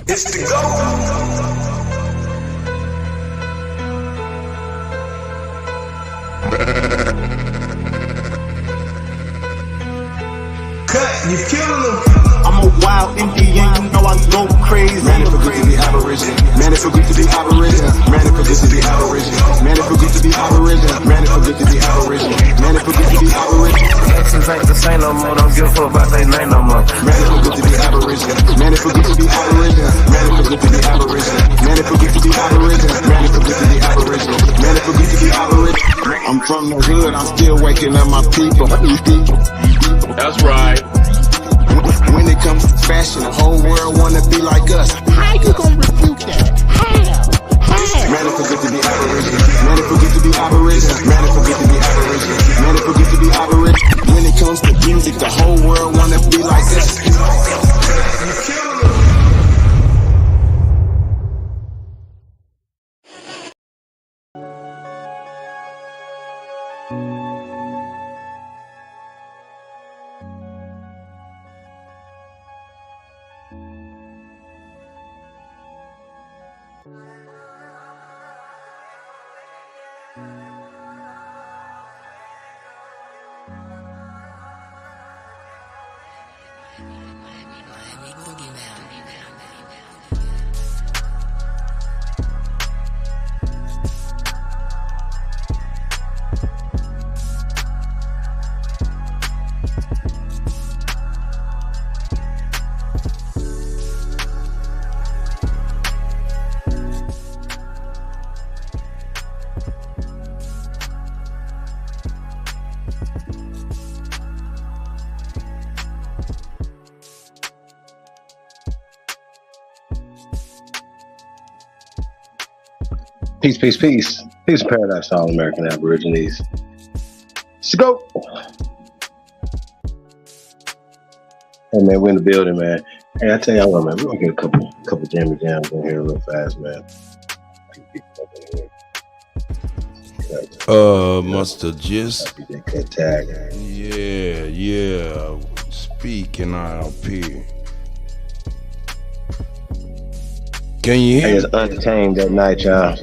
It's the go. Cut, you killing them. I'm a wild Indian, you know I go crazy. Man, it feel good to be Aboriginal. Man, it feel good to be Aboriginal. Man, it feel good to be Aboriginal. Man, it feel good to be Aboriginal. Man, it feel good to be Aboriginal. Man, it feel good to be Aboriginal. Exes ain't the same no more, don't give a fuck about they name no more. Man, it feel good to be Aboriginal. Man, it feel good to be Aboriginal. Man, it feel good to be Aboriginal. Man, it feel good to be Aboriginal. Man, it feel good to be Aboriginal. Man, it feel good to be Aboriginal. I'm from the hood, I'm still waking up my people. That's right. When it comes to fashion, the whole world wanna be like us. How you gonna refute that? How? Man, it feel good to be Aboriginal. Man, it feel good to be Aboriginal. Man, it feel good to be Aboriginal. Man, it feel good to be Aboriginal. When it comes to music, the whole world wanna be like us. Peace, peace, peace. Peace and paradise to all American Aborigines. Let's go. Hey, man, we're in the building, man. Hey, I tell y'all what, man, we're going to get a couple jammy jams in here real fast, man. Must have just... Kuttack. Yeah. Speaking out here. Can you hear me? Hey, it's Untamed that night, y'all.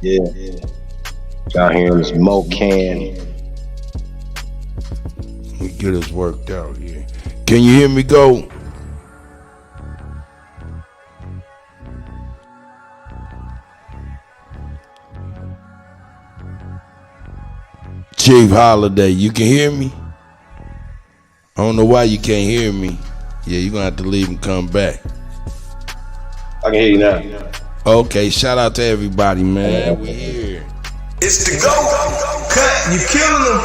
Yeah. Y'all hearing this Mocan. We get us worked out here. Can you hear me go? Chief Holiday, you can hear me? I don't know why you can't hear me. Yeah, you're gonna have to leave and come back. I can hear you now. Okay, shout out to everybody, man. We here. It's the go. Cut, you killing them.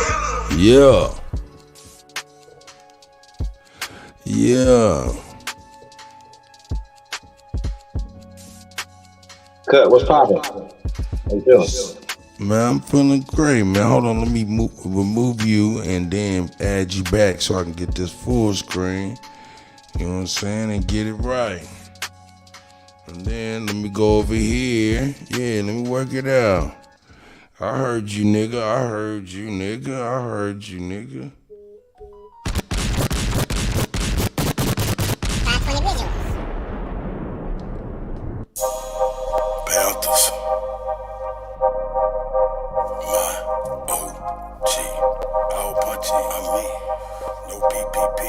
Yeah. Cut, what's poppin'? How you feeling? Man, I'm feeling great, man. Hold on, let me remove you and then add you back so I can get this full screen. You know what I'm saying? And get it right. And then let me go over here. Yeah, let me work it out. I heard you, nigga. I heard you, nigga. Panthers. My OG. All punchy on me. No PPP.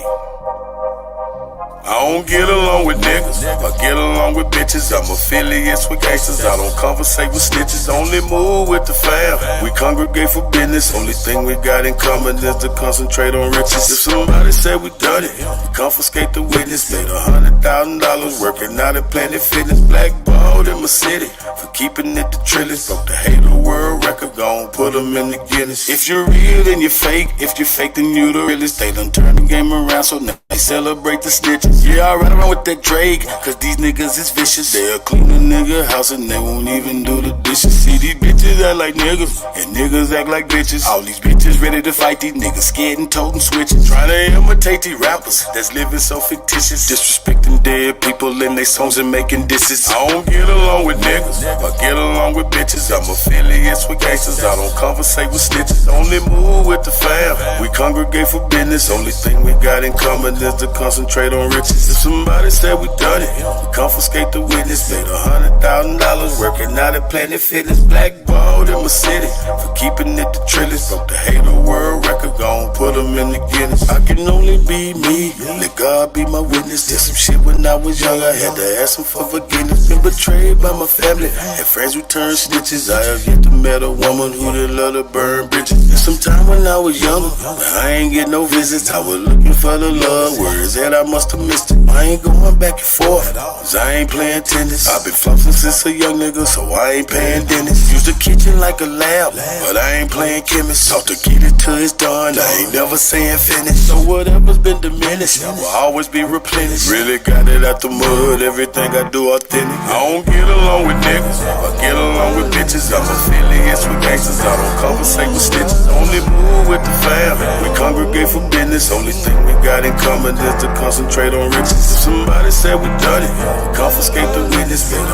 I don't get along with niggas, I get along with bitches. I'm affiliates with gangsters, I don't conversate with snitches. Only move with the fam, we congregate for business. Only thing we got in common is to concentrate on riches. If somebody said we done it, we confiscate the witness. Made $100,000 working out at Planet Fitness. Blackballed in my city for keeping it the trillest. Broke the Halo World Record, gon' put them in the Guinness. If you're real then you're fake, if you're fake then you the realest. They done turn the game around, so now They celebrate the snitches. Yeah, I ride around with that Drake, cause these niggas is vicious. They'll clean a nigga house and they won't even do the dishes. See, these bitches act like niggas, and niggas act like bitches. All these bitches ready to fight these niggas, scared and toting switching. Trying to imitate these rappers that's living so fictitious. Disrespecting dead people in their songs and making disses. I don't get along with niggas, I get along with bitches. I'm affiliates with gangsters, I don't conversate with snitches. Only move with the fam, we congregate for business. Only thing we got in common is to concentrate on riches. If somebody said we done it, we confiscate the witness. Made $100,000 working out at Planet Fitness. Blackballed in my city for keeping it the trillest. Broke the Hater World record, gon' put them in the Guinness. I can only be me, let God be my witness. Did some shit when I was young, I had to ask him for forgiveness. Been betrayed by my family, had friends who turned snitches. I have yet to met a woman who did love to burn bridges. And sometime when I was younger, but I ain't get no visits. I was looking for the love, words that I must have missed it. I ain't going back and forth, cause I ain't playing tennis. I've been flossing since a young nigga, so I ain't paying dentist. Use the kitchen like a lab, but I ain't playing chemist. Talk to get it till it's done, I ain't never saying finish. So whatever's been diminished will always be replenished. Really got it out the mud, everything I do authentic. I don't get along with niggas, I get along with bitches. I'm affiliates with gangsters, I don't conversate with snitches. Only move with the fam, we congregate for business. Only thing we got in common is to concentrate on riches. If somebody said we done it, we confiscate the witness. Made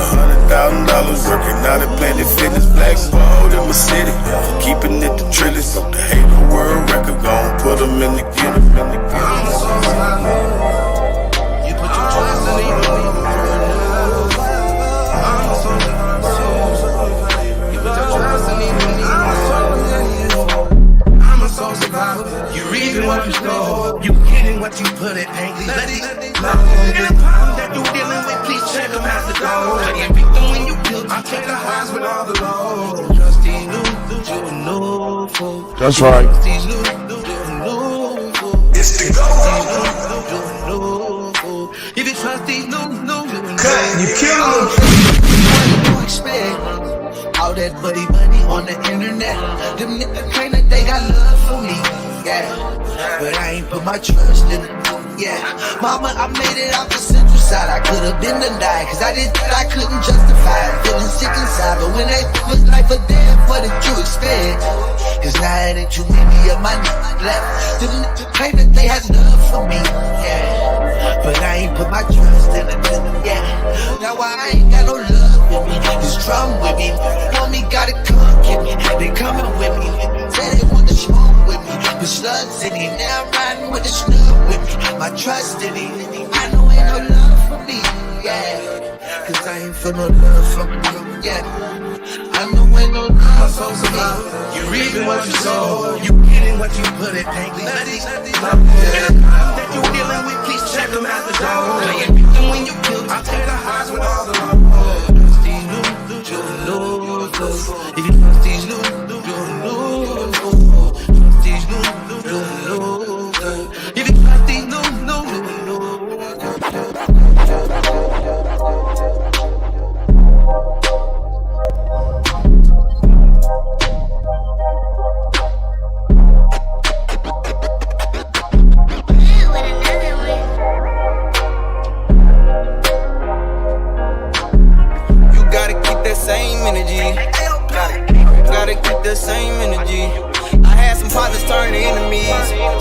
$100,000 working out at Planet Fitness. Blackballed in my city for keeping it the trillest. Broke the Hater World record, gon' put them in the Guinness. You put your trust in it. You reaping what you sow, you getting what you put it, ain't let it. And the problem that you dealing with, please check them out the door. I get victim when you guilty, I take the highs with all the lows. Trust these new, you know, folks. That's right. Trust these new, you know, folks. It's the go. If you trust these new, You kill them. What you expect? All that buddy on the internet. Them niggas claim that they got love for me, yeah. But I ain't put my trust in it, yeah. Mama, I made it out the central side. I could've been the die, cause I did that I couldn't justify it. Feeling sick inside, but when they was life or death, what did you expect? Cause now that you made me up, my niggas left. Them niggas claim that they had love for me, yeah. But I ain't put my trust in it, yeah. Now I ain't got no love with me, this drum with me. Want me, gotta come get me, they coming with me. Say they want the smoke with me, but slugs in it. Now I'm riding with the snug with me, my trust in it. I know ain't no love for me, yeah. Cause I ain't feel no love from you, yeah. I know ain't no love for me. you reaping what you sow, you getting what you put it, ain't let it. And the problem that you dealing with, please check them out the door. I get victim when you guilty, I take the highs with all the lows. Trust these new, you know, if you trust these new, you know, trust these new, you know, if you trust these new, you know. Gotta keep the same energy. I had some partners turn to enemies.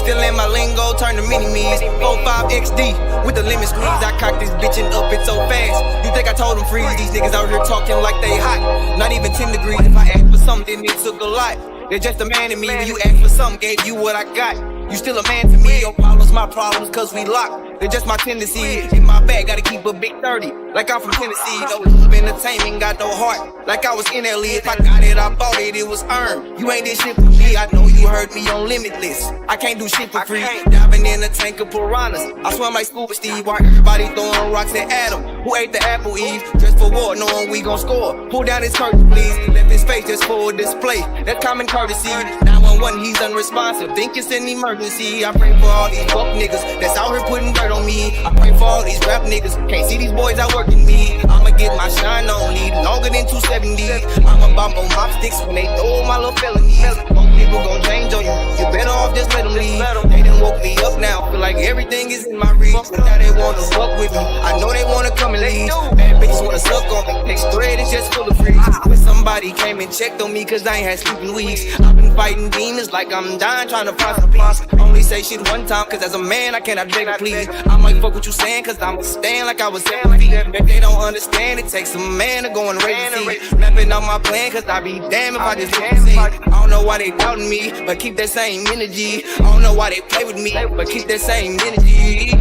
Still in my lingo, turn to mini-me's. 4-5 XD with the lemon squeeze. I cocked this bitch and up it so fast. You think I told them freeze? These niggas out here talking like they hot. Not even 10 degrees. If I asked for something, it took a lot. They're just a man to me. When you asked for something, gave you what I got. You still a man to me. Your problems, my problems, cause we locked. They're just my tendency. In my bag, gotta keep a big 30. Like I'm from Tennessee. No love, entertainment, got no heart. Like I was in LA. If I got it, I bought it, it was earned. You ain't this shit for me. I know you heard me on Limitless. I can't do shit for free. Diving in a tank of piranhas. I swim like Scuba Steve. While everybody throwing rocks at Adam. Who ate the apple Eve? Dressed for war, knowing we gon' score. Pull down his curtain, please. Left his face just for a display. That's common courtesy. 911, he's unresponsive. Think it's an emergency. I pray for all these fuck niggas that's out here putting dirt on me. I pray for all these rap niggas. Can't see these boys out working rocking me. I'ma get my shine on, need longer than 270. I'ma bump on mop sticks when they throw my little felonies. Most people gon' change on you, you better off just let them leave. They done woke me up now, feel like everything is in my reach. Now they wanna fuck with me, I know they wanna come and leave. Bad bitches wanna suck on me, next thread is just full of freaks. When somebody came and checked on me cause I ain't had sleeping weeks, I've been fighting demons like I'm dying trying to find some peace. Only say shit one time cause as a man I cannot beg or please. I might fuck what you saying cause I'ma stand like I was 7 feet. If they don't understand, it takes a man to go and raise the seed. Mapping out my plan cause I be damn if I just didn't see. I don't know why they doubting me, but keep that same energy. I don't know why they play with me, but keep that same energy.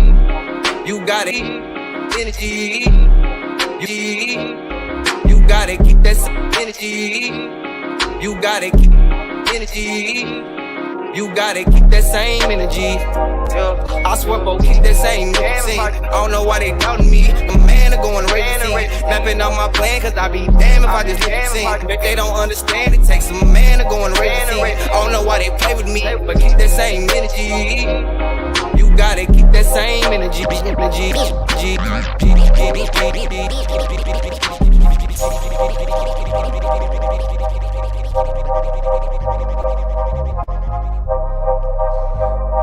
You got it, energy. You gotta keep that same energy. You gotta keep energy. You gotta keep that same energy. I swear, bro, keep that same energy. I don't know why they doubting me. A man to go and raise the seed. Mapping out my plan, cause I be damn if I just didn't see. If they don't understand, it takes a man to go and raise the seed. I don't know why they play with me, but keep that same energy. You gotta keep that same energy.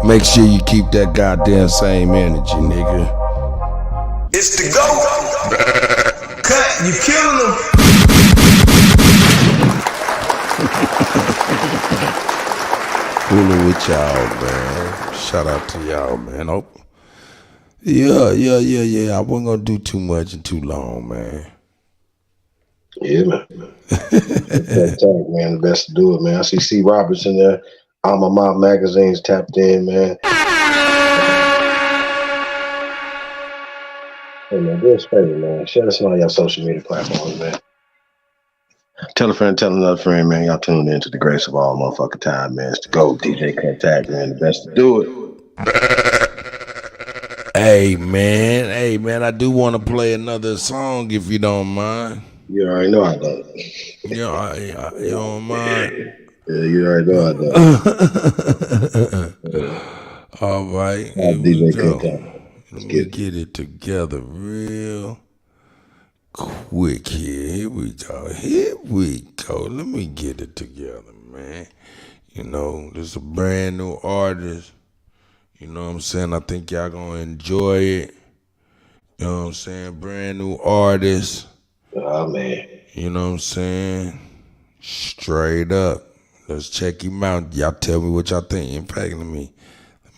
Make sure you keep that goddamn same energy, nigga. It's the GOAT. Cut, you killing them. Fooling with y'all, man. Shout out to y'all, man. Oh, yeah. I wasn't gonna do too much and too long, man. Yeah, man. Talk, man. The best to do it, man. I see C. Roberts in there. All my mom magazines tapped in, man. Hey, man, do us a favor, man. Share us on all your social media platforms, man. Tell a friend, tell another friend, man. Y'all tuned in to the grace of all motherfucking time, man. It's the GOAT, DJ Kuttack, man. The best to do it. Hey, man. I do want to play another song if you don't mind. You already know I don't. You don't mind? Yeah, you already know I don't. All right. Here we go. Let me get it together real quick here. Here we go. Let me get it together, man. You know, this is a brand new artist. You know what I'm saying? I think y'all gonna enjoy it. You know what I'm saying? Brand new artist. Oh, man. You know what I'm saying? Straight up. Let's check him out. Y'all tell me what y'all think. In fact, let me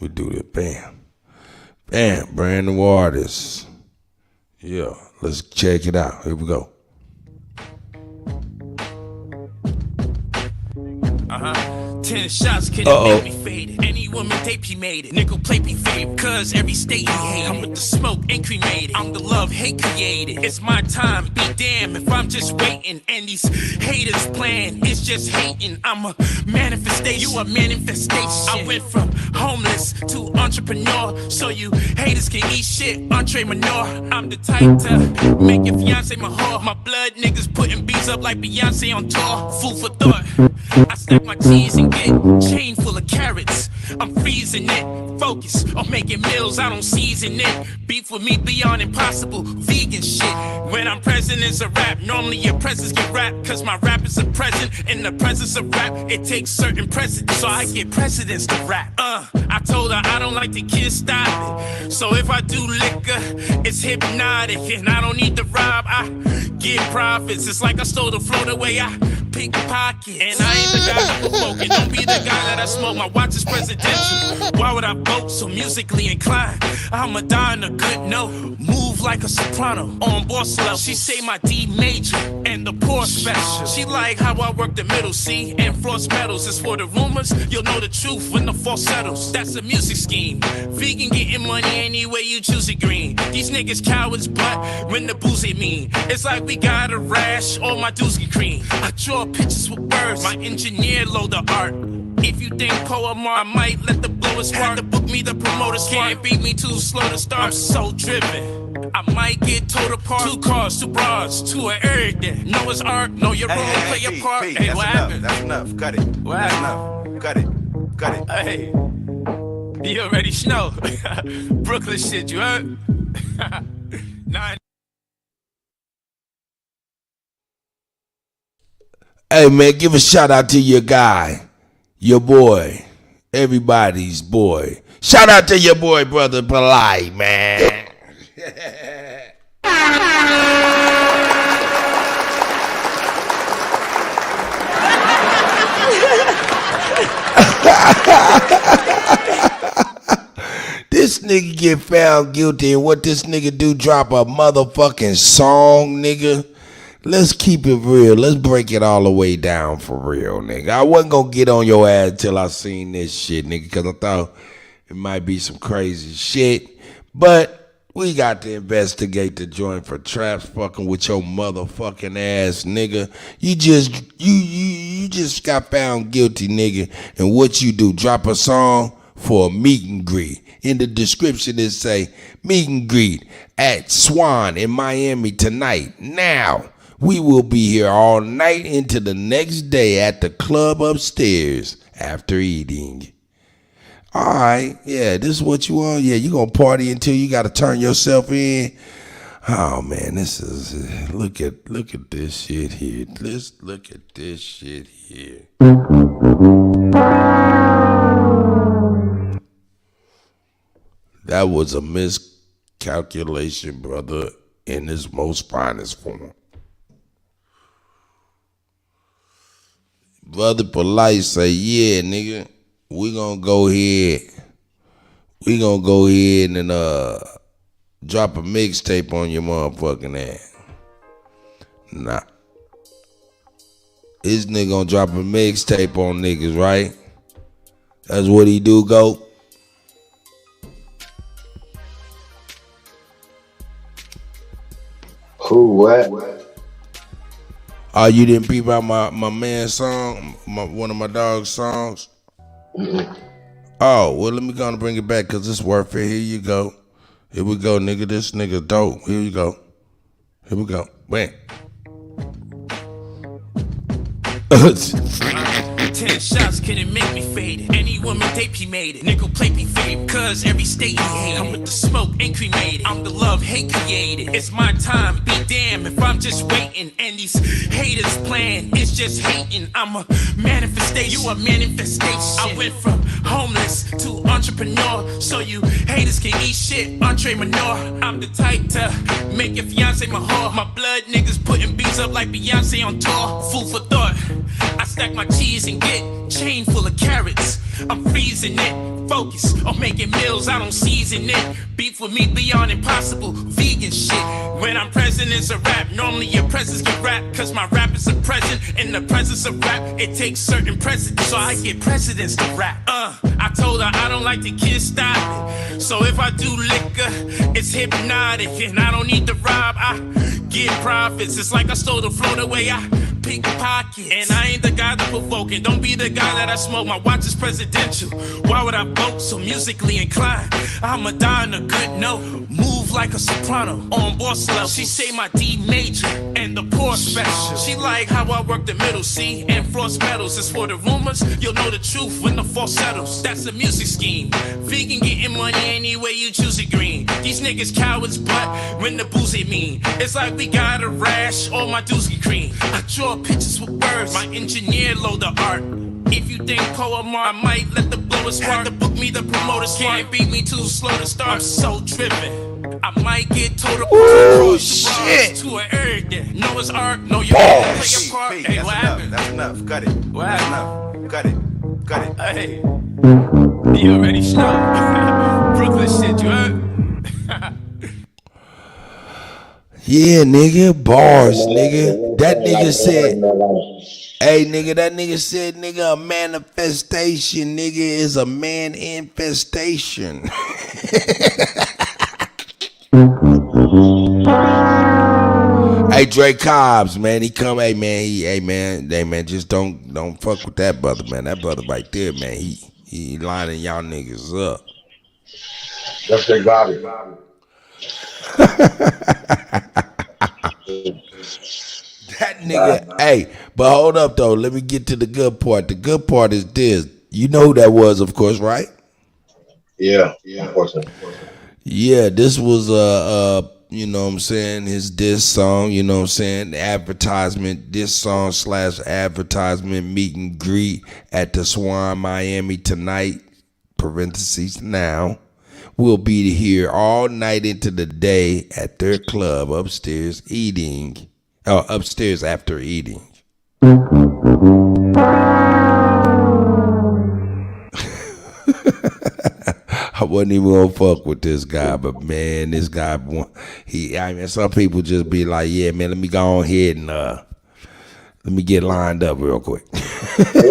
do this. Bam. Brand new artist. Yeah, let's check it out. Here we go. 10 shots couldn't make me faded. Any woman tape he made it. Nickel plate be fame, cause every state he hate. I'm with the smoke and cremated. I'm the love hate created. It's my time, be damn if I'm just waiting. And these haters plan, it's just hating. I'm a manifestation, you a manifestation. I went from homeless to entrepreneur, so you haters can eat shit, entree manure. I'm the type to make your fiance my whore. My blood niggas putting beats up like Beyonce on tour. Food for thought. I stack my cheese and get chain full of carrots. I'm freezing it, focus on making meals, I don't season it. Beef with me beyond impossible, vegan shit. When I'm present it's a rap, normally your presence get wrapped. Cause my rap is a present, in the presence of rap, it takes certain precedents. So I get precedents to rap. I told her I don't like the kids style it. So if I do liquor, it's hypnotic. And I don't need to rob, I get profits. It's like I stole the float away, I pickpocket. And I ain't the guy that smoking, don't be the guy that I smoke. My watch is presidential. Why would I vote so musically inclined? I'ma die on a good note, move like a soprano on boss level. She say my D major and the poor special. She like how I work the middle C and floss pedals. As for the rumors, you'll know the truth when the fall settles. That's a music scheme. Vegan getting money any way you choose it green. These niggas cowards, but when the boozy mean, it's like we got a rash on my doozy cream. I draw pictures with words, my engineer load the art. If you think poem, I might let the blowers start to book me, the promoters can't beat me too slow to start. I'm so driven, I might get told apart. 2 cars, 2 bras, 2 of everything. Know it's art, know your role, play your part. Hey, what happened? That's enough, cut it. What happened? Cut it. Hey, you already know. Brooklyn shit, you heard? 9 Hey, man, give a shout out to your guy, your boy, everybody's boy. Shout out to your boy, Brother Polite, man. This nigga get found guilty, and what this nigga do, drop a motherfucking song, nigga. Let's keep it real. Let's break it all the way down for real, nigga. I wasn't gonna get on your ass till I seen this shit, nigga, because I thought it might be some crazy shit. But we got to investigate the joint for traps fucking with your motherfucking ass, nigga. You just got found guilty, nigga. And what you do, drop a song for a meet and greet. In the description it say, meet and greet at Swan in Miami tonight. Now, we will be here all night into the next day at the club upstairs after eating. All right, yeah, this is what you want. Yeah, you gonna party until you gotta turn yourself in. Oh man, this is look at this shit here. Let's look at this shit here. That was a miscalculation, brother, in its most finest form. Brother Polite say, yeah, nigga, we gonna go ahead and drop a mixtape on your motherfucking ass. Nah. This nigga gonna drop a mixtape on niggas, right? That's what he do, go. Who, what? Oh, you didn't peep out my man's song, one of my dog's songs? Mm-hmm. Oh, well, let me go and bring it back because it's worth it. Here you go. Here we go, nigga. This nigga dope. Here you go. Here we go. Bam. 10 shots couldn't make me fade it. Any woman tape he made it. Nickel plate me fame, cause every state he hate it. I'm with the smoke ain't cremated. I'm the love hate created. It's my time, be damn if I'm just waiting. And these haters plan, it's just hating. I'm a manifestation, you a manifestation. I went from homeless to entrepreneur, so you haters can eat shit, entree manure. I'm the type to make your fiance my whore. My blood niggas putting beats up like Beyonce on tour. Food for thought, I stack my cheese and get chain full of carrots. I'm freezing it, focus on making meals, I don't season it. Beef with me beyond impossible, vegan shit. When I'm present it's a rap, normally your presence get rap. Cause my rap is a present, in the presence of rap it takes certain precedents, so I get precedents to rap. I told her I don't like the kids style it, so if I do liquor, it's hypnotic. And I don't need to rob, I get profits. It's like I stole the float away, I pickpockets. And I ain't the guy that provoking, don't be the guy that I smoke. My watch is presidential, why would I vote so musically inclined? I'ma die on a good note, move like a soprano on boss level. She say my D major and the poor special. She like how I work the middle C and floss pedals. As for the rumors, you'll know the truth when the fall settles. That's a music scheme, vegan getting money any way you choose it green. These niggas cowards, but when the boozy mean, it's like we got a rash, all my dudes get green. I draw pictures with words, my engineer load the art. If you think poem, I might let the blowers spark. To book me, the promoters can't beat me too slow to start. I'm so driven, I might get told to oh shit to an everything. Know it's art, know you can play your part. Hey, what happened? That's enough. Cut it. What happened? Cut it. Cut it. Hey, you already know. Brooklyn shit, you heard? Yeah, nigga, bars, nigga. That nigga said, hey, nigga, that nigga said, nigga, a manifestation, nigga, is a man infestation. Hey, Dre Cobbs, man, he come, hey man, just don't fuck with that brother, man. That brother right there, man, he lining y'all niggas up. That's their Bobby. That nigga, hey, but hold up though. Let me get to the good part. The good part is this. You know who that was, of course, right? Yeah, of course. Yeah, this was you know what I'm saying, his diss song, you know what I'm saying, advertisement, diss song / advertisement meet and greet at the Swan Miami tonight, parentheses now. We'll be here all night into the day at their club upstairs after eating. I wasn't even gonna fuck with this guy, but man, this guy, some people just be like, yeah, man, let me go on ahead and let me get lined up real quick. Let's hear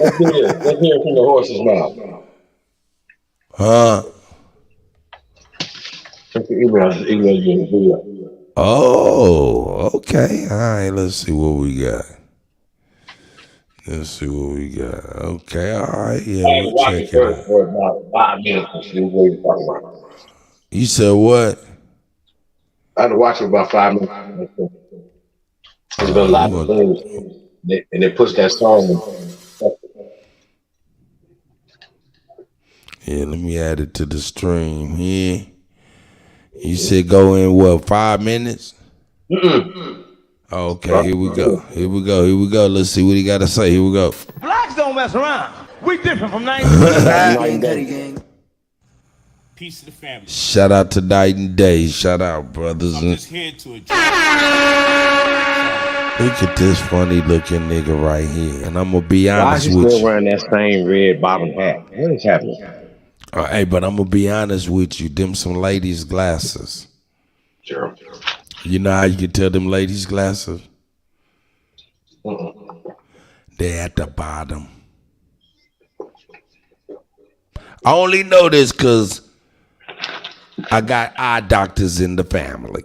it from the horse's mouth. Huh? Oh, okay. All right, let's see what we got. Okay, all right, yeah, we'll check it out. For about 5 minutes and see what you're talking about. You said what? I had to watch it about 5 minutes. There's been a lot of things, and they push that song. Yeah, let me add it to the stream here. You said go in what, 5 minutes? Okay, here we go. Let's see what he got to say. Here we go. Blacks don't mess around. We different from 19. Peace to the family. Shout out to Night and Day. Shout out, brothers. I'm just here to address. Look at this funny looking nigga right here. And I'm going to be honest with you. Why is he still wearing that same red bottom hat? What is happening? Hey, but I'm going to be honest with you. Them some ladies' glasses. Sure. You know how you can tell them ladies' glasses? They're at the bottom. I only know this because I got eye doctors in the family.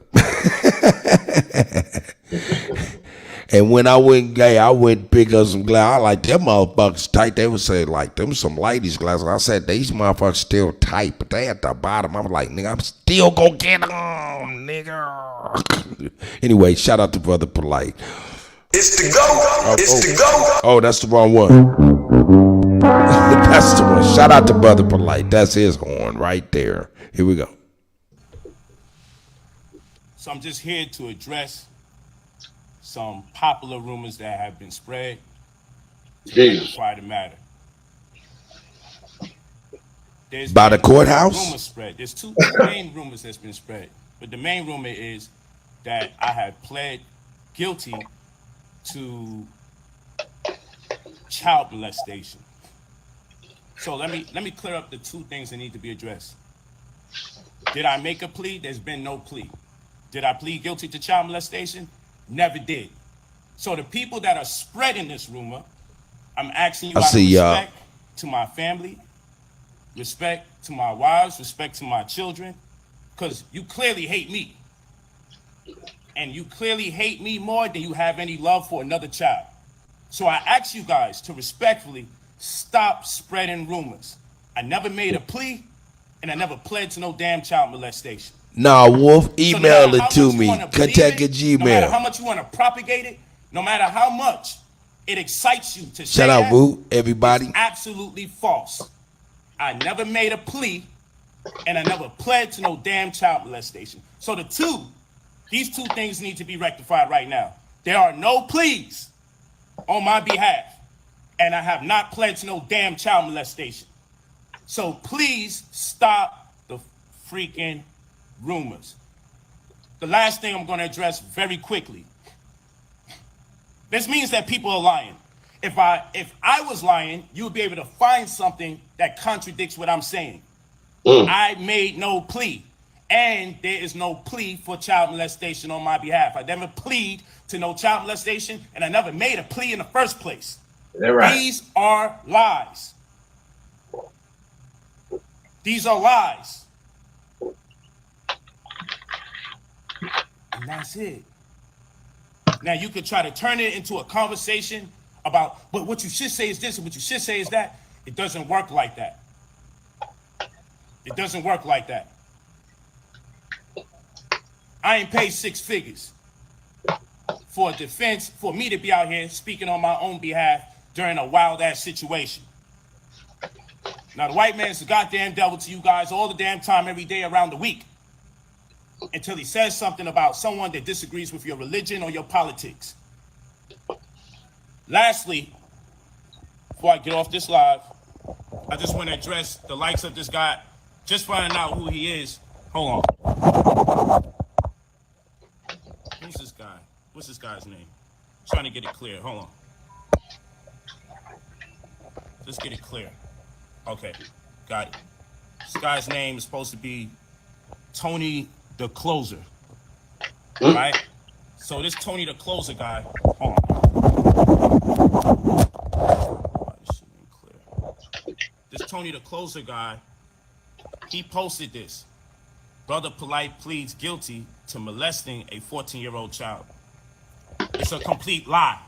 And when I went gay, I went pick up some glasses. I like them motherfuckers tight. They would say like them some ladies' glasses. I said these motherfuckers still tight, but they at the bottom. I'm like, nigga, I'm still gonna get them, nigga. Anyway, shout out to Brother Polite. It's the go. It's the go. Oh, that's the wrong one. That's the one. Shout out to Brother Polite. That's his horn right there. Here we go. So I'm just here to address some popular rumors that have been spread to rectify the matter. There's by the courthouse? Rumors spread. There's two main rumors that's been spread, but the main rumor is that I have pled guilty to child molestation. So let me clear up the two things that need to be addressed. Did I make a plea? There's been no plea. Did I plead guilty to child molestation? Never did. So the people that are spreading this rumor, I'm asking you out of respect to my family, respect to my wives, respect to my children, because you clearly hate me. And you clearly hate me more than you have any love for another child. So I ask you guys to respectfully stop spreading rumors. I never made a plea, and I never pled to no damn child molestation. Nah, Wolf, email it to me. Kuttack at Gmail. No matter how much you want to propagate it, no matter how much it excites you to say shout out, Root, everybody. It's absolutely false. I never made a plea, and I never pled to no damn child molestation. So these two things need to be rectified right now. There are no pleas on my behalf, and I have not pled to no damn child molestation. So please stop the freaking rumors. The last thing I'm going to address very quickly. This means that people are lying. If I was lying, you would be able to find something that contradicts what I'm saying. I made no plea, and there is no plea for child molestation on my behalf. I never plead to no child molestation, and I never made a plea in the first place. Right. These are lies. These are lies. And that's it. Now you could try to turn it into a conversation about, but what you should say is this and what you should say is that. It doesn't work like that. It doesn't work like that. I ain't paid 6 figures for a defense, for me to be out here speaking on my own behalf during a wild ass situation. Now the white man's the goddamn devil to you guys all the damn time, every day around the week. until he says something about someone that disagrees with your religion or your politics. Lastly, before I get off this live, I just want to address the likes of this guy, just finding out who he is. Hold on. Who's this guy? What's this guy's name? Trying to get it clear. Hold on. Let's get it clear. Okay, got it. This guy's name is supposed to be Tony the Closer, right? So this Tony the Closer guy, hold on. This Tony the Closer guy, he posted this. Brother Polite pleads guilty to molesting a 14-year-old child. It's a complete lie.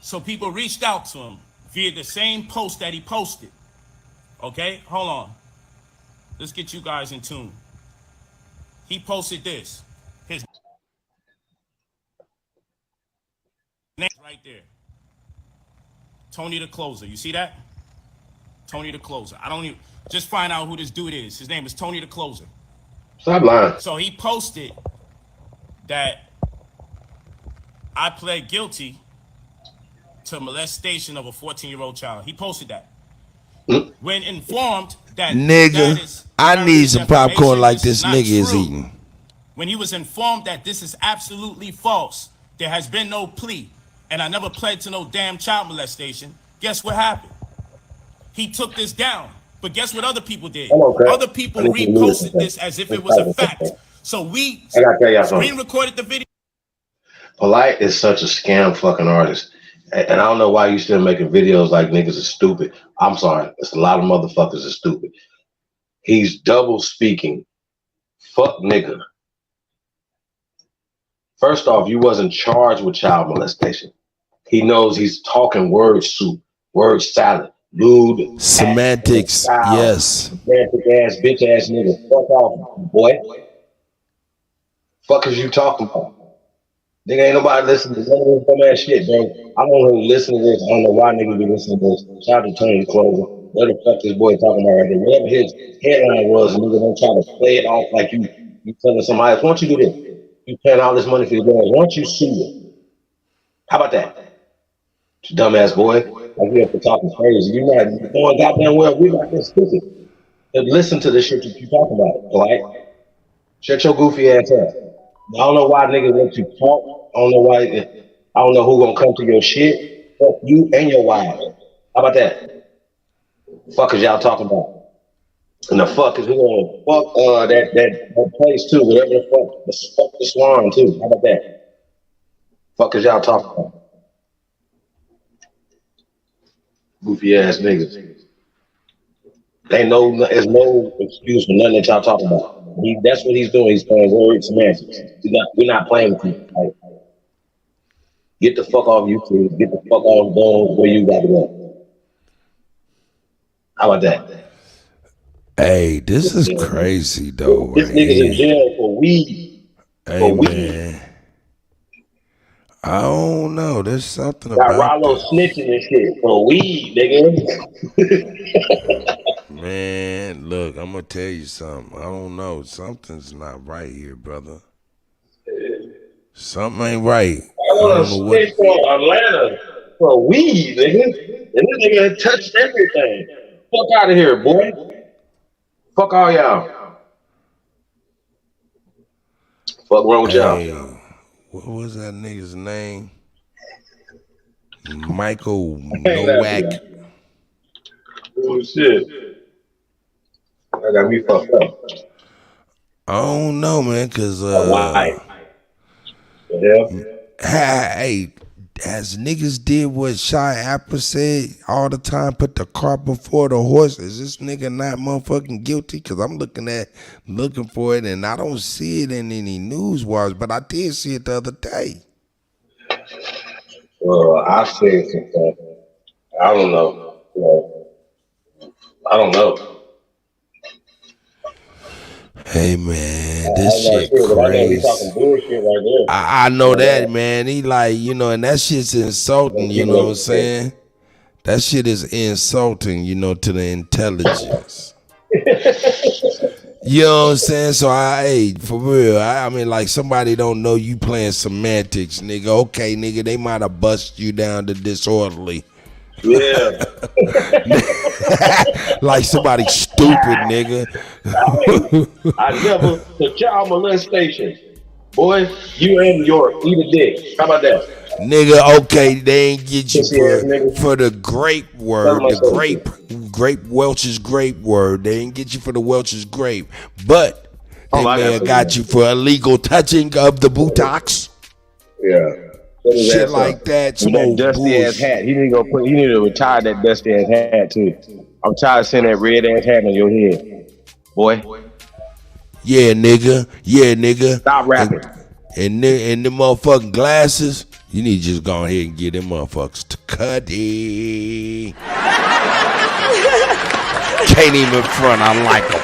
So people reached out to him via the same post that he posted. Okay, hold on. Let's get you guys in tune. He posted this. His name right there. Tony the Closer. You see that? Tony the Closer. I don't even, just find out who this dude is. His name is Tony the Closer. Stop lying. So he posted that I pled guilty to molestation of a 14-year-old child. He posted that. When informed that nigga, I need some popcorn like this nigga is eating. When he was informed that this is absolutely false, there has been no plea, and I never pled to no damn child molestation, guess what happened? He took this down. But guess what other people did? Other people reposted this as if it was a fact. So we screen recorded the video. Polite is such a scam fucking artist. And I don't know why you still making videos like niggas is stupid. I'm sorry. It's a lot of motherfuckers are stupid. He's double speaking. Fuck nigga. First off, you wasn't charged with child molestation. He knows he's talking word soup, word salad, lewd. Semantics, ass, yes. Semantic ass, bitch ass nigga. Fuck off, boy. Fuck is you talking about? Nigga, ain't nobody listening to none of this dumb ass shit, bro. I don't know who listen to this. I don't know why niggas be listening to this. Shout out to Tony the Closer. What the fuck this boy talking about right there? Whatever his headline was, nigga, don't try to play it off like you telling somebody else. Why don't you do this? You paying all this money for your girls. Why don't you sue them? How about that? You dumbass boy. Like you have to talking crazy. You're not going goddamn well. We're not this stupid. But listen to the shit that you talking about, like. Shut your goofy ass up. I don't know why niggas let you talk. I don't know why. I don't know who gonna come to your shit. Fuck you and your wife. How about that? Fuck is y'all talking about? And the fuck is who gonna fuck that place too? Whatever the fuck the Swan too. How about that? Fuck is y'all talking about? Goofy ass niggas. There's no excuse for nothing that y'all talking about. That's what he's doing. He's playing word semantics. We're not playing with you. Like, get the fuck off YouTube. Get the fuck off going where you gotta go. How about that? Hey, this is crazy though. This nigga's in jail for weed. Hey man, I don't know. There's something about Rollo snitching and shit for weed, nigga. Man, look, I'm gonna tell you something. I don't know. Something's not right here, brother. Something ain't right. I want to snitch for Atlanta for weed, nigga. And this nigga had touched everything. Fuck out of here, boy. Fuck all y'all. Fuck wrong with y'all. What was that nigga's name? Michael Nowak. Oh shit. I got me fucked up. I don't know, man, cause hey, as niggas did what Shy Apple said all the time, put the cart before the horse. Is this nigga not motherfucking guilty? Cause I'm looking for it and I don't see it in any news wires, but I did see it the other day. Well, I've seen some stuff. I don't know. I don't know. Hey man, this shit crazy. I know that, man. He like, and that shit's insulting, you know what I'm saying? That shit is insulting, to the intelligence. You know what I'm saying? So hey, for real, I mean, like somebody don't know you playing semantics, nigga. Okay, nigga, they might have busted you down to disorderly. Yeah. Like somebody stupid, nigga. I never the child molestation. Boy, you in York, eat a dick. How about that? Nigga, okay, they ain't get you for the grape word, the grape Welch's grape word. They ain't get you for the Welch's grape, but they may have got you for illegal touching of the buttocks. Yeah. Shit like that. That dusty ass hat. He need to retire that dusty ass hat too. I'm tired of seeing that red ass hat on your head, boy. Yeah, nigga. Yeah, nigga. Stop rapping. And the motherfucking glasses. You need to just go ahead and get them motherfuckers to Cuddy. Can't even front. I like them,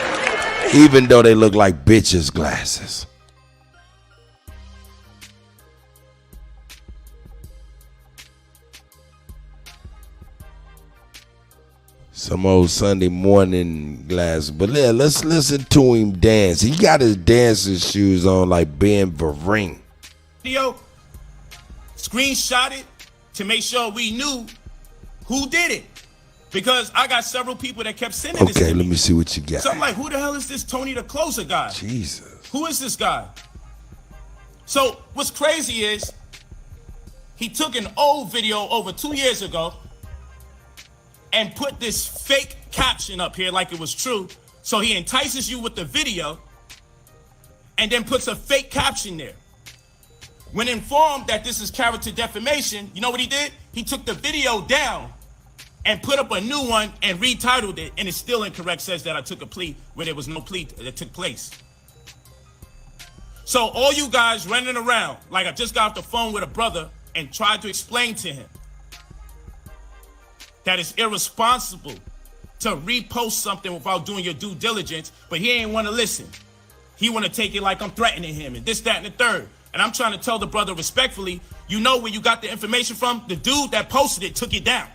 even though they look like bitches' glasses. Some old Sunday morning glasses. But yeah, let's listen to him dance. He got his dancing shoes on like Ben Vereen. Video, screenshot it to make sure we knew who did it. Because I got several people that kept sending this to me. Okay, let me see what you got. So I'm like, who the hell is this Tony the Closer guy? Jesus. Who is this guy? So what's crazy is he took an old video over 2 years ago and put this fake caption up here like it was true. So he entices you with the video and then puts a fake caption there. When informed that this is character defamation, you know what he did? He took the video down and put up a new one and retitled it, and it's still incorrect, says that I took a plea where there was no plea that took place. So all you guys running around, like I just got off the phone with a brother and tried to explain to him that it's irresponsible to repost something without doing your due diligence, but he ain't want to listen. He want to take it like I'm threatening him and this, that, and the third. And I'm trying to tell the brother respectfully, you know where you got the information from? The dude that posted it took it down.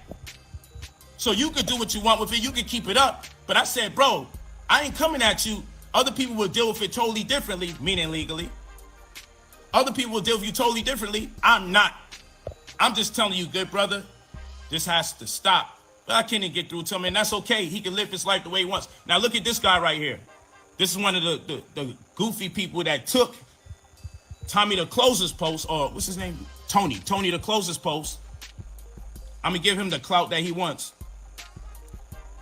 So you could do what you want with it. You can keep it up. But I said, bro, I ain't coming at you. Other people will deal with it totally differently, meaning legally. Other people will deal with you totally differently. I'm not. I'm just telling you, good brother, this has to stop. But I can't even get through to him, and that's okay. He can live his life the way he wants. Now look at this guy right here. This is one of the goofy people that took Tommy the Closer's post, or what's his name? Tony the Closer's post. I'm gonna give him the clout that he wants.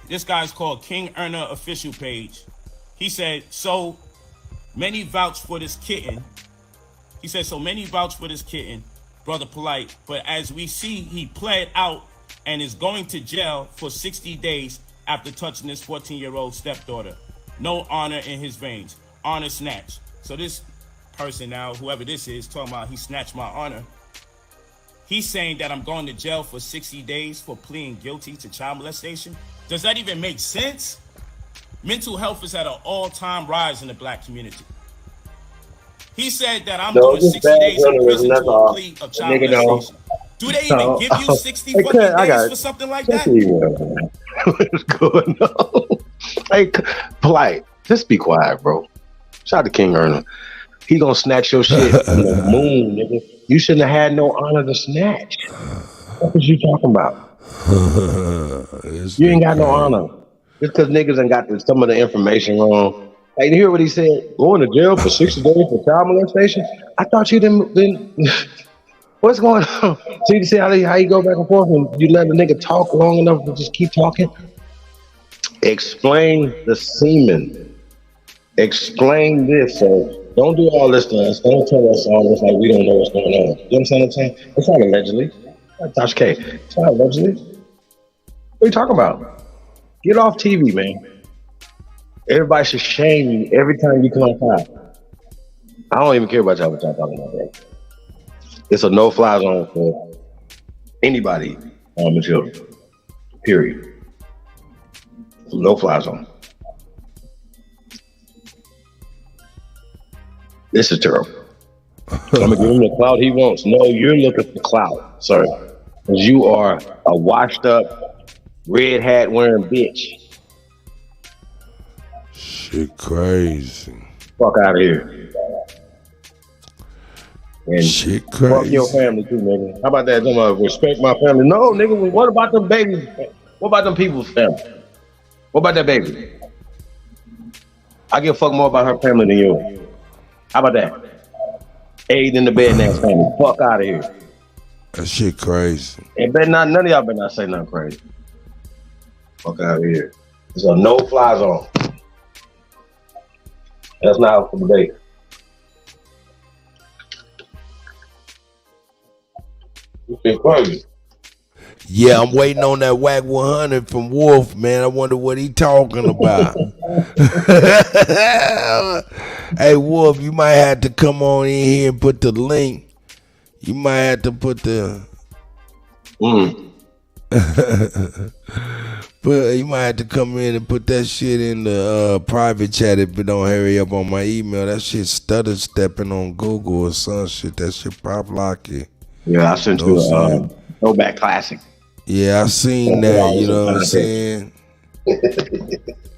This guy's called King Earner Official Page. He said, so many vouch for this kitten. He said, so many vouch for this kitten, Brother Polite, but as we see, he pled out and is going to jail for 60 days after touching his 14-year-old stepdaughter. No honor in his veins. Honor snatch. So this person now, whoever this is, talking about he snatched my honor. He's saying that I'm going to jail for 60 days for pleading guilty to child molestation. Does that even make sense? Mental health is at an all-time rise in the black community. He said that I'm doing 60 days in prison to a plea of child molestation. Do they even give you 60 fucking days for something like that? What's going on? Hey, Polite, just be quiet, bro. Shout out to King Earner. He gonna snatch your shit from the moon, nigga. You shouldn't have had no honor to snatch. What was you talking about? You ain't got no honor. Just because niggas ain't got some of the information wrong. Hey, you hear what he said? Going to jail for 60 days for child molestation? I thought you didn't. What's going on? So you see how you go back and forth and you let the nigga talk long enough to just keep talking? Explain the semen. Explain this. So don't do all this to us. Don't tell us all this like we don't know what's going on. You understand what I'm saying? It's not allegedly. Tosh K. It's not allegedly. What are you talking about? Get off TV, man. Everybody should shame you every time you come on top. I don't even care about y'all what y'all talking about, bro. It's a no-fly zone for anybody on the children. Period. No-fly zone. This is terrible. I'm gonna give him the clout he wants. No, you're looking for clout, sir. Because you are a washed-up, red hat wearing bitch. Shit crazy. Fuck out of here. And shit crazy. Fuck your family too, nigga. How about that? Respect my family. No, nigga. What about them babies? What about them people's family? What about that baby? I give a fuck more about her family than you. How about that? Aid in the bed next family. Fuck out of here. That shit crazy. And none of y'all better not say nothing crazy. Fuck out of here. There's a no-fly zone. That's not up for debate. It's crazy. Yeah, I'm waiting on that whack 100 from Wolf, man. I wonder what he talking about. Hey, Wolf, you might have to come on in here and put the link. You might have to put the... But you might have to come in and put that shit in the private chat if it don't hurry up on my email. That shit stutter stepping on Google or some shit. That shit pop lock it. Yeah, I sent you a throwback classic. Yeah, I seen that, you know what I'm saying?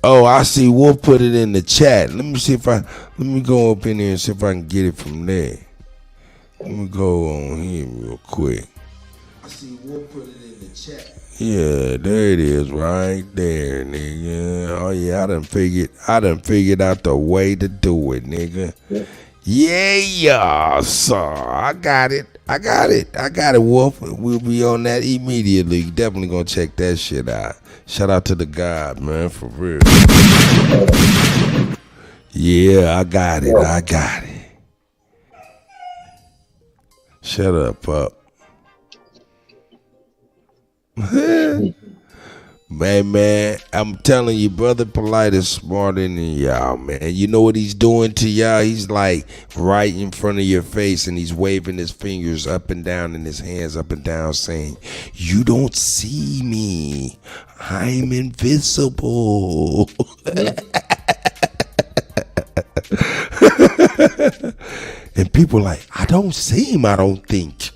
Oh, I see Wolf put it in the chat. Let me go up in here and see if I can get it from there. Let me go on here real quick. I see Wolf put it in the chat. Yeah, there it is right there, nigga. Oh yeah, I done figured out the way to do it, nigga. Yeah, so I got it, Wolf. We'll be on that immediately. Definitely gonna check that shit out. Shout out to the God, man, for real. Yeah, I got it. Shut up, pup. Man, I'm telling you, Brother Polite is smarter than y'all, man. You know what he's doing to y'all? He's like right in front of your face and he's waving his fingers up and down and his hands up and down saying, "You don't see me. I'm invisible." And people like, "I don't see him, I don't think."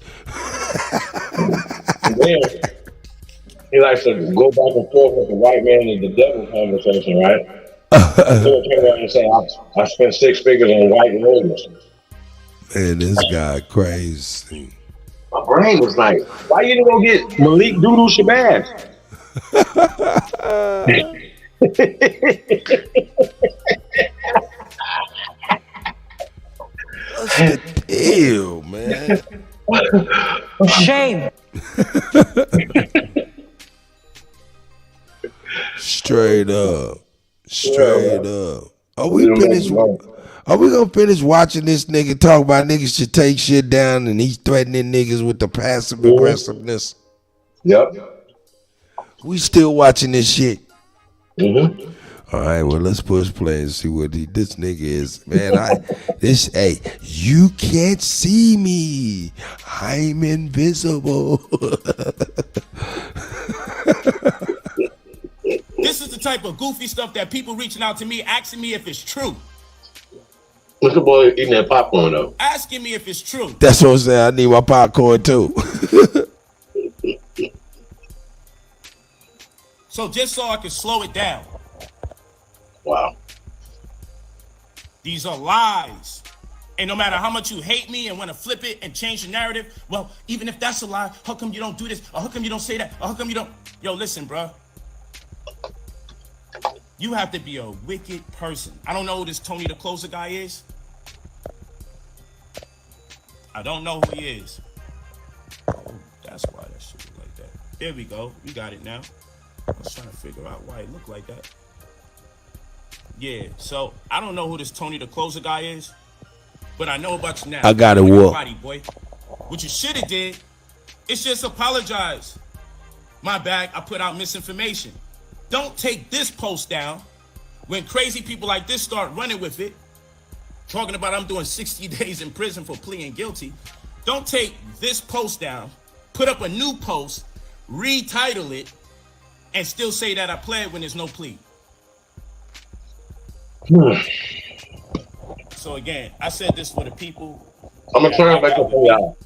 He likes to go back and forth with the white man and the devil conversation, right? He'll turn around and say, I spent 6 figures on white lawyers. Man, this guy crazy. My brain was like, why you didn't go get Malik Doodoo Shabazz? What's the deal, man? Shame. Straight up. Are we gonna finish watching this nigga talk about niggas should take shit down and he's threatening niggas with the passive aggressiveness? Yep. We still watching this shit. Mm-hmm. All right, well, let's push play and see what this nigga is. Man, hey, you can't see me. I'm invisible. This is the type of goofy stuff that people reaching out to me, asking me if it's true. What's the boy eating that popcorn, though? Asking me if it's true. That's what I'm saying. I need my popcorn, too. So just so I can slow it down. Wow. These are lies. And no matter how much you hate me and want to flip it and change the narrative, well, even if that's a lie, how come you don't do this? Or how come you don't say that? Or how come you don't? Yo, listen, bro. You have to be a wicked person. I don't know who this Tony the Closer guy is. I don't know who he is. Oh, that's why that shit look like that. There we go. We got it now. I was trying to figure out why it looked like that. Yeah, so I don't know who this Tony the Closer guy is, but I know about you now. I got it, Wolf. Boy. What you should have did is just apologize. My bad, I put out misinformation. Don't take this post down when crazy people like this start running with it, talking about I'm doing 60 days in prison for pleading guilty. Don't take this post down, put up a new post, retitle it, and still say that I pled when there's no plea. So again, I said this for the people. I'm gonna turn it back up for y'all.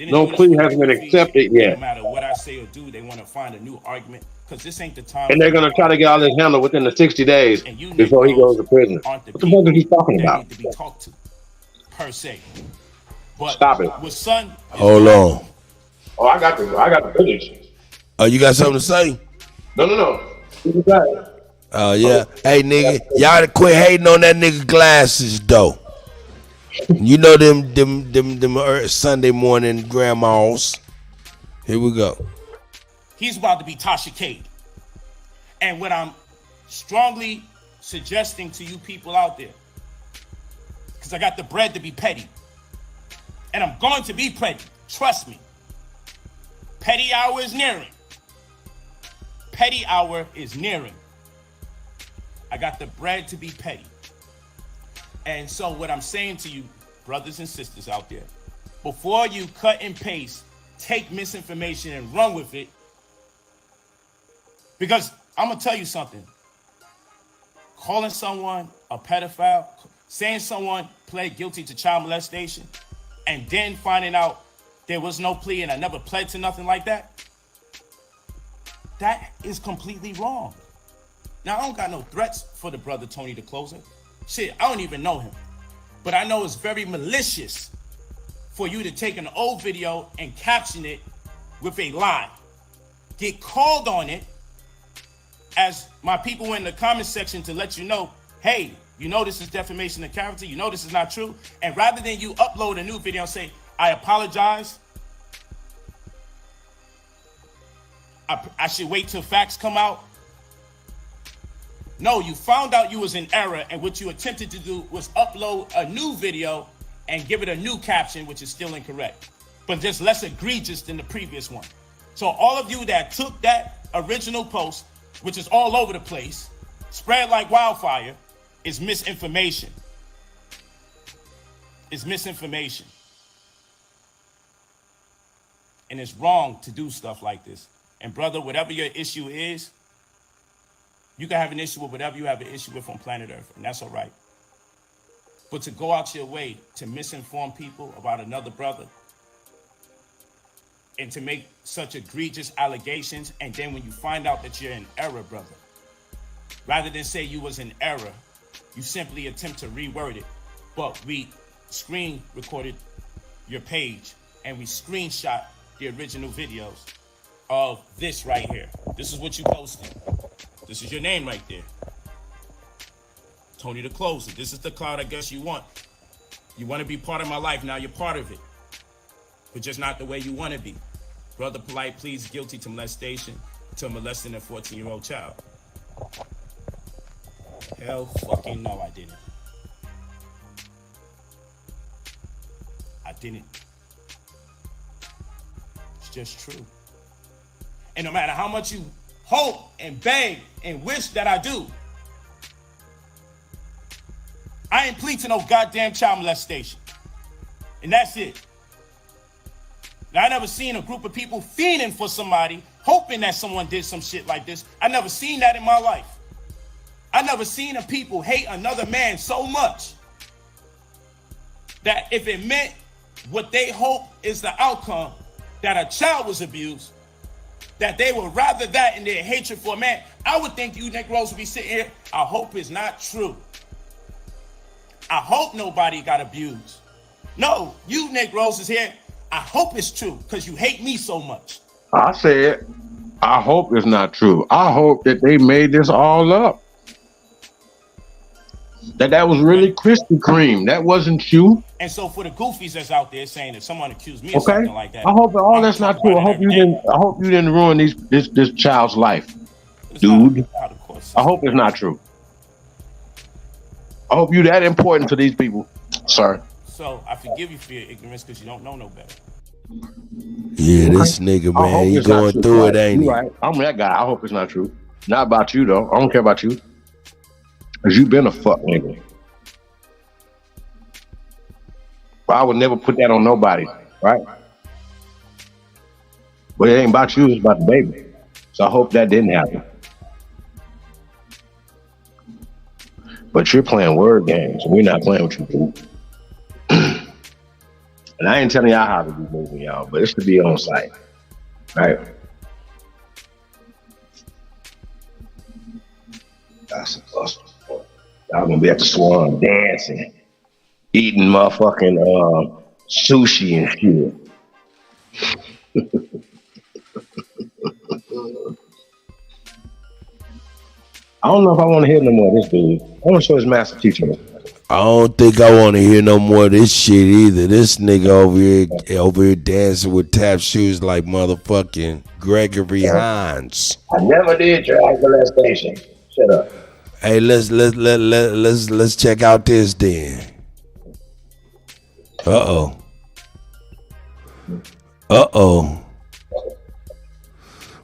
No plea hasn't been accepted yet. No matter what I say. say or do, they want to find a new argument because this ain't the time. And they're gonna try to get all this handled within the 60 days before he goes to prison. What the fuck are you talking about? Need to be talked to, per se. But stop it. With son, hold on. Oh, I got the footage. Oh, you got something to say? No. You got it. Oh yeah. Hey nigga, y'all quit hating on that nigga glasses though. You know them Sunday morning grandmas. Here we go. He's about to be Tasha K. And what I'm strongly suggesting to you people out there, because I got the bread to be petty, and I'm going to be petty. Trust me. Petty hour is nearing. Petty hour is nearing. I got the bread to be petty. And so what I'm saying to you, brothers and sisters out there, before you cut and paste, take misinformation and run with it. Because I'm going to tell you something. Calling someone a pedophile, saying someone pled guilty to child molestation, and then finding out there was no plea and I never pled to nothing like that, that is completely wrong. Now, I don't got no threats for the brother Tony the Closer. Shit, I don't even know him. But I know it's very malicious for you to take an old video and caption it with a lie. Get called on it as my people in the comment section to let you know, hey, you know this is defamation of character, you know this is not true. And rather than you upload a new video and say, I apologize, I should wait till facts come out. No, you found out you was in error, and what you attempted to do was upload a new video and give it a new caption, which is still incorrect, but just less egregious than the previous one. So all of you that took that original post, which is all over the place, spread like wildfire, is misinformation. It's misinformation. And it's wrong to do stuff like this. And brother, whatever your issue is, you can have an issue with whatever you have an issue with on planet Earth, and that's all right. But to go out your way to misinform people about another brother and to make such egregious allegations, and then when you find out that you're in error, brother, rather than say you was in error, you simply attempt to reword it. But we screen recorded your page and we screenshot the original videos of this right here. This is what you posted. This is your name right there. Tony the Closer. This is the cloud I guess you want. You want to be part of my life, now you're part of it. But just not the way you want to be. Brother Polite pleads guilty to molestation, to molesting a 14-year-old child. Hell fucking no, I didn't. I didn't. It's just true. And no matter how much you hope and beg and wish that I do, I ain't plead to no goddamn child molestation. And that's it. Now, I never seen a group of people fiending for somebody, hoping that someone did some shit like this. I never seen that in my life. I never seen a people hate another man so much that if it meant what they hope is the outcome, that a child was abused, that they would rather that in their hatred for a man. I would think you Negroes would be sitting here, I hope it's not true. I hope nobody got abused. No, you Negroes is here, I hope it's true, because you hate me so much. I said, I hope it's not true. I hope that they made this all up. That was really Krispy Kreme. That wasn't you. And so for the goofies that's out there saying that someone accused me of something like that, I hope that all that's not true. I hope you didn't ruin this child's life, dude. I hope it's not true. I hope you that important to these people, sir. So I forgive you for your ignorance because you don't know no better. Yeah, this nigga, man, he going through it, ain't he? Right. I'm that guy. I hope it's not true. Not about you though. I don't care about you. Cause you been a fuck nigga. But I would never put that on nobody, right? But it ain't about you, it's about the baby. So I hope that didn't happen. But you're playing word games, and we're not playing with you, dude. And I ain't telling y'all how to be moving, y'all, but it's to be on site, right? I'm gonna be at the Swan dancing, eating motherfucking sushi and shit. I don't know if I want to hear no more of this dude. I want to show his master teacher. I don't think I want to hear no more of this shit either. This nigga over here dancing with tap shoes like motherfucking Gregory Hines. I never did drive molestation. Shut up. Hey, let's check out this then. Uh oh.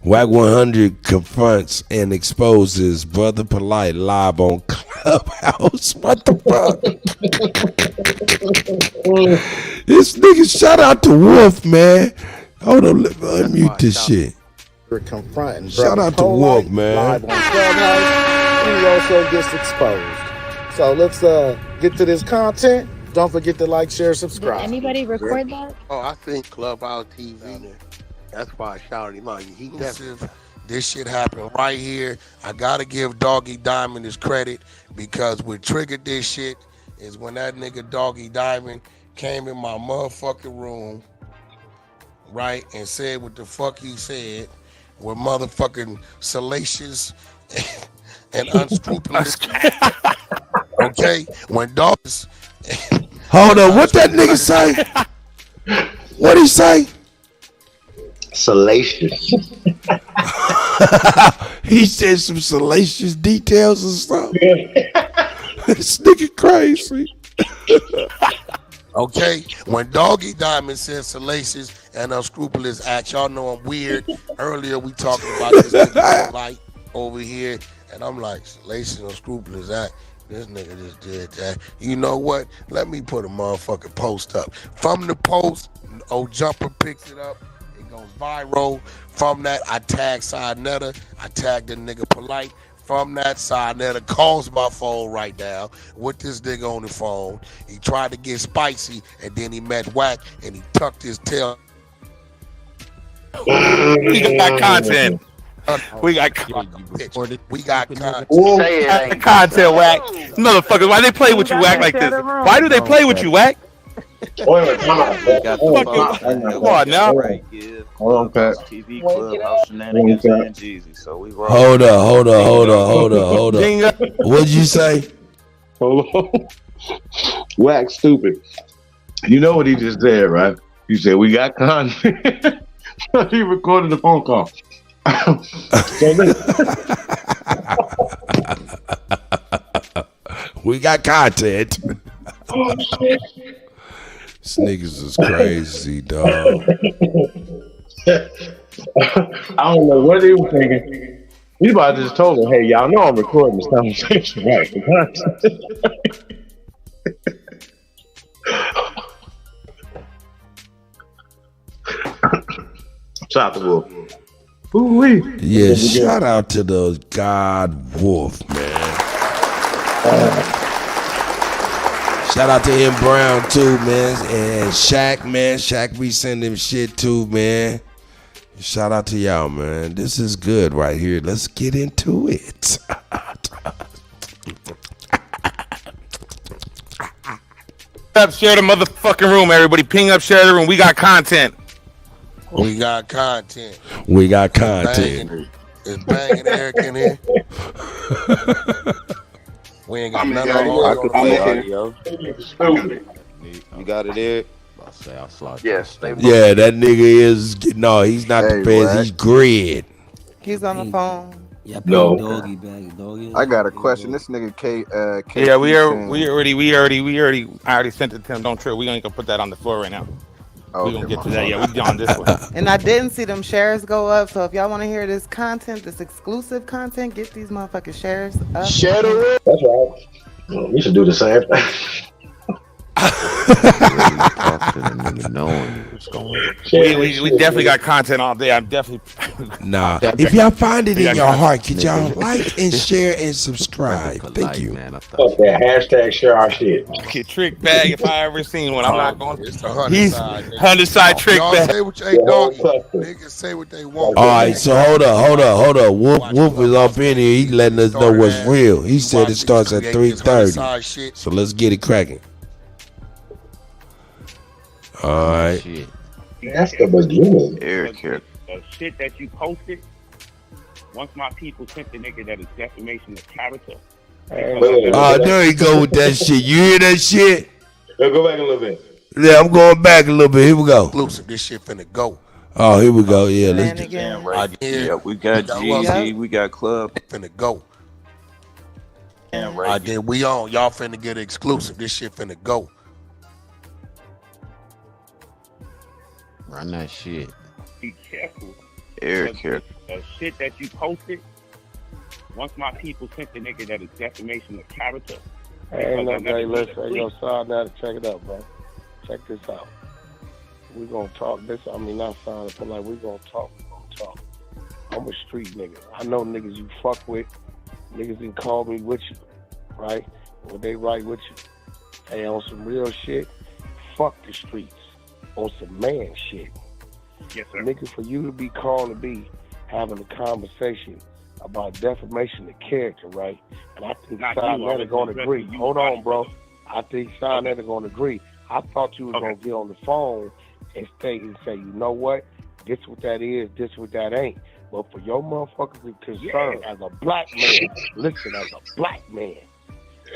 Whack 100 confronts and exposes Brother Polite live on Clubhouse. What the fuck? This nigga, shout out to Wolf, man. Hold on, let me unmute this shit. We're confronting Shout out to Wolf, man. Live on Clubhouse. He also gets exposed. So let's get to this content. Don't forget to like, share, subscribe. Did anybody record that? Oh, I think Clubhouse TV. That's why I shouted him out. He definitely. This shit happened right here. I gotta give Doggy Diamond his credit because what triggered this shit is when that nigga Doggy Diamond came in my motherfucking room, right, and said what the fuck he said, with motherfucking salacious and unscrupulous. Okay, when dogs. Hold on, what that nigga say? What'd he say? Salacious. He said some salacious details and stuff. This nigga crazy. Okay, when Doggy Diamond says salacious and unscrupulous acts, y'all know I'm weird. Earlier we talking about this nigga light over here, and I'm like, salacious and unscrupulous act. This nigga just did that. You know what? Let me put a motherfucking post up. From the post, old Jumper picks it up. Goes viral. From that, I tag Sinetta. I tagged the nigga Polite. From that, Sinetta calls my phone right now with this nigga on the phone. He tried to get spicy, and then he met Whack, and he tucked his tail. We got content. We got content. We got content. Content, Whack. Motherfuckers, why they play with you, Whack, like this? Why do they play with you, Whack? Come on now. Hold on, Pat. TV Clubhouse Shenanigans and Jeezy. So we roll. Hold up. What'd you say? Hold on. Whack stupid. You know what he just said, right? He said, we got content. He recorded the phone call. We got content. Oh, shit. This niggas is crazy, dog. I don't know what he was thinking. He about to just told him, hey, y'all know I'm recording this conversation, right? Shout out to Wolf. Ooh-wee. Yeah, shout out to the God Wolf, man. Shout out to M Brown too, man, and Shaq, man. Shaq, we send him shit too, man. Shout out to y'all, man. This is good right here. Let's get into it. Share the motherfucking room, everybody. Ping up, share the room. We got content. We got content. We got content. It's banging Eric in here. We ain't got none of audio. You got it, Eric? Yes. Yeah, that nigga is he's not the best. He's grid. He's on the phone. No. Doggy. I got a question. This nigga K. Yeah, I already sent it to him. Don't trip. We ain't gonna put that on the floor right now. We gonna get to that. Yeah, we on this one. And I didn't see them shares go up. So if y'all want to hear this content, this exclusive content, get these motherfucking shares up. Share the room. That's right. Well, we should do the same thing. We definitely got content all day. I'm definitely Nah. If y'all find it in your heart, could y'all like and share and subscribe? Thank you. Fuck that. Hashtag share our shit. Get trick bag if I ever seen one. I'm not going. It's the 100 He's side. 100 side trick Y'all bag. say what you ain't doggy. Niggas say what they want. All right, so hold up. Wolf is up in here. He letting us know what's real. He said it starts at 3:30. So let's get it cracking. All right. That's the beginning. Eric here. The shit that you posted, once my people sent the nigga that is defamation of character. There you go with that shit. You hear that shit? Go back a little bit. Yeah, I'm going back a little bit. Here we go. Exclusive. This shit finna go. Oh, here we go. Yeah, let's do it. Yeah, we got GG, we got Club. Finna go. Then we on. Y'all finna get exclusive. This shit finna go. Run that shit. Be careful. Eric here. The shit that you posted, once my people sent the nigga that is defamation of character. Hey, look, hey, listen, yo, sign that. Check it out, bro. Check this out. We're gonna talk this. I mean, not sign it, but like, we're gonna talk. I'm a street nigga. I know niggas you fuck with. Niggas can call me with you, right? When they right with you. Hey, on some real shit, fuck the streets. On some man shit. Yes, sir. Nigga, for you to be called to be having a conversation about defamation of character, right? And I think Signet are going to agree. Hold on, bro. I think Signet are going to agree. I thought you was going to get on the phone and say, you know what? This what that is, this what that ain't. But for your motherfuckers concerned as a black man, listen, as a black man,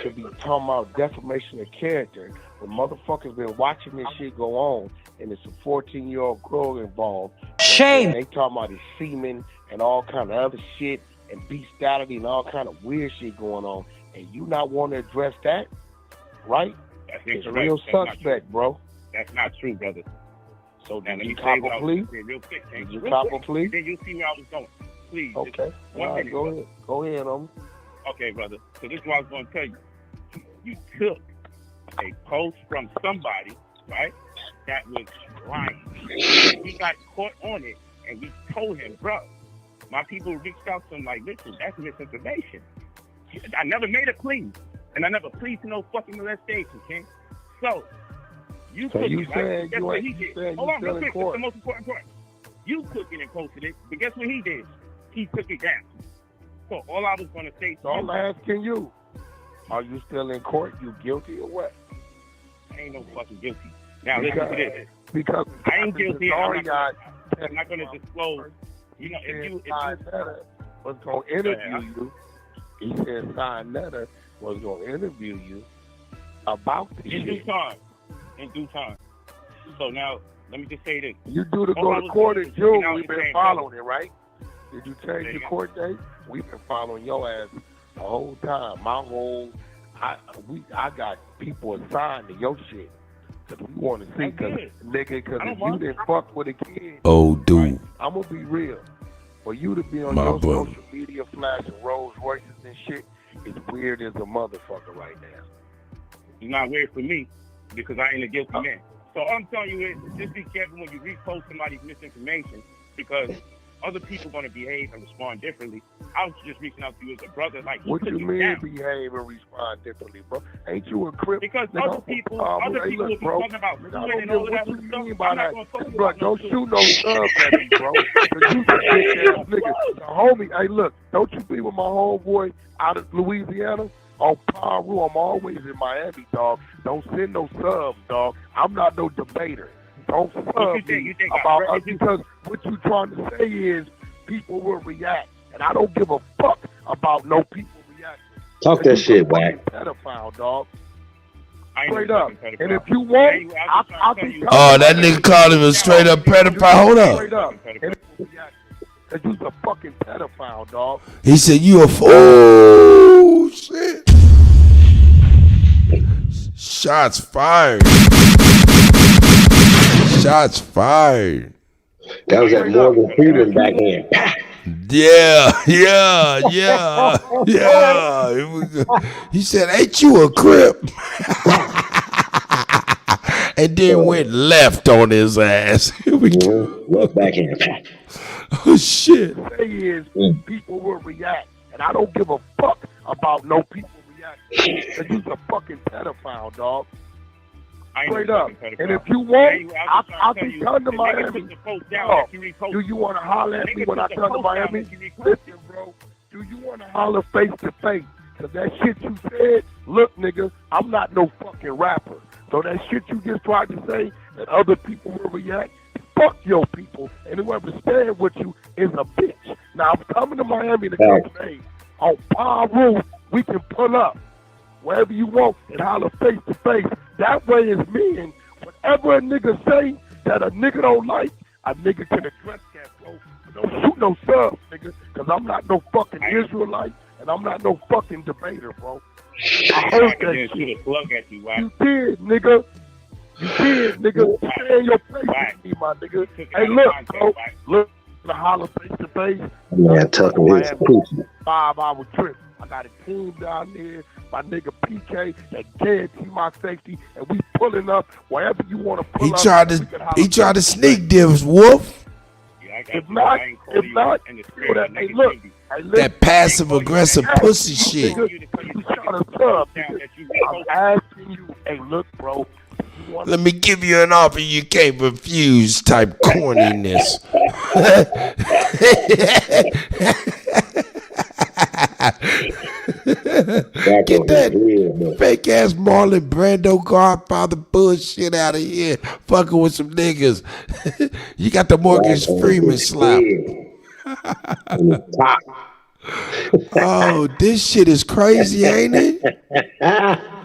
to be talking about defamation of character, when motherfuckers been watching this shit go on, and it's a 14-year-old girl involved. Shame. And they talking about his semen and all kind of other shit and bestiality and all kind of weird shit going on, and you not want to address that, right? That's it's incorrect. real That's suspect, bro. That's not true, brother. So now, did let you me cop say what a I plea? was gonna say real quick. Did you cop a plea? Then you'll see where I was going. Please. Okay. One All right, minute, go brother. ahead. Go ahead, Okay, brother. So this is what I was going to tell you. You took a post from somebody, right, that was lying. We got caught on it, and we told him, bro, my people reached out to him like, listen, that's misinformation. I never made a plea, and I never plead to no fucking molestation, King. So, you So took you it, saying right? Guess you what ain't- he you did? saying Hold you on, still real in quick. court? That's the most important part. You took it and posted it, but guess what he did? He took it down. So all I was going to say to So I'm you, asking you, are you still in court? You guilty or what? I ain't no fucking guilty. Now listen to this. Because I ain't guilty. I'm got not going to disclose. You know, if you was going to interview you, he said Signet was going to interview you about this in due shit. time, in due time. So now let me just say this. You do to All go I to was court doing in is looking June. out We've and been saying, following it, right? Did you change There your you court date? We've been following your ass the whole time. I got people assigned to your shit because we want to see, because if you didn't fuck with a kid, Oh, dude. I'm gonna be real. For you to be on My your brother. social media flashing Rolls Royces and shit is weird as a motherfucker right now. It's not weird for me because I ain't a guilty man. So all I'm telling you is just be careful when you repost somebody's misinformation because other people are going to behave and respond differently. I was just reaching out to you as a brother. Like, What you took it mean down. behave and respond differently, bro? Ain't you a crip? Because Nigga, other people hey, will be look, bro. talking about Nigga, fluid I and don't all of know that what other you stuff. mean by I'm not that. going to talk Bro, about don't no shoot no subs at me, bro. Cause you a bitch ass nigga. The homie, hey, look, don't you be with my homeboy out of Louisiana? On Paru, I'm always in Miami, dog. Don't send no subs, dog. I'm not no debater. Don't sub me about us because what you trying to say is people will react, and I don't give a fuck about no people reacting. Talk that shit, Wack. Pedophile, dog. I ain't Straight no up. fucking pedophile. And if you want, I'll be Oh, that nigga called him a straight up pedophile. Hold straight up. up. And if you react, cause you's a fucking pedophile, dog. He said, you a oh, shit. Shots fired. Shots fired. That was that Morgan Freeman backhand. Yeah. Here we go. He said, ain't you a crip? And then went left on his ass. Here we go. Left backhand. Oh shit. Say is people will react, and I don't give a fuck about no people reacting. Cause you's a fucking pedophile, dog. Straight up. And if you want, I can come to Miami. Do you want to holler at me when I come to Miami? Listen, bro. Do you want to holler face to face? Cause that shit you said, look, nigga, I'm not no fucking rapper. So that shit you just tried to say that other people will react, fuck your people. And whoever stand with you is a bitch. Now I'm coming to Miami to come today. On Palm Roof, we can pull up wherever you want and holler face to face. That way is mean. Whatever a nigga say that a nigga don't like, a nigga can address that, bro. But don't shoot no subs, nigga, because I'm not no fucking Israelite and I'm not no fucking debater, bro. I heard that shit. You did, nigga. You did, nigga. Stay in your place with me, my nigga. Hey, look, bro. Look, the holler face to face. Man, Tucker is coochie. 5-hour trip. I got a team down there, my nigga PK, that guarantee my safety, and we pulling up wherever you want to pull He up. tried to sneak this, Wolf. If not, feel that. Hey, look. That passive aggressive pussy shit. You trying to sub, nigga. I'm asking you, hey, look, bro. Let me give you an offer you can't refuse type corniness. Get that fake ass Marlon Brando Godfather bullshit out of here. Fucking with some niggas. You got the Morgan Freeman slap. Oh, this shit is crazy, ain't it?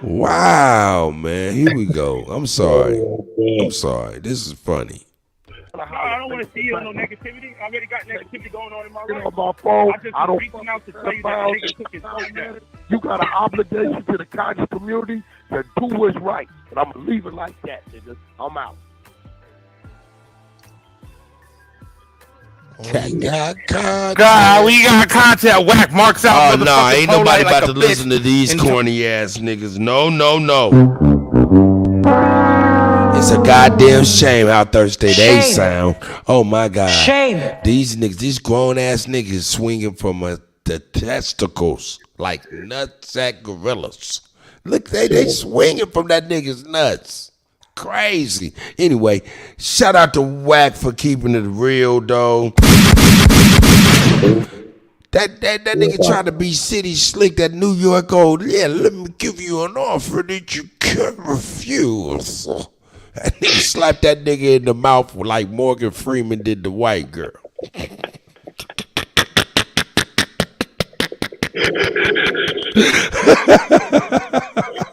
Wow, man. Here we go. I'm sorry. This is funny. No, I don't want to see you on no negativity. I already got negativity going on in my life. On my phone, I just reaching out to tell you that nigga took his phone. You got an obligation to the conscious community to do what's right. And I'm going to leave it like that, nigga. I'm out. God, we got content. Whack marks out. Oh no, ain't nobody about to listen to these corny ass niggas. No. It's a goddamn shame how thirsty they sound. Oh my god. Shame. These niggas, these grown ass niggas swinging from the testicles like nutsack gorillas. Look, they swinging from that nigga's nuts. Crazy. Anyway, shout out to Wack for keeping it real, though. That nigga trying to be city slick, that New York old, yeah, let me give you an offer that you can't refuse. That nigga slapped that nigga in the mouth like Morgan Freeman did the white girl.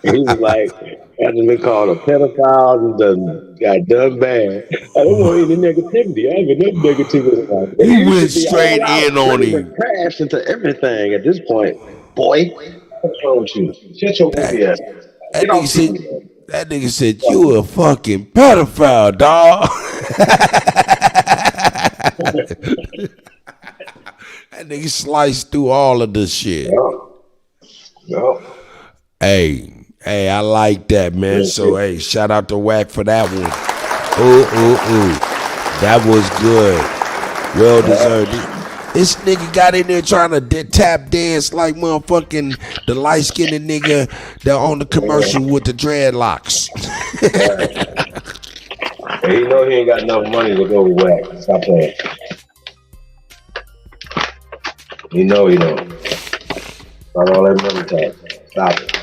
He was like, after they called a pedophile, got done bad. I don't want any negativity. I ain't got no negativity. He went straight in on him. Crashed into everything at this point. Boy, what's wrong with you? Shut your movie ass. That nigga said, you a fucking pedophile, dog. That nigga sliced through all of this shit. No. Hey, I like that, man. So, hey, shout out to Wack for that one. Ooh. That was good. Well deserved. This nigga got in there trying to tap dance like motherfucking the light-skinned nigga that on the commercial with the dreadlocks. Hey, you know he ain't got enough money to go with Wack. Stop playing. You know he don't. Not all that money talk. Stop it.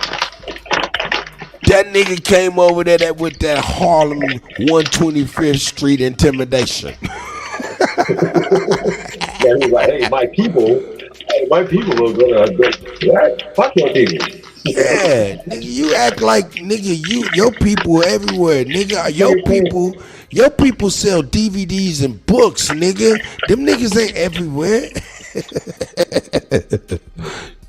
That nigga came over there with that Harlem 125th Street intimidation. Yeah, he was like, hey, my people are gonna fuck your people. Yeah, nigga, you act like nigga, your people everywhere, nigga. Your people sell DVDs and books, nigga. Them niggas ain't everywhere.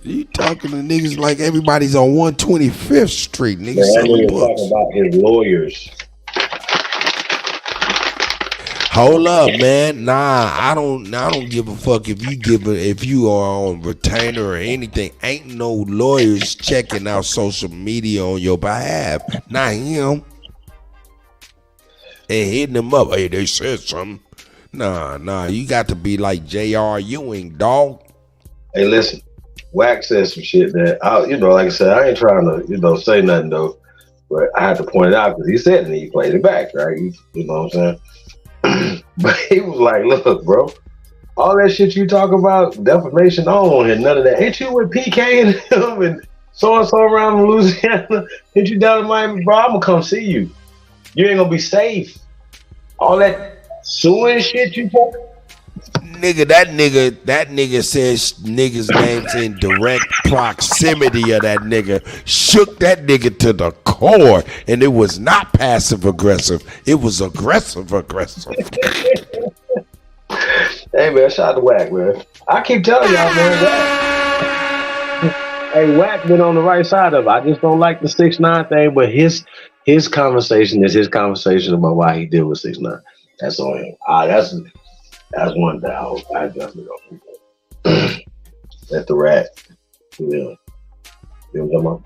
You talking to niggas like everybody's on 125th Street, nigga. That nigga talking about his lawyers. Hold up, man. Nah, I don't give a fuck if you are on retainer or anything. Ain't no lawyers checking out social media on your behalf. Not him. And hitting them up. Hey, they said something. Nah, you got to be like J.R. Ewing, dog. Hey, listen, Wack said some shit that like I said, I ain't trying to, say nothing though, but I had to point it out because he said it and he played it back, right? You know what I'm saying? But he was like, look, bro, all that shit you talk about, defamation, I don't want to hear none of that. Ain't you with PK and him and so around in Louisiana? Ain't you down in Miami, bro? I'm gonna come see you. You ain't gonna be safe. All that suing shit you talk. Nigga, that nigga says niggas' names in direct proximity of that nigga. Shook that nigga to the core, and it was not passive aggressive. It was aggressive. Hey man, shout out to Wack, man. I keep telling y'all, man. Hey, Wack been on the right side of it. I just don't like the 6ix9ine thing, but his conversation is his conversation about why he did with 6ix9ine. That's on him. That's one thing I definitely don't. That's the rat. Yeah. You know what I'm talking about?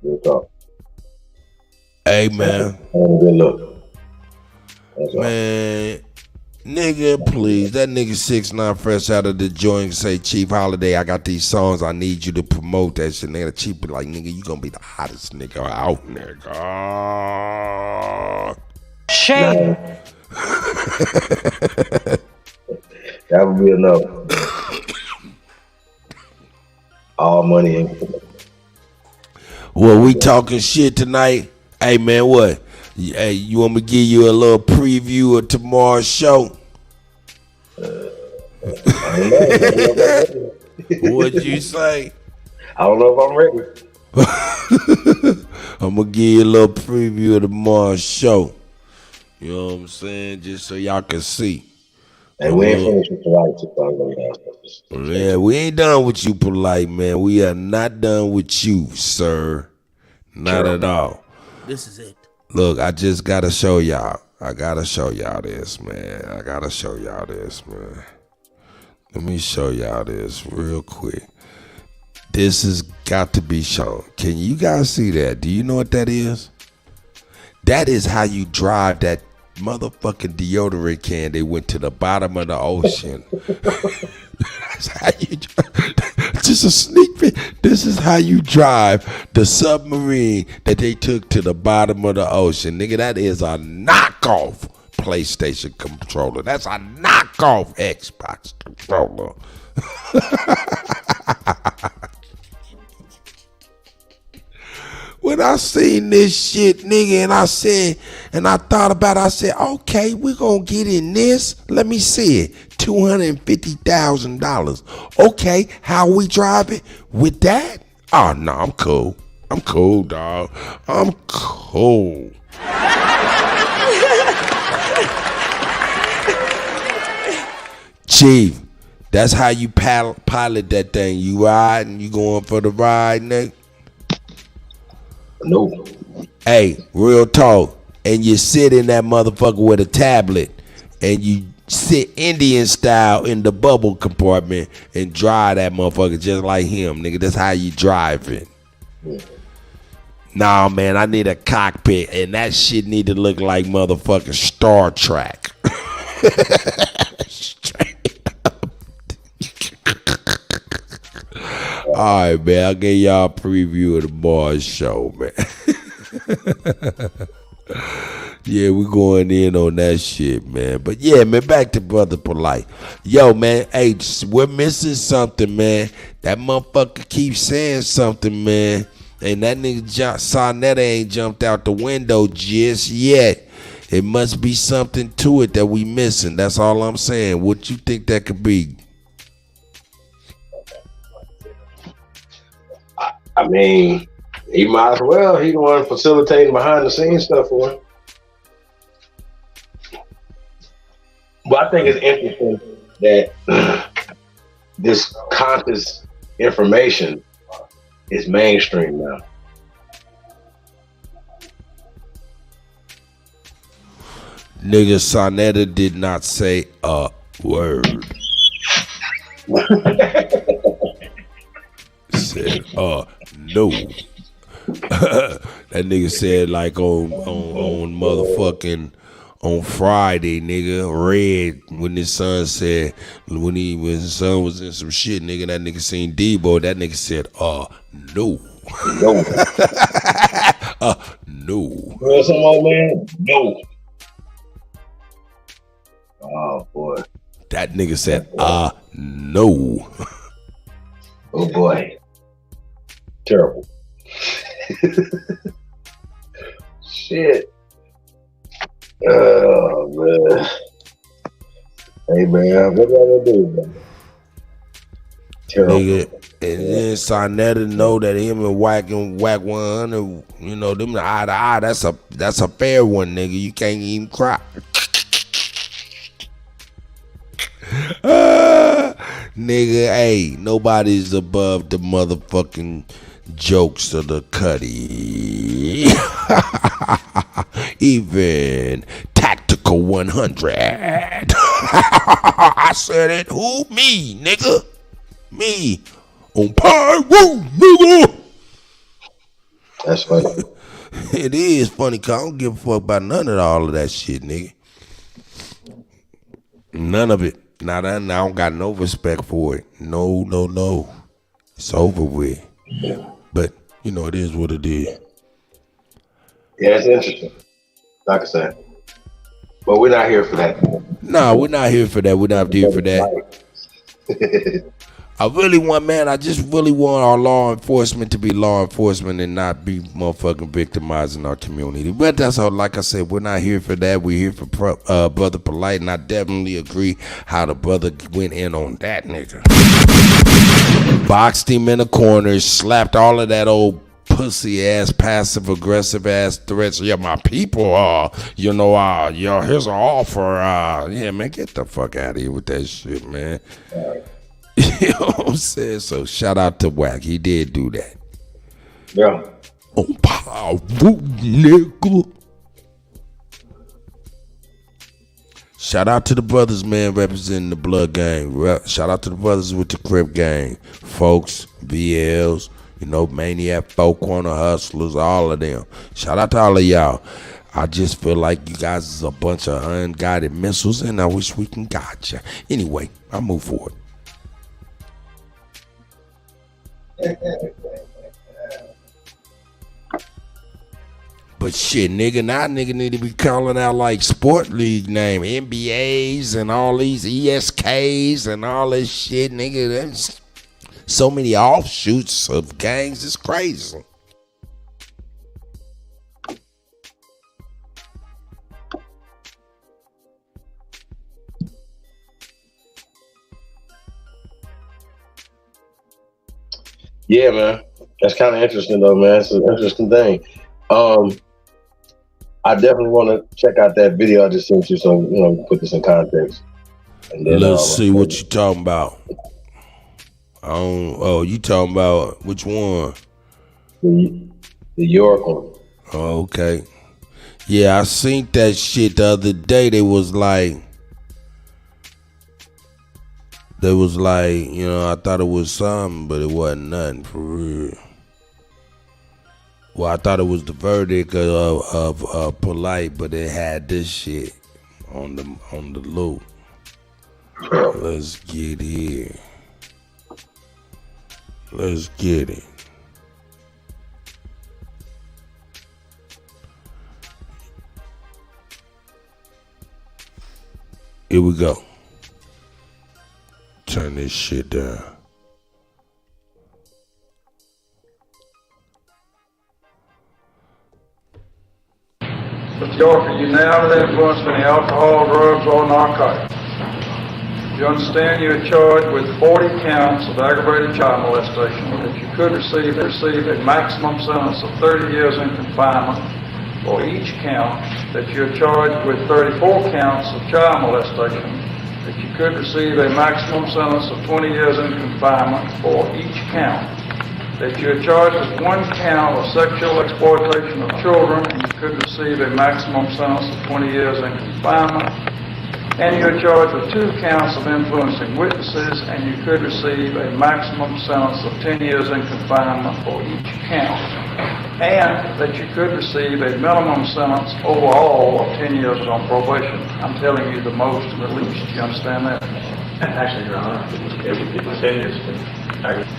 Real talk. Hey man. Good look. Man. Nigga, please. That nigga 6ix9ine fresh out of the joint say, Chief Holiday, I got these songs. I need you to promote that shit. Nigga, Chief be like, nigga, you gonna be the hottest nigga out there. Shame. That would be enough. All money in. Well, we talking shit tonight. Hey man, what? Hey, you want me to give you a little preview of tomorrow's show? What'd you say? I don't know if I'm ready. I'm gonna give you a little preview of tomorrow's show. You know what I'm saying? Just so y'all can see. Hey, we ain't finished with the lights. Yeah, we ain't done with you, Polite, man. We are not done with you, sir. Not at all. This is it. Look, I just gotta show y'all. I gotta show y'all this, man. Let me show y'all this real quick. This has got to be shown. Can you guys see that? Do you know what that is? That is how you drive that motherfucking deodorant can. They went to the bottom of the ocean. That's how you drive. Just a sneak peek. This is how you drive the submarine that they took to the bottom of the ocean. Nigga, that is a knockoff PlayStation controller. That's a knockoff Xbox controller. When I seen this shit, nigga, and I thought about it, I said, okay, we're going to get in this. Let me see it. $250,000. Okay, how we drive it? With that? Oh, no, I'm cool. I'm cool, dog. I'm cool. Chief, that's how you pilot that thing. You riding, you going for the ride, nigga? No. Hey, real talk. And you sit in that motherfucker with a tablet and you sit Indian style in the bubble compartment and drive that motherfucker just like him, nigga. That's how you drive it. Yeah. Nah, man, I need a cockpit and that shit need to look like motherfucking Star Trek. All right, man. I'll give y'all a preview of the boys show, man. Yeah, we going in on that shit, man. But yeah, man, back to Brother Polite. Yo, man, hey, we're missing something, man. That motherfucker keeps saying something, man. And that nigga Sonetta ain't jumped out the window just yet. It must be something to it that we missing. That's all I'm saying. What you think that could be? I mean, he might as well. He the one facilitating behind the scenes stuff for him. Well, I think it's interesting that this conscious information is mainstream now. Nigga, Sonetta did not say a word. Said, no. That nigga said like on on Friday, nigga, read when his son said, when his son was in some shit, nigga, that nigga seen Debo, that nigga said, no. No. No. Well, some old man? No. Oh, boy. That nigga said, no. Oh, boy. Terrible. Shit. Oh, man. Hey, man, what y'all gonna do, man? Terrible. Nigga, and then Sonetta know that him and Whack 100, you know, them eye to eye, that's a fair one, nigga. You can't even cry. Nigga, hey, nobody's above the motherfucking jokes of the Cuddy. Even Tactical 100. I said it. Who? Me, nigga. Me. On Pyro, nigga. That's funny. It is funny, cause I don't give a fuck about none of all of that shit, nigga. None of it. Now that I don't got no respect for it. No. It's over with. But, you know, it is what it is. Yeah, it's interesting. Like I said. But we're not here for that. No, we're not here for that. We're not here for that. I just really want our law enforcement to be law enforcement and not be motherfucking victimizing our community. But that's all. Like I said, we're not here for that. We're here for Brother Polite, and I definitely agree how the brother went in on that nigga. Boxed him in the corner, slapped all of that old pussy ass, passive aggressive ass threats. Yeah, my people here's an offer. Yeah, man, get the fuck out of here with that shit, man. You know what I'm saying? So shout out to Whack. He did do that. Yeah. On power, nigga. Shout out to the brothers, man, representing the blood gang. Shout out to the brothers with the Crip gang. Folks, VLs, you know, Maniac, Four Corner Hustlers, all of them. Shout out to all of y'all. I just feel like you guys is a bunch of unguided missiles, and I wish we can guide you. Anyway, I'll move forward. But shit, nigga, now nigga need to be calling out like sport league name, NBAs and all these ESKs and all this shit, nigga. There's so many offshoots of gangs, it's crazy. Yeah, man. That's kind of interesting, though, man. It's an interesting thing. I definitely want to check out that video I just sent you, so you know, put this in context. And then, let's see what you talking about. You talking about which one? The York one. Oh, okay. Yeah, I seen that shit the other day. They was like, you know, I thought it was something, but it wasn't nothing for real. Well, I thought it was the verdict of Polite, but it had this shit on the loop. Let's get here. Let's get it. Here we go. Turn this shit down. Mr. York, are you now under the influence of any alcohol, drugs, or narcotics? You understand you are charged with 40 counts of aggravated child molestation, that you could receive a maximum sentence of 30 years in confinement for each count, that you are charged with 34 counts of child molestation, that you could receive a maximum sentence of 20 years in confinement for each count, that you are charged with 1 count of sexual exploitation of children, and you could receive a maximum sentence of 20 years in confinement, and you are charged with 2 counts of influencing witnesses, and you could receive a maximum sentence of 10 years in confinement for each count. and that you could receive a minimum sentence overall of 10 years on probation. I'm telling you the most and the least. You understand that? Actually, Your Honor, it would be 10 years.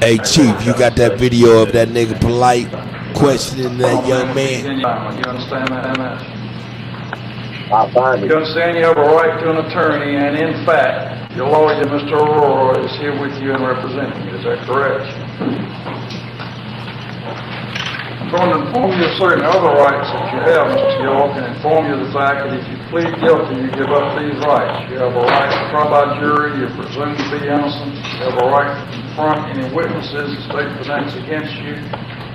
Hey, Chief, you got that video of that nigga Polite questioning that young man? You understand that? I'll find it. You understand you have a right to an attorney, and in fact, your lawyer, Mr. Aurora, is here with you and representing you. Is that correct? I'm going to inform you of certain other rights that you have, Mr. York, and inform you of the fact that if you plead guilty, you give up these rights. You have a right to trial by jury. You're presumed to be innocent. You have a right to confront any witnesses the state presents against you.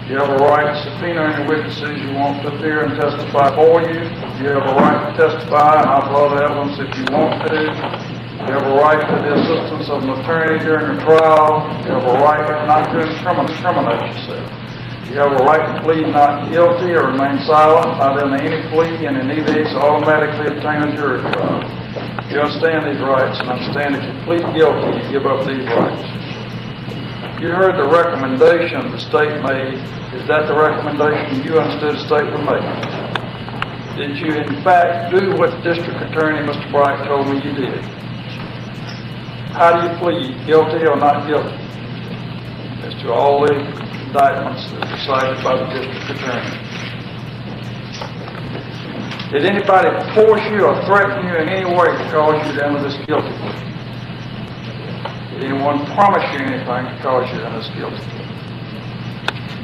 You have a right to subpoena any witnesses you want to appear and testify for you. You have a right to testify and offer other evidence if you want to. You have a right to the assistance of an attorney during the trial. You have a right not to incriminate yourself. You have a right to plead not guilty or remain silent, not in any plea, and in either case automatically obtain a jury trial. You understand these rights, and understand if you plead guilty, you give up these rights. You heard the recommendation the state made. Is that the recommendation you understood the state would make? Did you, in fact, do what the district attorney, Mr. Bright, told me you did? How do you plead, guilty or not guilty? As to all the indictments that were cited by the district attorney. Did anybody force you or threaten you in any way to cause you to enter this guilty plea? Did anyone promise you anything to cause you to enter this guilty plea?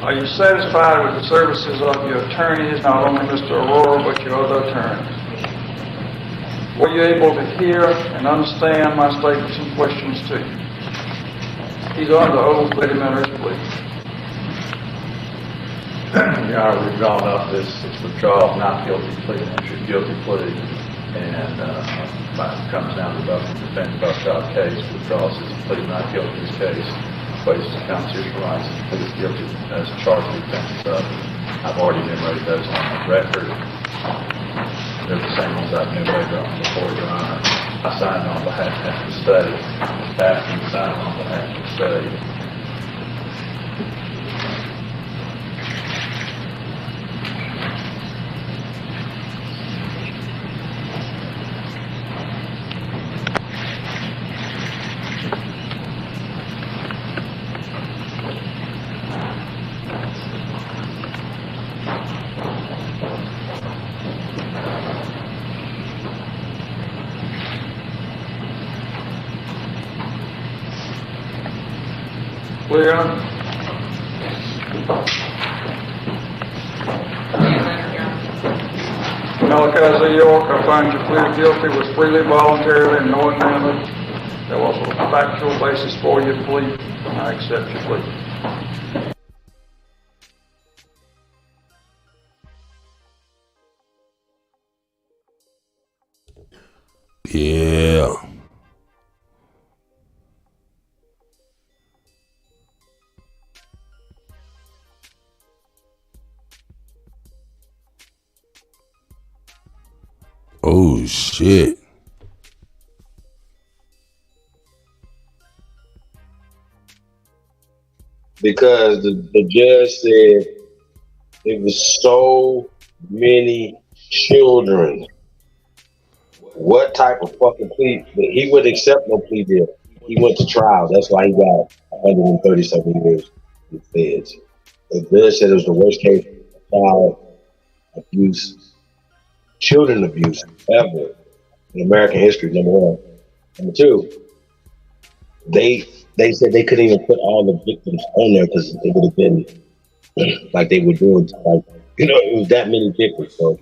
Are you satisfied with the services of your attorneys, not only Mr. Aurora, but your other attorneys? Were you able to hear and understand my statements and questions to you? He's under oath, let him enter his plea. Your Honor, we've gone up this withdrawal of not guilty plea, entry guilty plea, and if it comes down to the defendant trial case, withdraws his plea not guilty in this case, waivs his constitutional rights, and pleads guilty as charged with offenses of. I've already enumerated those on the record. They're the same ones I've enumerated on before, Your Honor. I signed on behalf of the state. Passing signed on behalf of the state. Clear? Malachi York, I find you pleaded guilty was freely, voluntarily, and knowing manner. There was a factual basis for your plea. I accept your plea. Yeah. Oh shit. Because the judge said it was so many children. What type of fucking plea? He wouldn't accept no plea deal. He went to trial. That's why he got 137 years in feds. The judge said it was the worst case of child abuse, children abuse ever in American history, number one. Number two, they said they couldn't even put all the victims on there because it would have been like they were doing, like, you know, it was that many victims. So,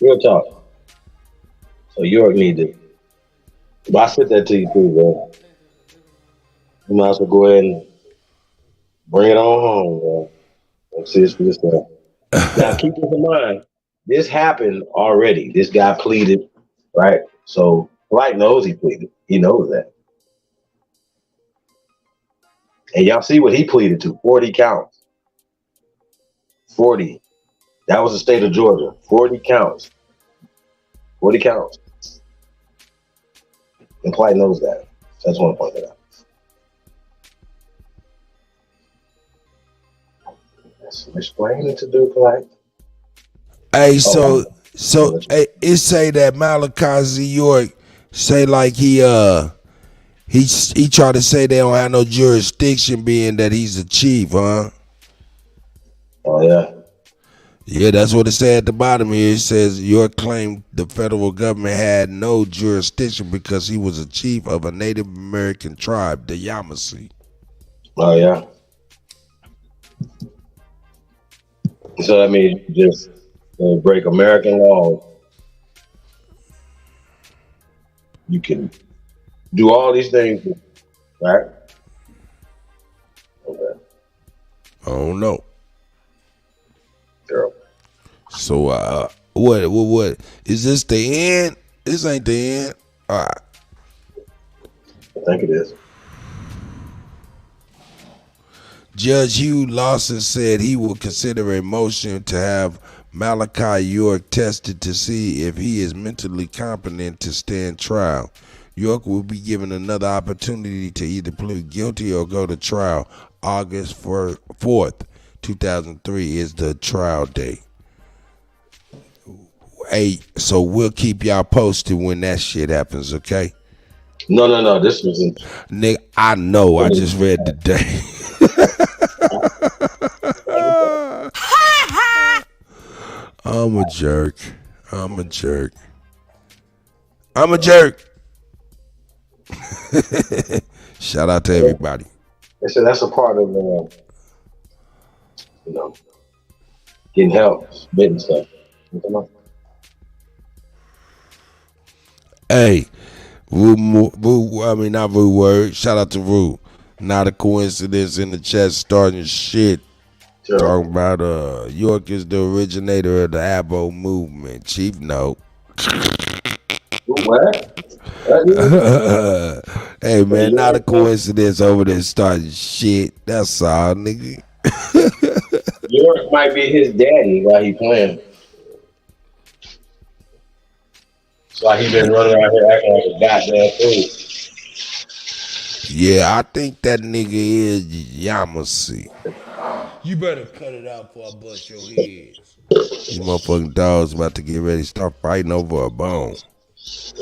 real talk. So York need to, but I said that to you too, bro. You might as well go ahead and bring it on home, bro. Let's see this for yourself. Now keep this in mind. This happened already. This guy pleaded, right? So Light knows he pleaded. He knows that. And y'all see what he pleaded to, 40 counts. 40. That was the state of Georgia. 40 counts. 40 counts. And Clyde knows that. So I just want to point that out. Explain it to do like. Hey, so it say that Malachi Z. York say like he tried to say they don't have no jurisdiction, being that he's a chief, huh? Oh yeah. Yeah, that's what it said at the bottom here. It says York claimed the federal government had no jurisdiction because he was a chief of a Native American tribe, the Yamasee. Oh yeah. So that means you just break American laws. You can do all these things, right? Okay. I don't know. Girl. So what is this the end? This ain't the end. All right. I think it is. Judge Hugh Lawson said he will consider a motion to have Malachi York tested to see if he is mentally competent to stand trial. York will be given another opportunity to either plead guilty or go to trial. August 4th, 2003 is the trial date. Hey, so we'll keep y'all posted when that shit happens, okay? No. This was in. Nigga, I know. I just read today. I'm a jerk. Shout out to everybody. They said that's a part of getting help, spitting stuff. Hey, not Rue Word. Shout out to Rue. Not a coincidence in the chat starting shit. Sure. Talking about York is the originator of the Abo movement. Chief note. What? Hey man, not a coincidence over there starting shit. That's all, nigga. York might be his daddy while he playing. That's why he been running around here acting like a goddamn fool. Yeah, I think that nigga is Yamasee. You better cut it out before I bust your heads. These motherfucking dogs about to get ready to start fighting over a bone.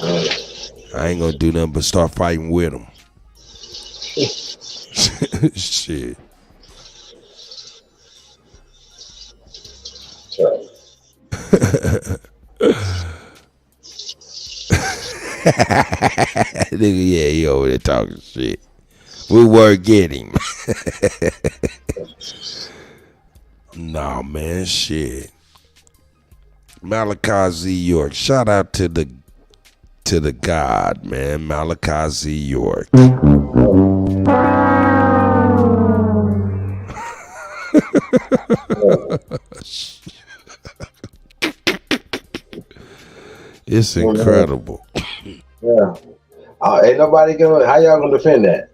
I ain't gonna do nothing but start fighting with them. Shit. Nigga, yeah, he over there talking shit. We were getting. Nah, man, shit. Malachi Z. York. Shout out to the God, man. Malachi Z. York. It's incredible. Yeah. Ain't nobody going. How y'all gonna defend that?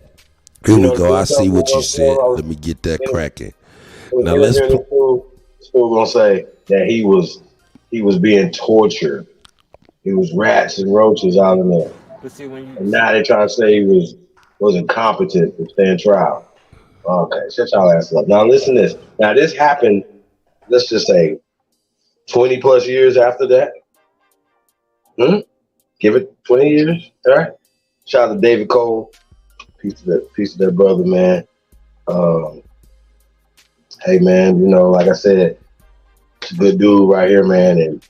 Here we go. I see what you said. Let me get that cracking. Now let's. School gonna say that he was being tortured. It was rats and roaches out in there. And now they trying to say he wasn't competent to stand trial. Okay, shut y'all ass up. Now listen to this. Now this happened. Let's just say 20 plus years after that. Give it 20 years. All right. Shout out to David Cole. Piece of that brother, man. Hey, man, like I said, he's a good dude right here, man. And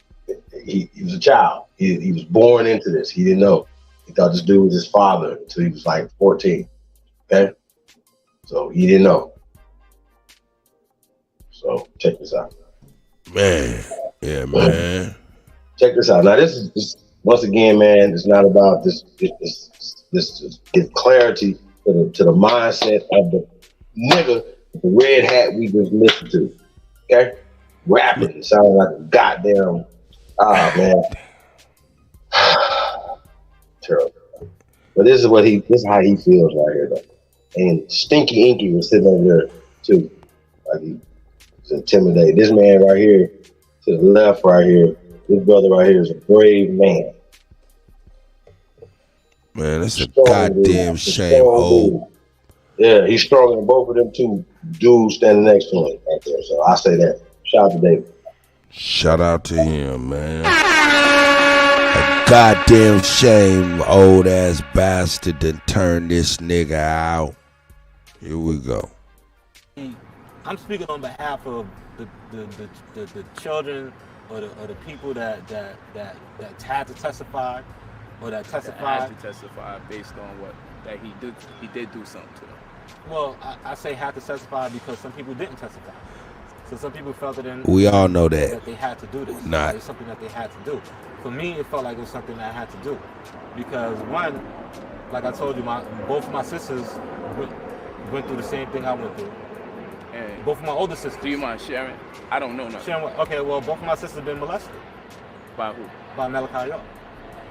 he was a child. He was born into this. He didn't know. He thought this dude was his father until he was like 14. Okay? So he didn't know. So check this out. Man. Yeah, man. Check this out. Now, this is once again, man, it's not about this give clarity to the mindset of the nigga with the red hat we just listened to. Okay? Rapping sounding like a goddamn man. Terrible. But this is how he feels right here though. And Stinky Inky was sitting over there too. Like he was intimidated. This man right here to the left right here, this brother right here is a brave man. Man, it's a goddamn shame. Yeah, he's stronger than both of them two dudes standing next to him right there. So I say that. Shout out to David. Shout out to him, man. A goddamn shame, old ass bastard, to turn this nigga out. Here we go. I'm speaking on behalf of the children or the people that had to testify or that testified. Had to testify based on what that he did do something to them. Well, I say had to testify because some people didn't testify. So some people felt it We all know that. they had to do this. Not. It's something that they had to do. For me, it felt like it was something that I had to do because one, like I told you, both of my sisters went through the same thing I went through. And both of my older sisters. Do you mind sharing? I don't know nothing. Sharing what? Okay, well, both of my sisters have been molested. By who? By Malachi York.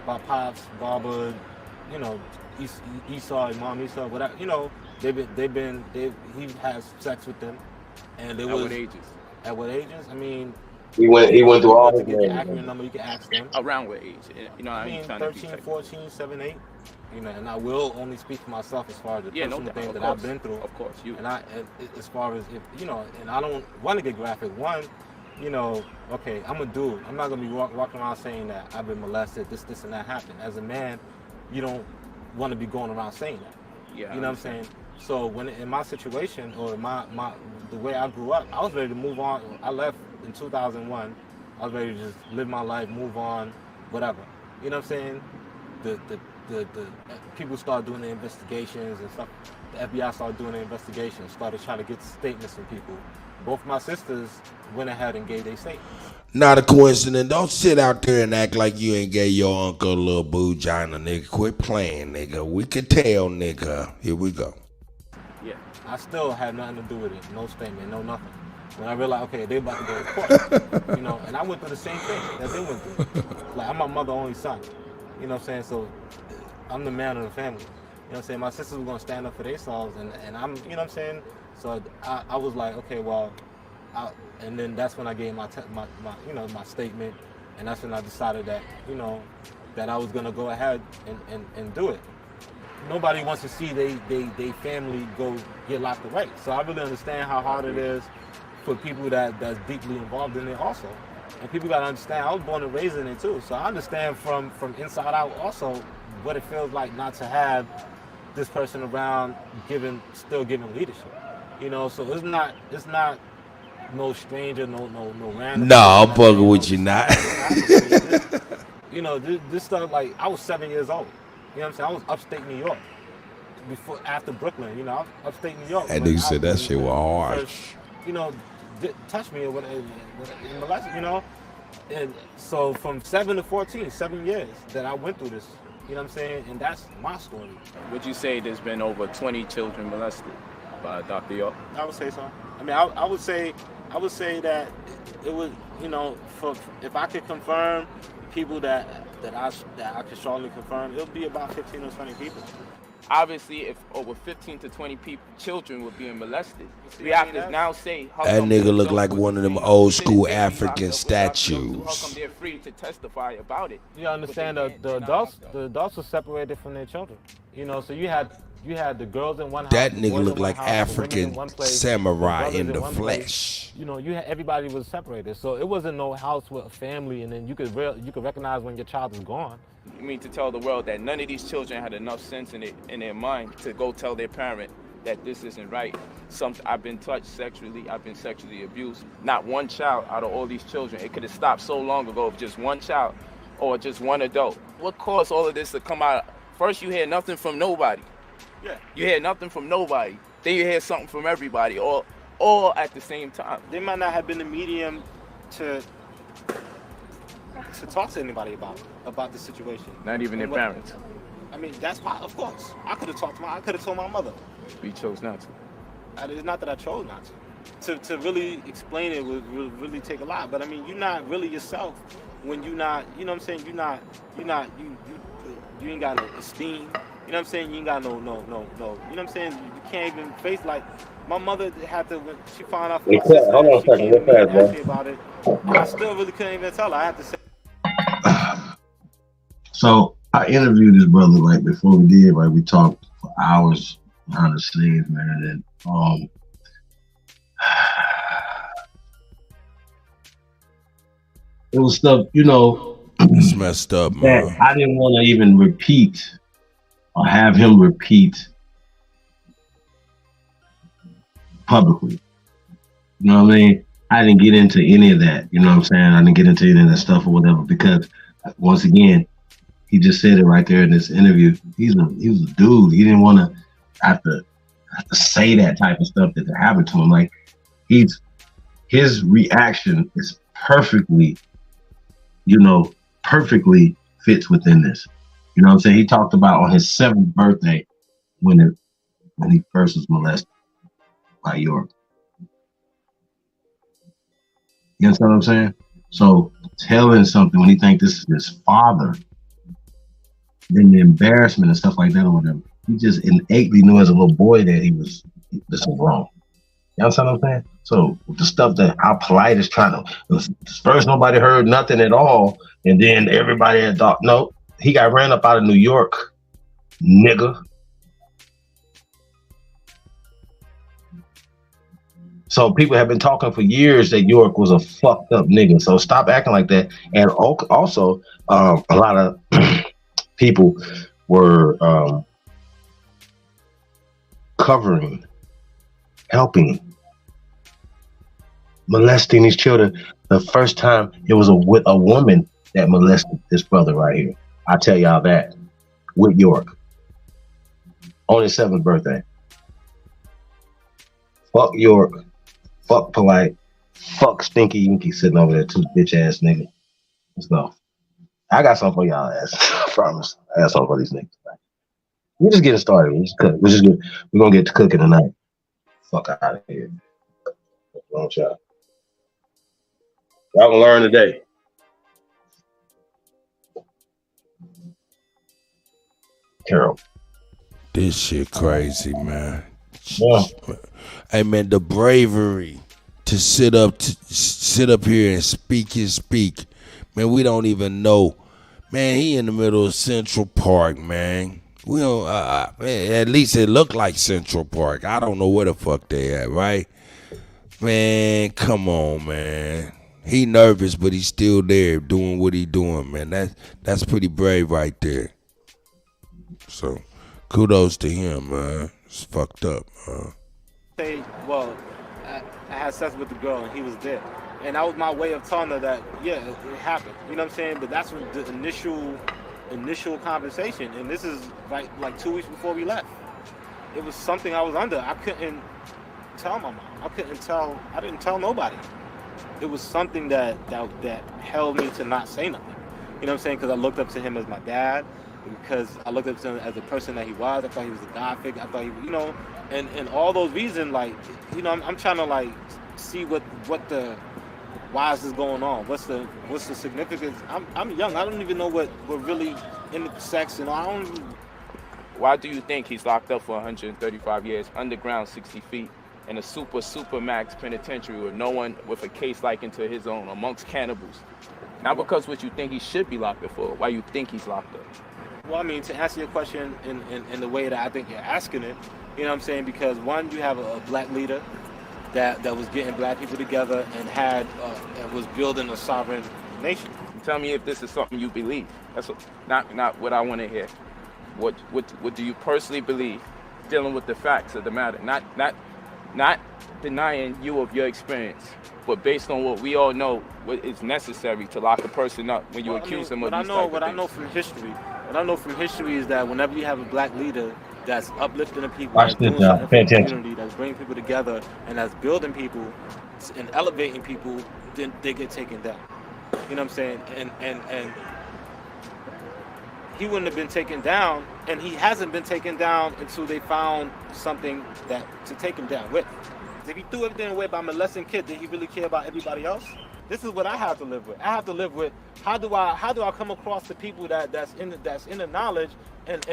By Pops, Barbara, Esau, Mom Esau, whatever. He has sex with them. And At what ages? At what ages? I mean, he went through all to his get the accurate number, you can ask them. Around what age? I mean, 13, 14, 7, 8. And I will only speak for myself as far as the personal things that I've been through. Of course, as far as and I don't want to get graphic. One, okay, I'm a dude. I'm not gonna be walking around saying that I've been molested, this and that happened. As a man, you don't want to be going around saying that. Yeah. You know what I'm saying? So when in my situation or the way I grew up, I was ready to move on. I left in 2001. I was ready to just live my life, move on, whatever. You know what I'm saying? The people started doing the investigations and stuff. The FBI started doing the investigations, started trying to get statements from people. Both my sisters went ahead and gave their statements. Not a coincidence. Don't sit out there and act like you ain't gave your uncle a little boogina, nigga. Quit playing, nigga. We can tell, nigga. Here we go. Yeah. I still had nothing to do with it. No statement, no nothing. When I realized, okay, they about to go to court. And I went through the same thing that they went through. Like, I'm my mother's only son. You know what I'm saying? So I'm the man of the family. You know what I'm saying? My sisters were going to stand up for themselves, and I'm, you know what I'm saying? So I was like, okay, well, and then that's when I gave my statement, and that's when I decided that, that I was going to go ahead and do it. Nobody wants to see they family go get locked away. So I really understand how hard it is for people that's deeply involved in it also. And people got to understand, I was born and raised in it too. So I understand from inside out also what it feels like not to have this person around still giving leadership. So it's not no stranger, no random. No, I'm fucking with you not. This stuff, like, I was 7 years old. You know what I'm saying? I was upstate New York after Brooklyn. I was upstate New York. That nigga said that shit was harsh. Touch me or whatever, and so from 7 to 14, 7 years that I went through this, you know what I'm saying, and that's my story. Would you say there's been over 20 children molested by Dr. York? I would say so. I mean, I would say that it was, if I could confirm people that I could strongly confirm, it would be about 15 or 20 people. Obviously, if over 15 to 20 children were being molested, we have to now say that nigga look like one of them old school African statues. How come they're free to testify about it? You understand the adults were separated from their children. So you had the girls in one house. That nigga look like African samurai in the flesh. Everybody was separated, so it wasn't no house with a family, and then you could recognize when your child is gone. You mean to tell the world that none of these children had enough sense in their mind to go tell their parent that this isn't right? I've been touched sexually, I've been sexually abused. Not one child out of all these children. It could have stopped so long ago if just one child or just one adult. What caused all of this to come out? First, you hear nothing from nobody. Yeah. You hear nothing from nobody. Then you hear something from everybody, all at the same time. They might not have been the medium to talk to anybody about the situation. Not even their parents. I mean, that's why, of course. I could have told my mother. We chose not to. It's not that I chose not to. To really explain it would really take a lot. But I mean, you're not really yourself when you're not. You know what I'm saying? You ain't got no esteem. You know what I'm saying? You ain't got no. You know what I'm saying? You can't even face, like, my mother had to, when she found out from my sister, hold on a she second, came to me and bro. asked me about it. And I still really couldn't even tell her. I had to say. So I interviewed this brother right before we did, right? We talked for hours behind the scenes, man. And it was stuff, It's messed up, that man. I didn't want to even repeat or have him repeat publicly. You know what I mean? I didn't get into any of that. You know what I'm saying? I didn't get into any of that stuff or whatever because, once again, he just said it right there in this interview. He was a dude. He didn't want to have to say that type of stuff that happened to him. Like his reaction is perfectly fits within this. You know what I'm saying? He talked about on his 7th birthday when he first was molested by York. You understand what I'm saying? So telling something when he think this is his father, then the embarrassment and stuff like that or whatever, he just innately knew as a little boy that this was wrong. You understand what I'm saying? So the stuff that how polite is trying to, first nobody heard nothing at all, and then everybody had thought, no, he got ran up out of New York, nigga. So people have been talking for years that York was a fucked up nigga. So stop acting like that. And also, a lot of people were covering, helping, molesting these children. The first time it was a woman that molested this brother right here. I tell y'all that with York on his 7th birthday. Fuck York. Fuck Polite. Fuck Stinky Yinky sitting over there, too, bitch ass nigga. Let's go. I got something for y'all ass. I promise. I got something for these niggas. We're just getting started. We're gonna get to cooking tonight. Fuck out of here. What's wrong, y'all? Y'all gonna learn today. Carol. This shit crazy, man. Yeah. Hey man, the bravery to sit up here and speak his speak. Man, we don't even know. Man, he in the middle of Central Park, man. We don't man, at least it looked like Central Park. I don't know where the fuck they at, right? Man, come on, man. He nervous, but he's still there doing what he doing, man. That's pretty brave right there. So kudos to him, man. It's fucked up, man. Say, well, I had sex with the girl and he was there. And that was my way of telling her that, yeah, it happened. You know what I'm saying? But that's the initial conversation. And this is like 2 weeks before we left. It was something I was under. I couldn't tell my mom. I didn't tell nobody. It was something that held me to not say nothing. You know what I'm saying? Because I looked up to him as my dad. Because I looked up to him as the person that he was. I thought he was a God figure. I thought he, and all those reasons, I'm trying to see why is this going on? What's the significance? I'm young. I don't even know what we're really into sex, and I don't even. Why do you think he's locked up for 135 years, underground 60 feet, in a super max penitentiary with no one with a case likened to his own, amongst cannibals? Not because what you think he should be locked up for, why you think he's locked up. Well, I mean, to answer your question in the way that I think you're asking it, you know what I'm saying? Because one, you have a black leader that was getting black people together and and was building a sovereign nation. Tell me if this is something you believe. That's not what I want to hear. What do you personally believe, dealing with the facts of the matter? Not denying you of your experience, but based on what we all know, what is necessary to lock a person up when you accuse them of these type of things. What I know from history is that whenever you have a black leader that's uplifting the people, that's doing something for the community, that's bringing people together, and that's building people and elevating people, then they get taken down. You know what I'm saying? And he wouldn't have been taken down, and he hasn't been taken down until they found something to take him down with. If he threw everything away by molesting kids, did he really care about everybody else? This is what I have to live with. I have to live with how do I come across the people that's in the knowledge and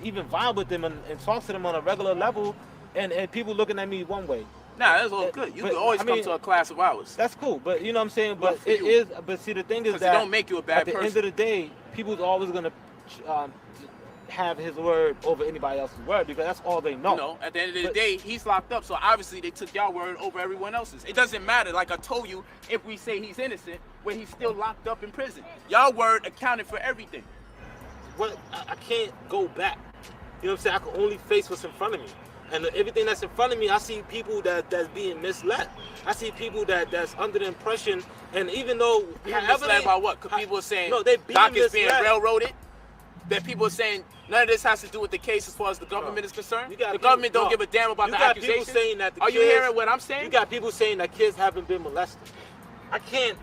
even vibe with them and talk to them on a regular level, and people looking at me one way. Nah, that's all good. You can always come to a class of ours. That's cool, but you know what I'm saying. But it is. But see, the thing is that it don't make you a bad person. At the end of the day, people's always gonna. have his word over anybody else's word because that's all they know. You know, at the end of the day, he's locked up, so obviously they took y'all word over everyone else's. It doesn't matter, like I told you, if we say he's innocent, when he's still locked up in prison. Y'all word accounted for everything. What I can't go back. You know what I'm saying? I can only face what's in front of me. And everything that's in front of me, I see people that's being misled. I see people that's under the impression, and even though Being misled by what? Because people are saying no, they being Doc is being misled. railroaded. That people are saying none of this has to do with the case as far as the government is concerned. The people- government don't no. give a damn about You the got people accusations. saying that the Are you kids- hearing what I'm saying? You got people saying that kids haven't been molested. I can't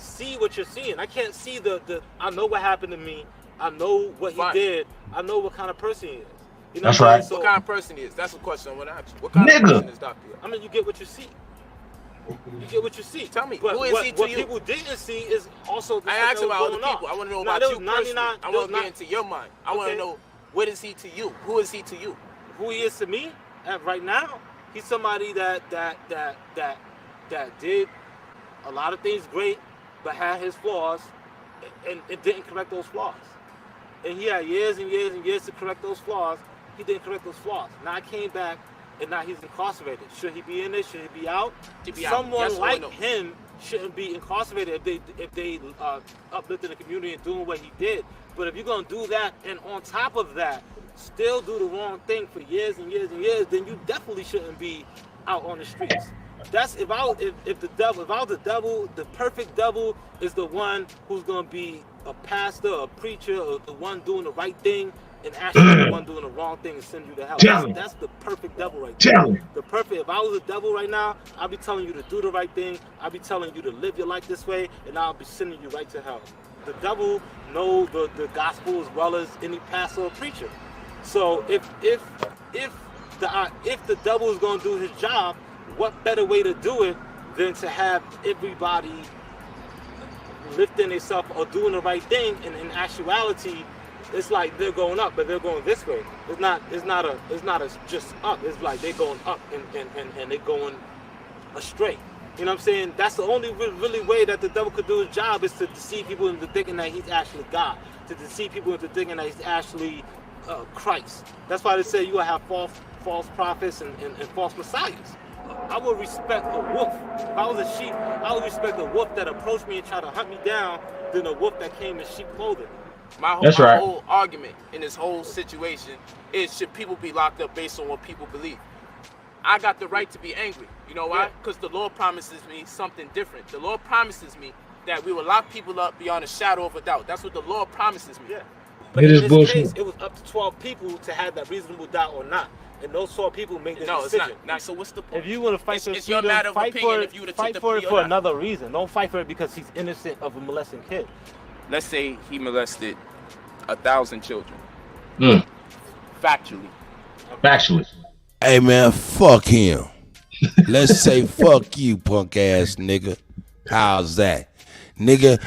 see what you're seeing. I can't see the. I know what happened to me. I know what he did. I know what kind of person he is. You know That's what I'm right. saying? What kind of person he is? That's a question I want to ask you. What kind Nigga. of person is Dr. I mean, you get what you see. You get what you see. Tell me, But who is what, he to what you? people didn't see is also the I stuff asked that about was other going people. on. I want to know Nah, about there you was personally. 99 I there want to was get into your mind. I want to Okay. know, what is he to you? Who is he to you? Who he is to me right now, he's somebody that did a lot of things great, but had his flaws, and didn't correct those flaws. And he had years and years and years to correct those flaws. He didn't correct those flaws. Now I came back, and now he's incarcerated. Should he be in there? Should he be out? Should be out. Someone Yes or like no? him shouldn't be incarcerated if they uplifting the community and doing what he did. But if you're gonna do that, and on top of that, still do the wrong thing for years and years and years, then you definitely shouldn't be out on the streets. That's if I was the devil, the perfect devil is the one who's gonna be a pastor, a preacher, or the one doing the right thing, and actually the one doing the wrong thing and send you to hell. That's the perfect devil right there. The perfect. If I was a devil right now, I'd be telling you to do the right thing. I'd be telling you to live your life this way, and I'll be sending you right to hell. The devil knows the gospel as well as any pastor or preacher. So if the devil is going to do his job, what better way to do it than to have everybody lifting themselves or doing the right thing? And in actuality, it's like they're going up, but they're going this way. It's not just up. It's like they're going up and they're going astray. You know what I'm saying? That's the only really way that the devil could do his job, is to deceive people into thinking that he's actually God, to deceive people into thinking that he's actually Christ. That's why they say you will have false prophets and false messiahs. I would respect a wolf. If I was a sheep, I would respect a wolf that approached me and tried to hunt me down than a wolf that came in sheep clothing. My That's right. whole argument in this whole situation is, should people be locked up based on what people believe? I got the right to be angry. You know why? Because the Lord promises me something different. The Lord promises me that we will lock people up beyond a shadow of a doubt. That's what the Lord promises me. Yeah. But in this case, it was up to 12 people to have that reasonable doubt or not. And those 12 people made the decision. It's not. So what's the point? If you want to fight for it's your matter of opinion if you would have fight took for the it plea for or not. another reason. Don't fight for it because he's innocent of a molesting kid. Let's say he molested 1,000 children. Factually. Hey man, fuck him. Let's say fuck you, punk ass nigga. How's that? Nigga,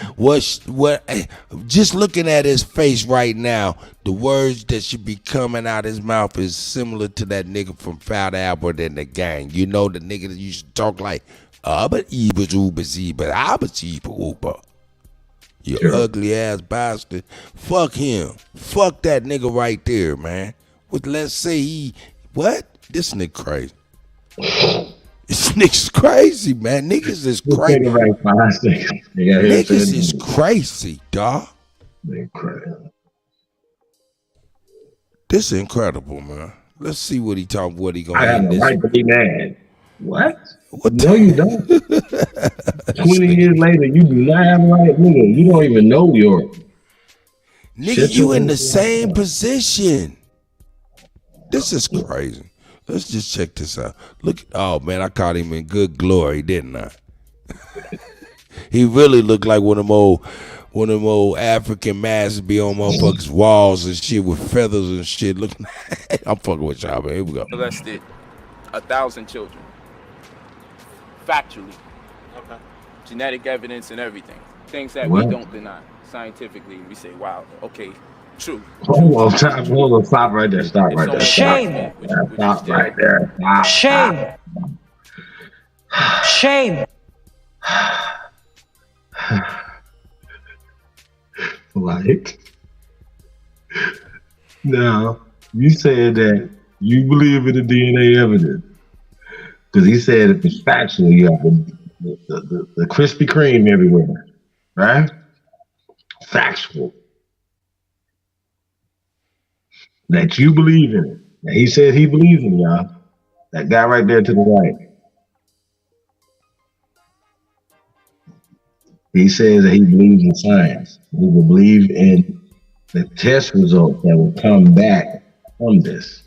just looking at his face right now, the words that should be coming out his mouth is similar to that nigga from Fat Albert and the Gang. You know, the nigga that used to talk like, but you ugly ass bastard. Fuck him. Fuck that nigga right there, man. Let's say this nigga crazy. This nigga's crazy, man. Niggas is crazy. Niggas is crazy, dog. This is incredible, man. Let's see what he talking. What he gonna? I have the right to be mad. What? No, you don't. 20 years later, you do not have the right, nigga. You don't even know your. Nigga, you in the same position. This is crazy. Let's just check this out. Look, oh man, I caught him in good glory, didn't I? He really looked like one of them old African masks be on motherfuckers' walls and shit with feathers and shit. Look, I'm fucking with y'all, man. Here we go. Molested 1,000 children. Factually. Okay. Genetic evidence and everything. Things that we don't deny. Scientifically, we say, wow, okay, true. Hold on, stop right there. Stop right there. Shame. Stop right there. Shame. Shame. Like, Now, you said that you believe in the DNA evidence. Because he said if it's factual, you have the Krispy Kreme everywhere. Right? Factual. That you believe in it. And he said he believes in it, y'all. That guy right there to the right. He says that he believes in science. He will believe in the test results that will come back from this.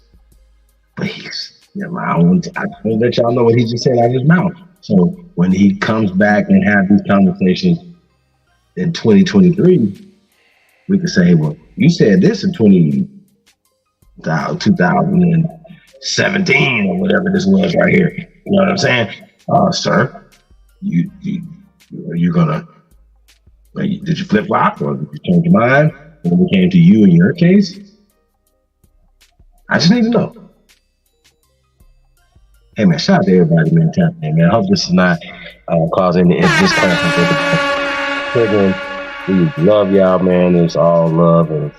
But I don't let y'all know what he just said out of his mouth. So when he comes back and have these conversations in 2023, we can say, well, you said this in 2017 or whatever this was right here. You know what I'm saying? Sir, you're gonna, did you flip flop or did you change your mind when it came to you in your case? I just need to know. Hey man, shout out to everybody, man. Man, I hope this is not causing any triggering. We love y'all, man. It's all love, and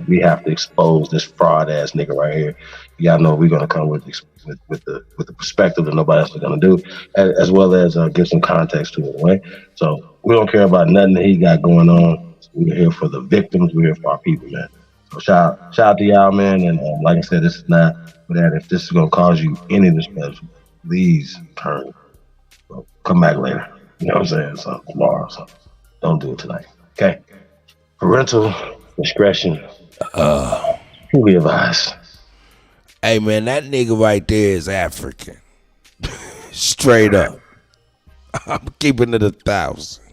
we have to expose this fraud ass nigga right here. Y'all know we're gonna come with the perspective that nobody else is gonna do, as well as give some context to it, right? So we don't care about nothing that he got going on. We're here for the victims. We're here for our people, man. So shout out to y'all, man. And like I said, this is not for that. If this is gonna cause you any distress, please turn. So come back later. You know what I'm saying? So tomorrow. So don't do it tonight. Okay. Parental discretion. Truly advised. Hey man, that nigga right there is African. Straight up. I'm keeping it 1,000.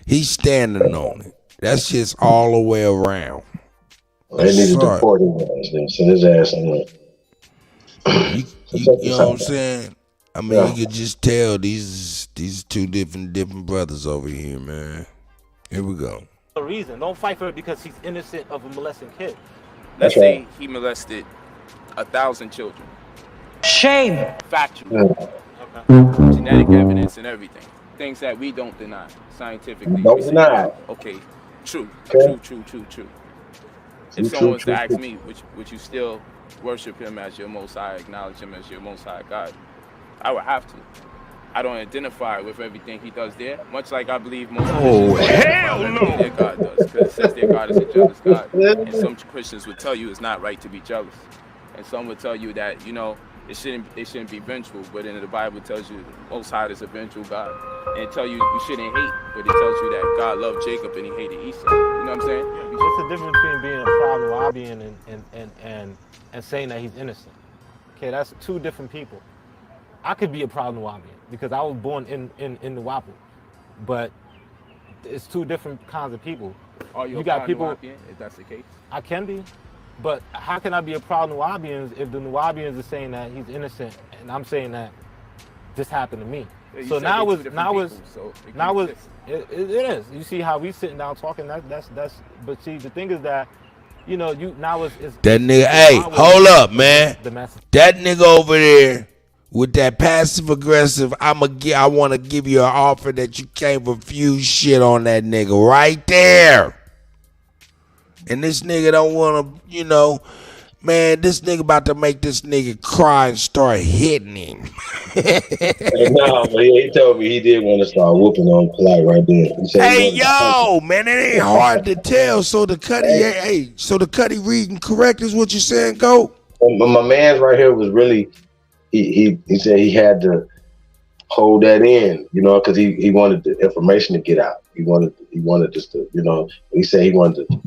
He's standing on it. That's just all the way around. They need to deport his ass. Then send his ass somewhere. You know what I'm saying? I mean, you could just tell these two different brothers over here, man. Here we go. No reason. Don't fight for it because he's innocent of a molesting kid. Let's say he molested 1,000 children. Shame. Factual. Okay. Genetic evidence and everything. Things that we don't deny scientifically. Don't deny. Okay. True. Okay. True. If someone was to ask me, would you still worship him as your Most High, acknowledge him as your Most High God? I would have to. I don't identify with everything he does there, much like I believe most Christians their God does, because it says their God is a jealous God. And some Christians would tell you it's not right to be jealous, and some would tell you that they shouldn't be vengeful. But in the Bible, it tells you Most High is a vengeful God, and it tells you shouldn't hate, but it tells you that God loved Jacob and he hated Esau. You know what I'm saying? It's the difference between being a proud Nubian and saying that he's innocent. Okay, that's two different people. I could be a proud Nubian because I was born in the Wapu, but it's two different kinds of people. Are you got a people, Nubian, if that's the case? I can be, but how can I be a proud Nubian if the Nubians are saying that he's innocent and I'm saying that this happened to me? Yeah, so now it is. You see how we sitting down talking? That's. But see, the thing is that, now it's that nigga. Hey, hold up, man. That nigga over there with that passive aggressive. I want to give you an offer that you can't refuse. Shit on that nigga right there. And this nigga don't want to, man, this nigga about to make this nigga cry and start hitting him. No, but he told me he did want to start whooping on Polite right there. Hey, yo, man, it ain't hard to tell. So the Cuddy reading correct is what you saying, Go? My man's right here was really, he said he had to hold that in, because he wanted the information to get out. He wanted just to, he said he wanted to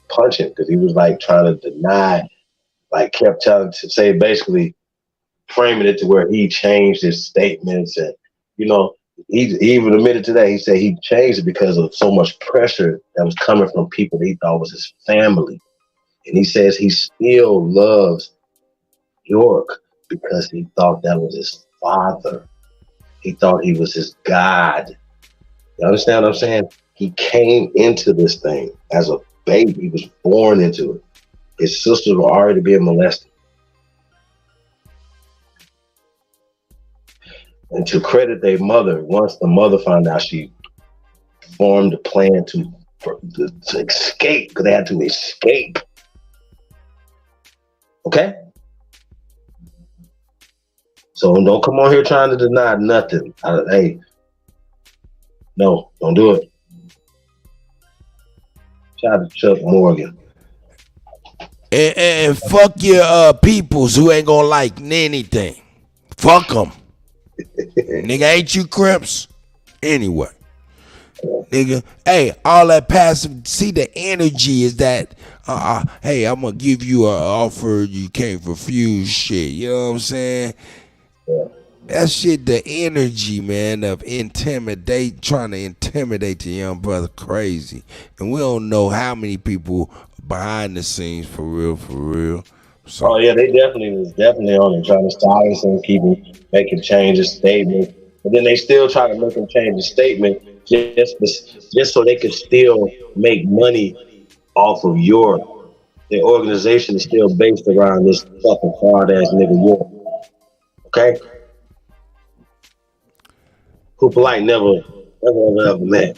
punch him because he was like trying to deny, like kept telling to say, basically framing it to where he changed his statements. And, he even admitted today, he said he changed it because of so much pressure that was coming from people that he thought was his family. And he says he still loves York because he thought that was his father. He thought he was his God. You understand what I'm saying? He came into this thing as a baby. He was born into it. His sisters were already being molested. And to credit their mother, once the mother found out, she formed a plan to escape, because they had to escape. Okay? So don't come on here trying to deny nothing. Hey, no, don't do it. Shout out to Chuck Morgan. And fuck your peoples who ain't gonna like anything. Fuck them. Nigga, ain't you Crips? Anyway. Nigga, hey, all that passive, see the energy is that, hey, I'm gonna give you an offer you can't refuse shit. You know what I'm saying? Yeah. That shit, the energy, man, of trying to intimidate the young brother, crazy. And we don't know how many people behind the scenes, for real. So, oh yeah, they definitely on him, trying to silence him, keep him making changes, statements. But then they still try to make him change the statement just so they could still make money off of York. The organization is still based around this fucking hard ass nigga York. Okay? Who Polite never met.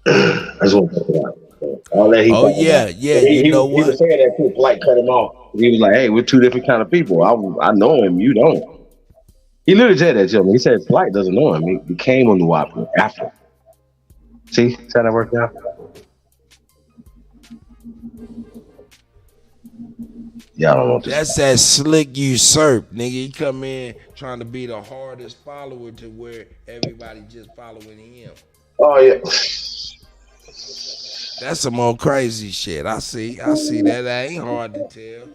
I just want to talk about it. All that he oh yeah, yeah. He know what? He was saying that too. Polite cut him off. He was like, "Hey, we're two different kind of people. I know him. You don't." He literally said that to me. He said Polite doesn't know him. He became a new opera after. See how that worked out? Yeah, I don't know. That's that slick usurp, nigga. He come in trying to be the hardest follower to where everybody just following him. Oh yeah. That's some more crazy shit. I see that. That ain't hard to tell.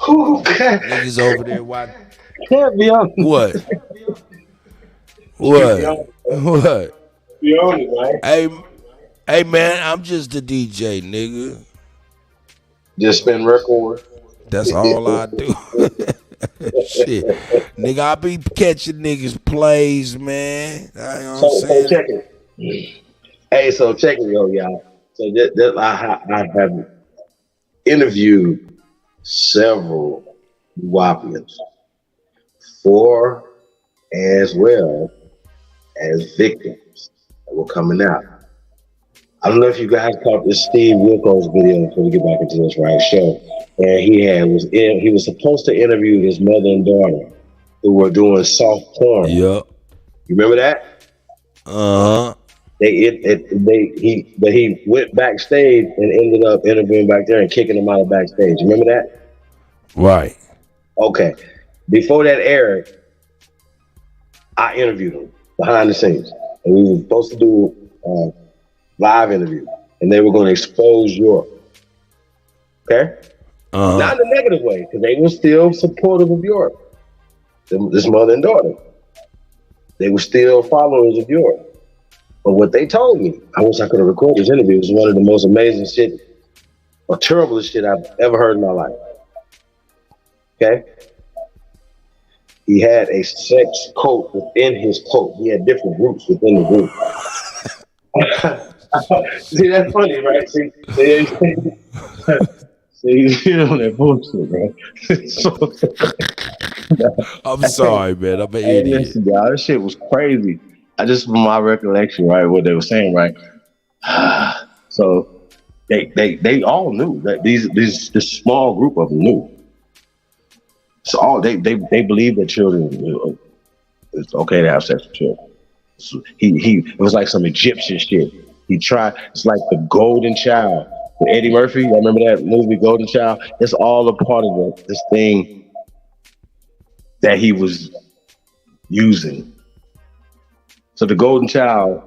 Okay. Niggas over there watching. Can't be on. What? Be on it, man. Hey man, I'm just a DJ, nigga. Just spin record. That's all I do. Shit. Nigga, I be catching niggas plays, man. You know what I'm saying? So check it. Hey, so check it, y'all. So I have interviewed several Wapians for as well as victims that were coming out. I don't know if you guys caught this Steve Wilkos video before we get back into this show. And he was supposed to interview his mother and daughter who were doing soft porn. Yep. You remember that? Uh-huh. He went backstage and ended up interviewing back there and kicking them out of backstage. You remember that? Right. Okay. Before that aired, I interviewed him behind the scenes. And we were supposed to do a live interview. And they were going to expose York. Okay? Uh-huh. Not in a negative way, because they were still supportive of York. This mother and daughter. They were still followers of York. But what they told me, I wish I could have recorded this interview. It was one of the most amazing shit, or terriblest shit I've ever heard in my life. Okay? He had a sex cult within his cult. He had different groups within the group. See, that's funny, right? See, you know that bullshit, bro. I'm sorry, man. I'm an idiot. Listen, y'all, this shit was crazy. I just, from my recollection, right, what they were saying, right? So they all knew that this small group of them knew. So all they believe that children, it's okay to have sex with children. So it was like some Egyptian shit. He tried. It's like the Golden Child with Eddie Murphy. I remember that movie, Golden Child. It's all a part of this thing that he was using. So the Golden Child,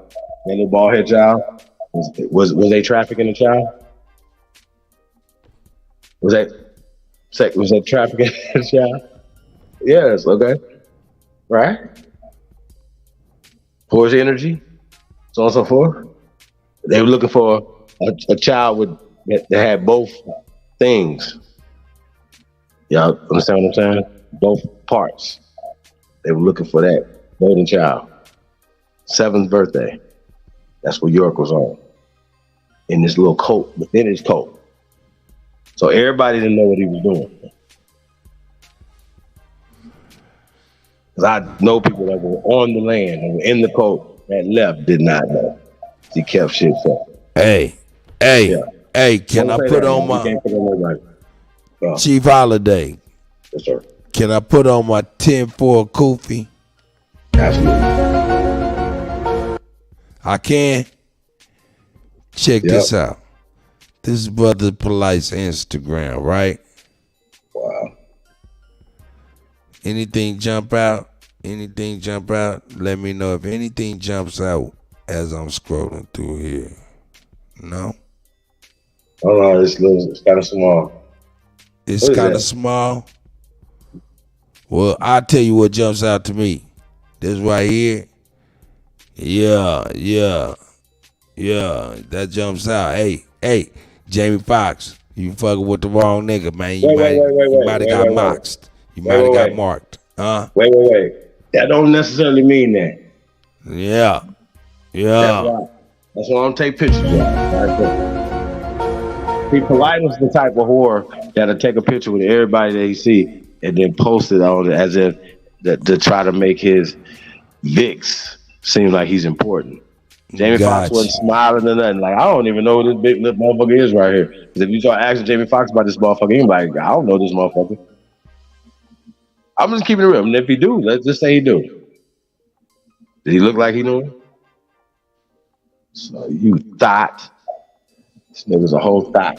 that little bald head child, was they trafficking a child? Was that trafficking a child? Yes. Okay. Right. Force energy, so on and so forth. They were looking for a child that had both things. Y'all understand what I'm saying? Both parts. They were looking for that golden child. 7th birthday. That's what York was on. In this little coat, within his coat. So everybody didn't know what he was doing. Because I know people that were on the land and were in the coat that left did not know. He kept shit up. Hey, can I put on my... You can't put on nobody. Chief Holiday. Yes, sir. Can I put on my 10-4 Kufi? Absolutely. I can. Check this out. This is Brother Polite's Instagram, right? Wow. Anything jump out? Anything jump out? Let me know if anything jumps out as I'm scrolling through here. No? Oh no, it's kind of small. It's kind of small. Well, I'll tell you what jumps out to me. This right here. Yeah. That jumps out. Hey, Jamie Foxx, you fucking with the wrong nigga, man. You might have got moxed. You might have got marked. Huh? Wait. That don't necessarily mean that. Yeah. That's why I don't take pictures of. See, Polite is the type of whore that'll take a picture with everybody that he see and then post it on it as if to try to make his Vicks seem like he's important. Jamie Foxx wasn't smiling or nothing. Like, I don't even know who this big lip motherfucker is right here. Because if you start asking Jamie Foxx about this motherfucker, he's like, I don't know this motherfucker. I'm just keeping it real. And if he do, let's just say he do. Did he look like he knew him? So you thought. This nigga's a whole thought.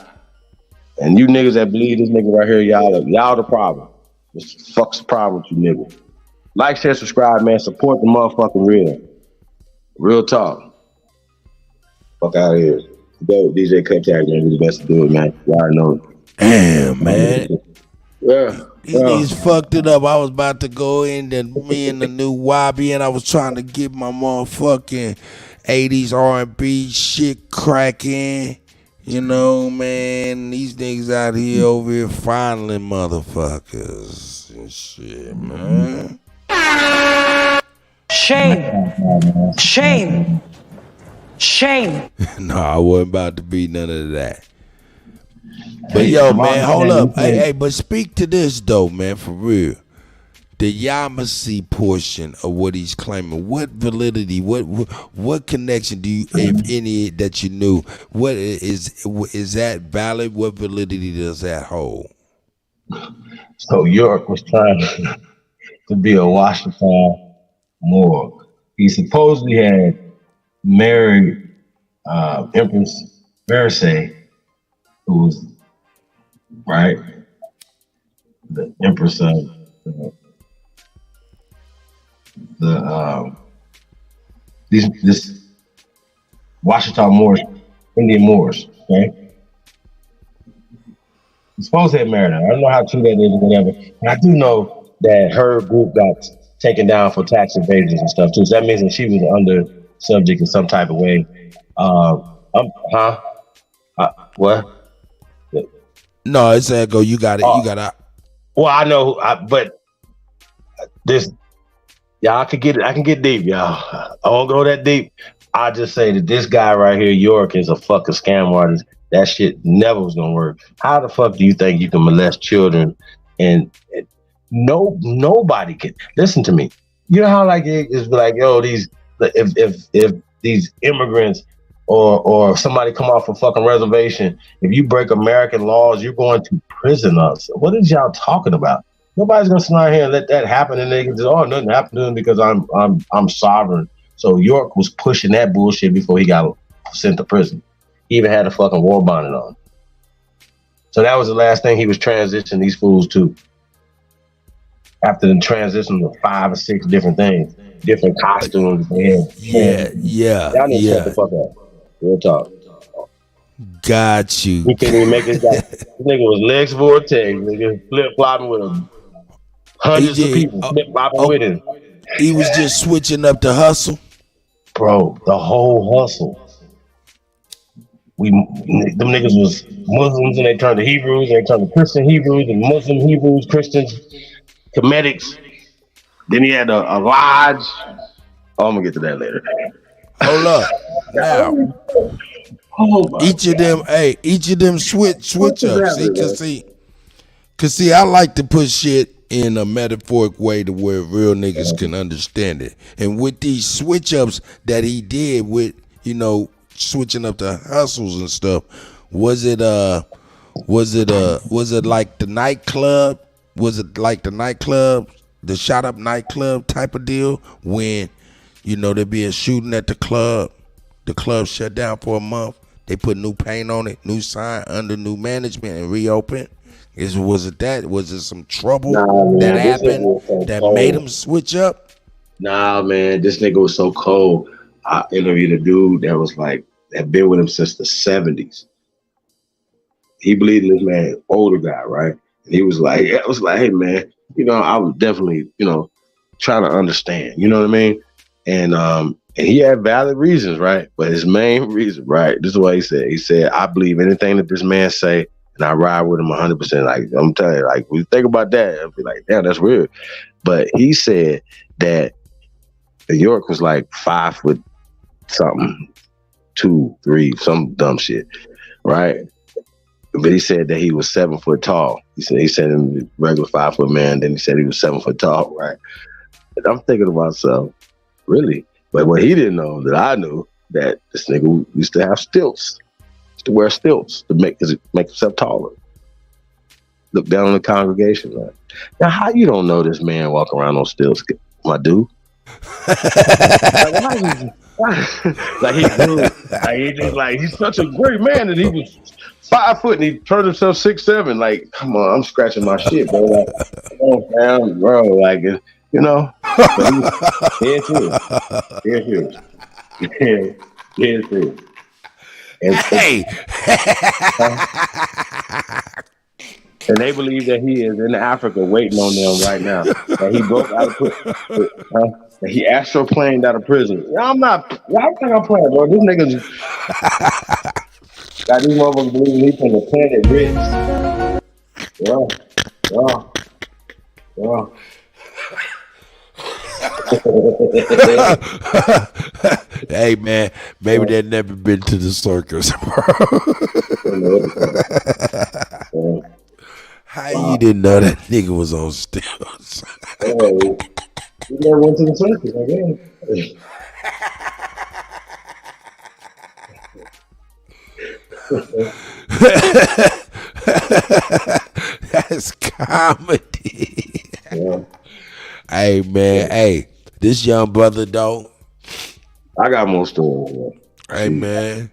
And you niggas that believe this nigga right here, y'all the problem. What the fuck's the problem with you niggas? Like, share, subscribe, man. Support the motherfucking real. Real talk. Fuck out of here. Go, DJ Kuttack, man. We're the best to do it, man. Y'all already know it. Damn, man. Yeah. He's fucked it up. I was about to go in me and the new YB, and I was trying to get my motherfucking 80s R&B shit cracking. You know, man, these niggas out here over here fondling motherfuckers and shit, man. Shame. No, I wasn't about to be none of that. But yo, man, hold up. Hey, but speak to this though, man, for real. The Yamasee portion of what he's claiming, what validity, what connection do you, if any, that you knew, what is that valid? What validity does that hold? So York was trying to be a Washington Moor. He supposedly had married Empress Versay, who was the Empress of this Washington Moors, Indian Moors, okay? He's supposed to have married her. I don't know how true that is or whatever. And I do know that her group got taken down for tax evasions and stuff too. So that means that she was under subject in some type of way. What? No, it's that go. You got it. You got it. Well, I know, but this. Y'all I can get deep, y'all. I won't go that deep. I'll just say that this guy right here, York, is a fucking scam artist. That shit never was gonna work. How the fuck do you think you can molest children? And nobody can listen to me. You know how like it is like, yo, if these immigrants or somebody come off a fucking reservation, if you break American laws, you're going to prison us. What is y'all talking about? Nobody's gonna sit out here and let that happen, and they can just, nothing happened to them because I'm sovereign. So York was pushing that bullshit before he got sent to prison. He even had a fucking war bonnet on. So that was the last thing he was transitioning these fools to. After the transition of 5 or 6 different things, different costumes. Yeah. Y'all need to shut the fuck up. Real talk. Got you. He couldn't even make this guy. This nigga was Lex Vortex. Nigga flip flopping with him. Hundreds of people flip flopping with him. He was just switching up the hustle. Bro, the whole hustle. Them niggas was Muslims and they turned to Hebrews, and they turned to Christian Hebrews and Muslim Hebrews, Christians, Comedics. Then he had a lodge. Oh, I'm gonna get to that later. Hold up. Now, each of them switch up. See, I like to put shit in a metaphoric way to where real niggas can understand it. And with these switch ups that he did with, switching up the hustles and stuff, was it Was it like the nightclub? Was it like the nightclub, the shot up nightclub type of deal when, you know, there be a shooting at the club shut down for a month, they put new paint on it, new sign under new management and reopen? Was it some trouble that happened that made him switch up? Nah, man, this nigga was so cold. I interviewed a dude that was like, had been with him since the 70s. He believed in this man, older guy, right? And he was like, hey, man, you know, I was definitely, you know, trying to understand, you know what I mean? And he had valid reasons, right? But his main reason, right? This is what he said. He said, I believe anything that this man say, and I ride with him 100%. Like, I'm telling you, like, when you think about that, I'll be like, damn, that's weird. But he said that New York was like 5 foot something, 2, 3, some dumb shit, right? But he said that he was 7 foot tall. He said he was a regular 5 foot man. Then he said he was 7 foot tall, right? And I'm thinking to myself, really? But what he didn't know that I knew, that this nigga used to have stilts, used to wear stilts to make himself taller. Look down on the congregation, right? Now, how you don't know this man walking around on stilts, my dude? He's such a great man that he was 5 foot and he turned himself 6'7". Like, come on, I'm scratching my shit, bro. Like, come on, fam, bro. Like, you know, here's it. Hey. And they believe that he is in Africa waiting on them right now. That he broke out of prison. That he astroplaned out of prison. I think I'm playing, bro. This nigga got these motherfuckers believing he's from the planet Rich. Hey man, maybe they've never been to the circus, bro. How you didn't know that nigga was on stilts? You never went to the circus, I guess. That's comedy. Yeah. Hey man, hey, this young brother though. I got more stories. Hey man.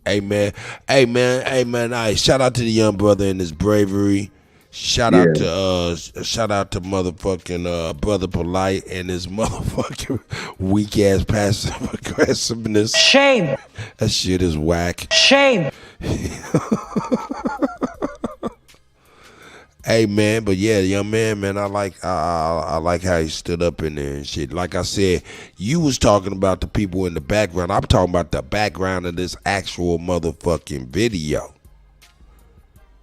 Hey man. Hey, shout out to the young brother and his bravery. Shout out to motherfucking Brother Polite and his motherfucking weak ass passive aggressiveness. Shame. That shit is whack. Shame. Hey man, but yeah, young man, I like how he stood up in there and shit. Like I said, you was talking about the people in the background. I'm talking about the background of this actual motherfucking video.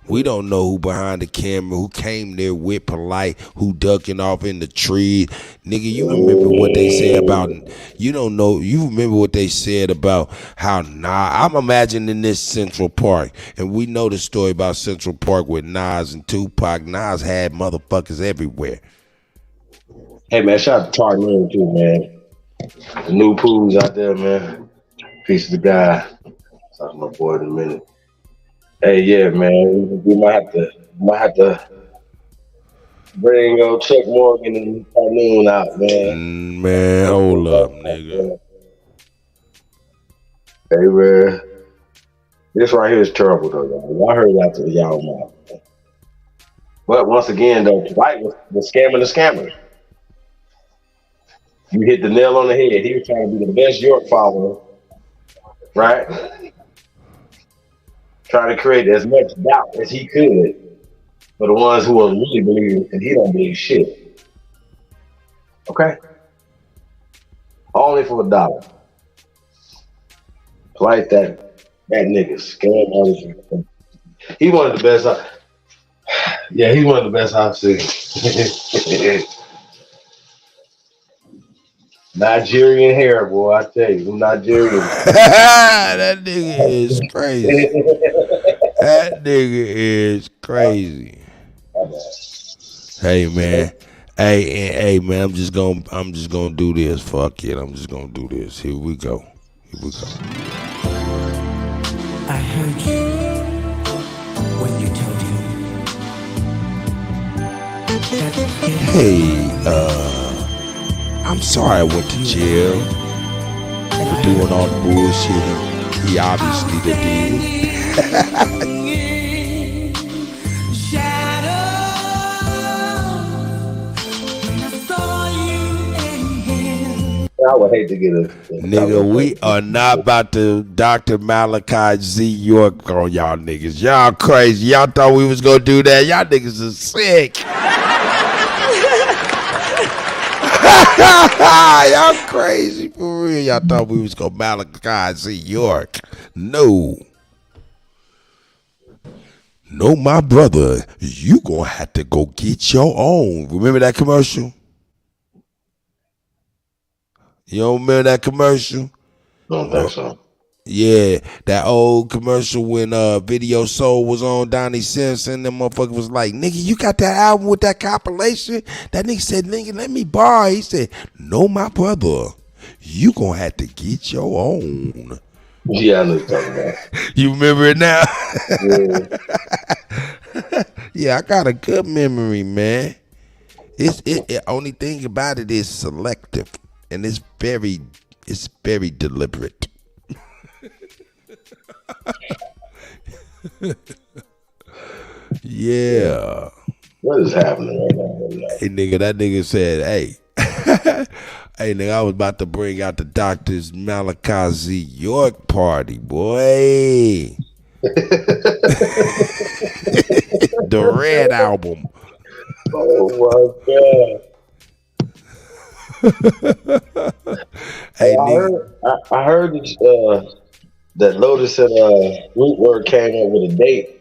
We don't know who behind the camera, who came there with Polite, who ducking off in the tree. Nigga, you remember what they said about, you remember what they said about how I'm imagining this Central Park, and we know the story about Central Park with Nas and Tupac. Nas had motherfuckers everywhere. Hey man, shout out to Tarnum too, man. The new pools out there, man. Peace to the guy. Talk to my boy in a minute. Hey, yeah, man, we might have to bring Chuck Morgan and Tarnum out, man. Man, hold up, nigga. Hey, man, this right here is terrible, though, y'all. I heard that to y'all mouth. But once again, though, White was scamming the scammer. You hit the nail on the head. He was trying to be the best York follower, right? Trying to create as much doubt as he could for the ones who are really believing, and he don't believe shit. Okay? Only for $1. Like that nigga scam others. He one of the best. He's one of the best I've seen. Nigerian hair, boy, I tell you, Nigerian. That nigga is crazy. That nigga is crazy. Hey man. Hey man, I'm just gonna do this. Fuck it. I'm just gonna do this. Here we go. I heard you when you Hey, I'm sorry I went to jail for doing all the bullshit he obviously did. I would hate to get a Nigga, we are not about to Dr. Malachi Z. York on y'all niggas. Y'all crazy. Y'all thought we was gonna do that. Y'all niggas are sick. Y'all crazy for real. Y'all thought we was gonna Malachi Z. York. No. No, my brother, you gonna have to go get your own. Remember that commercial? You don't remember that commercial? Don't think so. Yeah, that old commercial when Video Soul was on Donnie Simpson. That motherfucker was like, nigga, you got that album with that compilation? That nigga said, nigga, let me borrow. He said, no, my brother, you gonna have to get your own. Yeah, I know what you're talking about. You remember it now? Yeah. Yeah, I got a good memory, man. It only thing about it is selective, and it's very deliberate. Yeah. What is happening right now? Hey, nigga, that nigga said, hey. Hey, nigga, I was about to bring out the Doctor's Malachi Z. York party, boy. The Red Album. Oh, my God. Hey, I heard that Lotus and Rootwork came up with a date.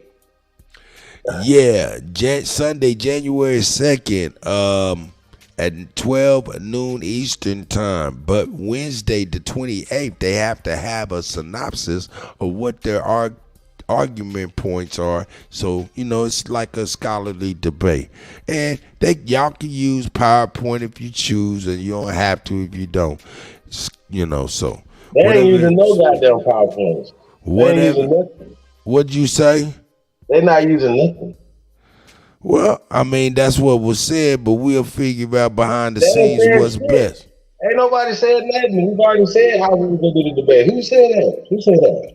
Yeah, Sunday, January 2nd, at 12 noon Eastern time. But Wednesday, the 28th, they have to have a synopsis of what their argument points are. So, it's like a scholarly debate. And y'all can use PowerPoint if you choose, and you don't have to if you don't. So. They ain't using no goddamn PowerPoints. They ain't using nothing. What'd you say? They're not using nothing. Well, I mean, that's what was said, but we'll figure out behind the scenes what's best. Ain't nobody said nothing. We've already said how we were going to do the debate. Who said that? Who said that?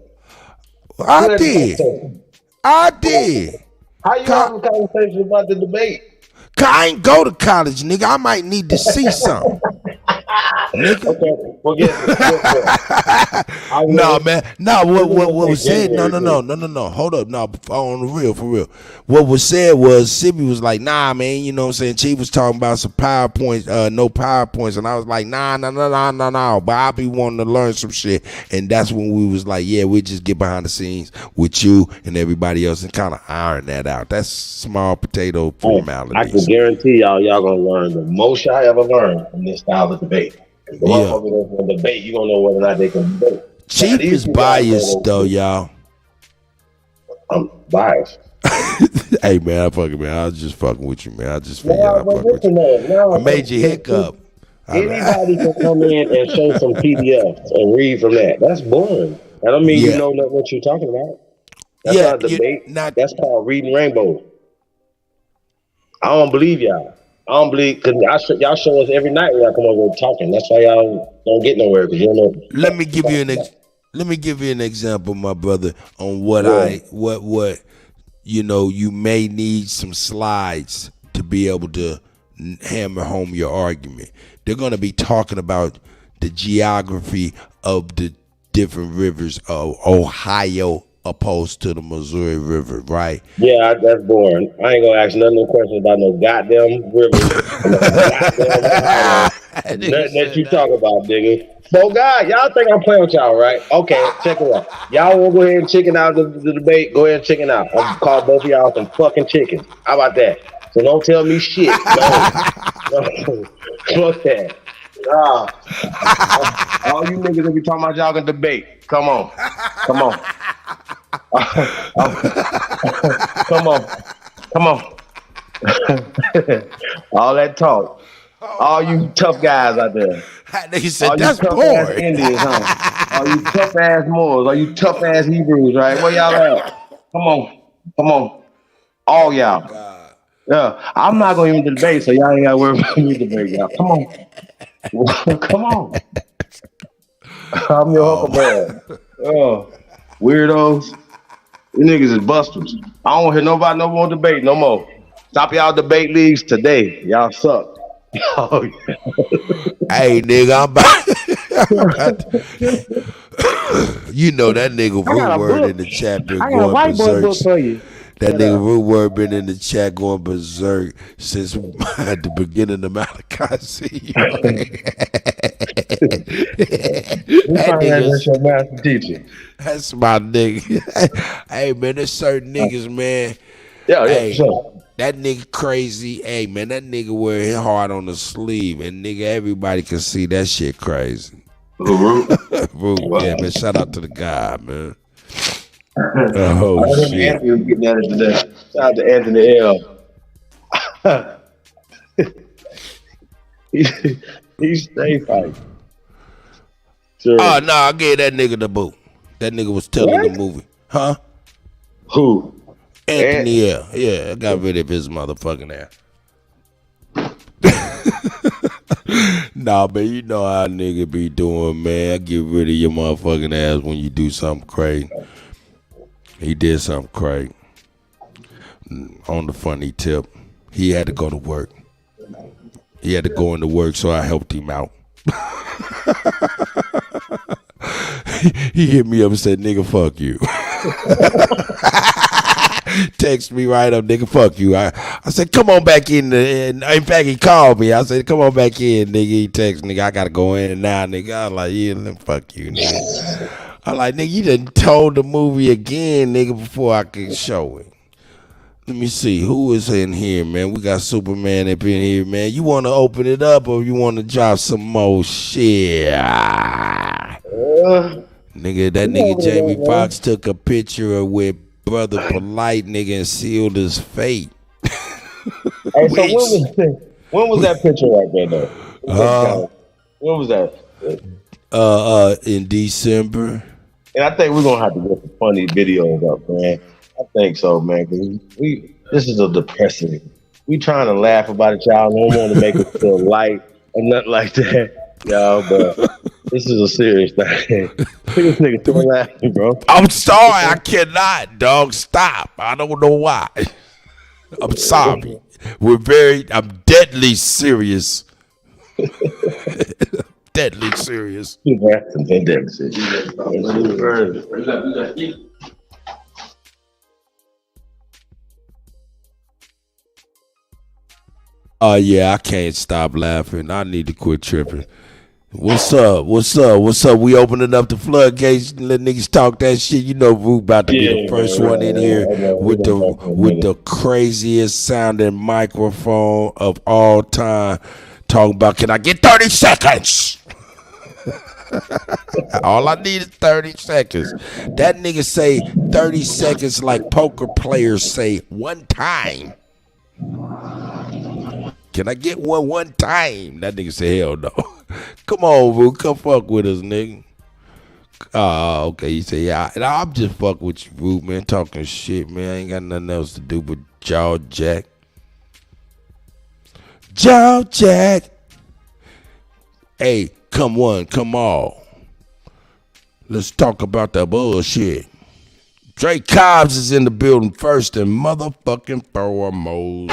I did. How you having a conversation about the debate? I ain't go to college, nigga. I might need to see something. Okay, well, no, man. No, what was said? No. Hold up. No, on the real, for real. What was said was Sibby was like, nah, man. You know what I'm saying? Chief was talking about some PowerPoints, no PowerPoints, and I was like, nah. But I'll be wanting to learn some shit, and that's when we was like, yeah, we just get behind the scenes with you and everybody else and kind of iron that out. That's small potato formalities. I can guarantee y'all gonna learn the most y'all ever learned from this style of debate. The motherfuckers that's gonna debate, you gonna know whether or not they can debate. Chief is biased though, y'all. I'm biased. Hey man, I was just fucking with you, man. I just figured I fuck with you. I made you hiccup. Anybody can come in and show some PDFs and read from that. That's boring. That don't mean you know what you're talking about. That's not a debate. That's called reading rainbow. I don't believe y'all. I don't believe, because y'all show us every night when y'all come over talking. That's why y'all don't get nowhere, because you don't know. Let me give you an example, my brother, on what you may need some slides to be able to hammer home your argument. They're going to be talking about the geography of the different rivers of Ohio opposed to the Missouri River, right? Yeah, that's boring. I ain't gonna ask no questions about no goddamn river. Nothing that you talk about, nigga. So, God, y'all think I'm playing with y'all, right? Okay, check it out. Y'all want to go ahead and chicken out the debate? Go ahead and chicken out. I'm gonna call both of y'all some fucking chickens. How about that? So don't tell me shit. No. Fuck that. All you niggas that be talking about y'all can debate. Come on. Come on. All that talk. All you tough guys out there. They said that's boring. Indians, huh? All you tough ass Moors, all you tough ass Hebrews, right? Where y'all at? Come on. All y'all. Yeah, I'm not gonna even debate, so y'all ain't gotta worry about me debating. Y'all, come on, come on. I'm your Huckleberry. Oh, weirdos. You niggas is busters. I don't hear nobody no more debate no more. Stop y'all debate leagues today. Y'all suck. Oh, yeah. Hey, nigga, I'm about you know that nigga I got root a word book. in the chat been I got a going whiteboard book berserk. for you. That Shut nigga up. root word been in the chat going berserk since at the beginning of Malachi. We That find that that's nigga, your master teacher. that's my nigga. Hey man, there's certain niggas, man. Yeah, for Hey, sure. that nigga crazy. Hey man, that nigga wear his heart on the sleeve, and nigga, everybody can see that shit crazy. Root? Root, yeah, man. Shout out to the guy, man. I Oh heard shit. Anthony was getting at it today. Shout out to Anthony L. he stay fighting. Sure. Oh no, I gave that nigga the boot. That nigga was telling the What? movie. Huh? Who? Anthony L. Yeah, I got rid of his motherfucking ass. Nah, man, you know how a nigga be doing, man. I get rid of your motherfucking ass when you do something crazy. He did something crazy. On the funny tip, he had to go to work. He had to go into work, so I helped him out. He hit me up and said, nigga, fuck you. Text me right up, nigga, fuck you. I said, come on back in. In fact, he called me. I said, come on back in, nigga. He text, nigga, I got to go in now, nigga. I was like, yeah, then fuck you, nigga. I'm like, nigga, you done told the movie again, nigga, before I could show it. Let me see, who is in here, man? We got Superman up in here, man. You want to open it up or you want to drop some more shit? Nigga, that nigga Jamie Foxx took a picture with Brother Polite, nigga, and sealed his fate. Hey, so when was that picture right there, though? When was that? In December. And I think we're gonna have to get some funny videos up, man. I think so, man. Cause this is a depressing. We trying to laugh about it, y'all. We don't want to make it feel light or nothing like that, y'all. But this is a serious thing. This nigga still laughing, bro. I'm sorry, I cannot, dog. Stop. I don't know why. I'm sorry. I'm deadly serious. Deadly serious. Oh yeah, I can't stop laughing. I need to quit tripping. What's up? What's up? What's up? We opening up the floodgates and let niggas talk that shit. You know, Root about to be the first one in here with the craziest sounding microphone of all time. Talking about, can I get 30 seconds? All I need is 30 seconds. That nigga say 30 seconds like poker players say one time. Can I get one time? That nigga say hell no. Come on, Root. Come fuck with us, nigga. Oh, okay. You say, yeah. And I'm just fuck with you, Root, man. Talking shit, man. I ain't got nothing else to do but jaw jack. Jaw jack. Hey, come one, come all. Let's talk about that bullshit. Dre Cobbs is in the building first and motherfucking foremost.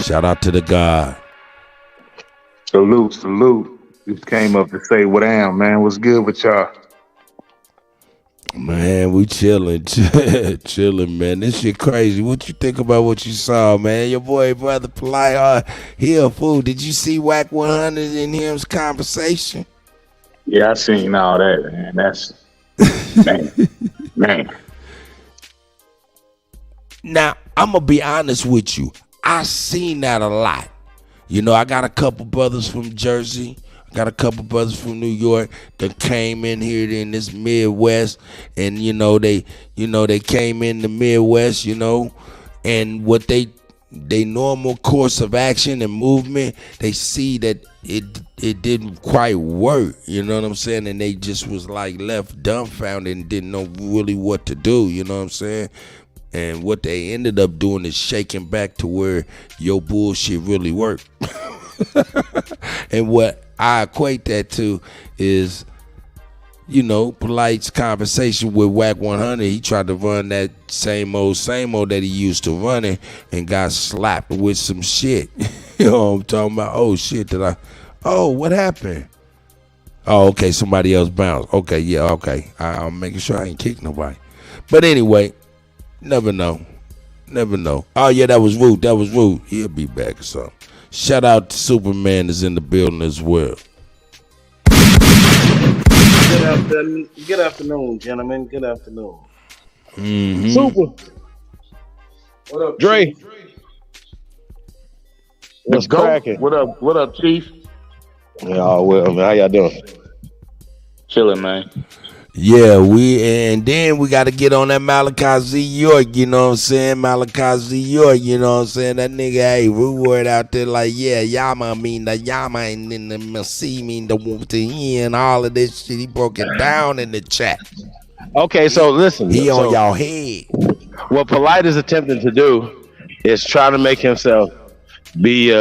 Shout out to the God. Salute. Just came up to say what am, man. What's good with y'all? Man, we chilling, man. This shit crazy. What you think about what you saw, man? Your boy, Brother Polite, he a fool. Did you see Whack 100 in him's conversation? Yeah, I seen all that, man. That's man. Now, I'm gonna be honest with you. I seen that a lot. You know, I got a couple brothers from Jersey. Got a couple brothers from New York that came in here in this Midwest, and they came in the Midwest, and what they normal course of action and movement, they see that it didn't quite work, you know what I'm saying, and they just was like left dumbfounded and didn't know really what to do, you know what I'm saying, And what they ended up doing is shaking back to where your bullshit really worked. And what I equate that to is, you know, Polite's conversation with Whack 100. He tried to run that same old that he used to run it and got slapped with some shit. You know what I'm talking about? Oh, shit, what happened? Oh, okay, somebody else bounced. Okay, yeah, okay. I'm making sure I ain't kicked nobody. But anyway, never know. Never know. Oh, yeah, that was rude. He'll be back or something. Shout out to Superman is in the building as well. Good afternoon, gentlemen. Good afternoon. Mm-hmm. Super. What up, Dre? What's cracking? What up, Chief? Yeah, well, man, how y'all doing? Chilling, man. Yeah, and then we got to get on that Malachi Z. York, you know what I'm saying? Malachi Z. York, you know what I'm saying? That nigga, hey, rude word out there like, yeah, Yama mean the Yama and then the Masi mean the he and all of this shit. He broke it down in the chat. Okay, so listen. He on y'all head. What Polite is attempting to do is try to make himself be,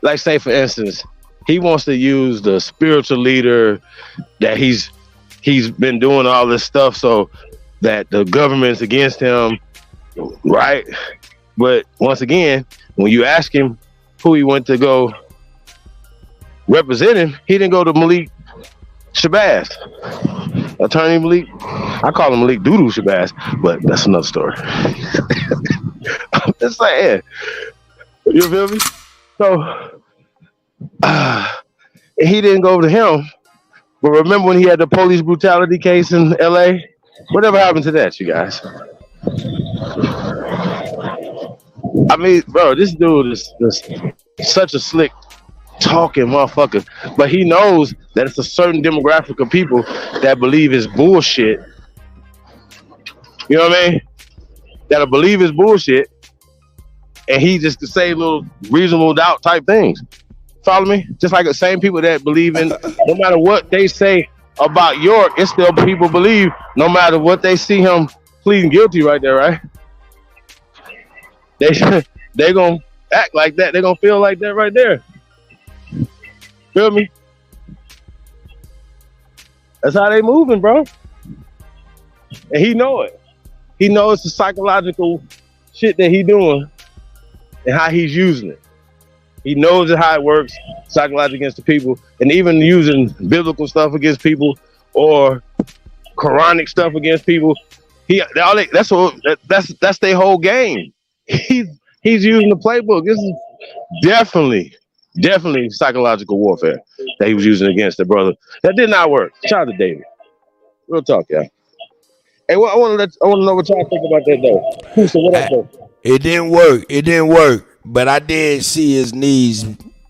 like say for instance, he wants to use the spiritual leader that he's been doing all this stuff so that the government's against him, right? But once again, when you ask him who he went to go represent him, he didn't go to Malik Shabazz, Attorney Malik. I call him Malik Doodoo Shabazz, but that's another story. I'm just saying. You feel me? So he didn't go to him. But remember when he had the police brutality case in LA? Whatever happened to that, you guys? I mean, bro, this dude is such a slick talking motherfucker. But he knows that it's a certain demographic of people that believe his bullshit. You know what I mean? That'll believe his bullshit. And he just to say little reasonable doubt type things. Follow me? Just like the same people that believe in, no matter what they say about York, it's still people believe no matter what they see him pleading guilty right there, right? They gonna act like that. They gonna feel like that right there. Feel me? That's how they moving, bro. And he know it. He knows the psychological shit that he doing and how he's using it. He knows how it works psychologically against the people, and even using biblical stuff against people or Quranic stuff against people. That's their whole game. He's using the playbook. This is definitely psychological warfare that he was using against the brother. That did not work. Shout out to David. Real talk, y'all. Hey, I want to know what y'all think about that though. So what up, though? It didn't work. But I did see his knees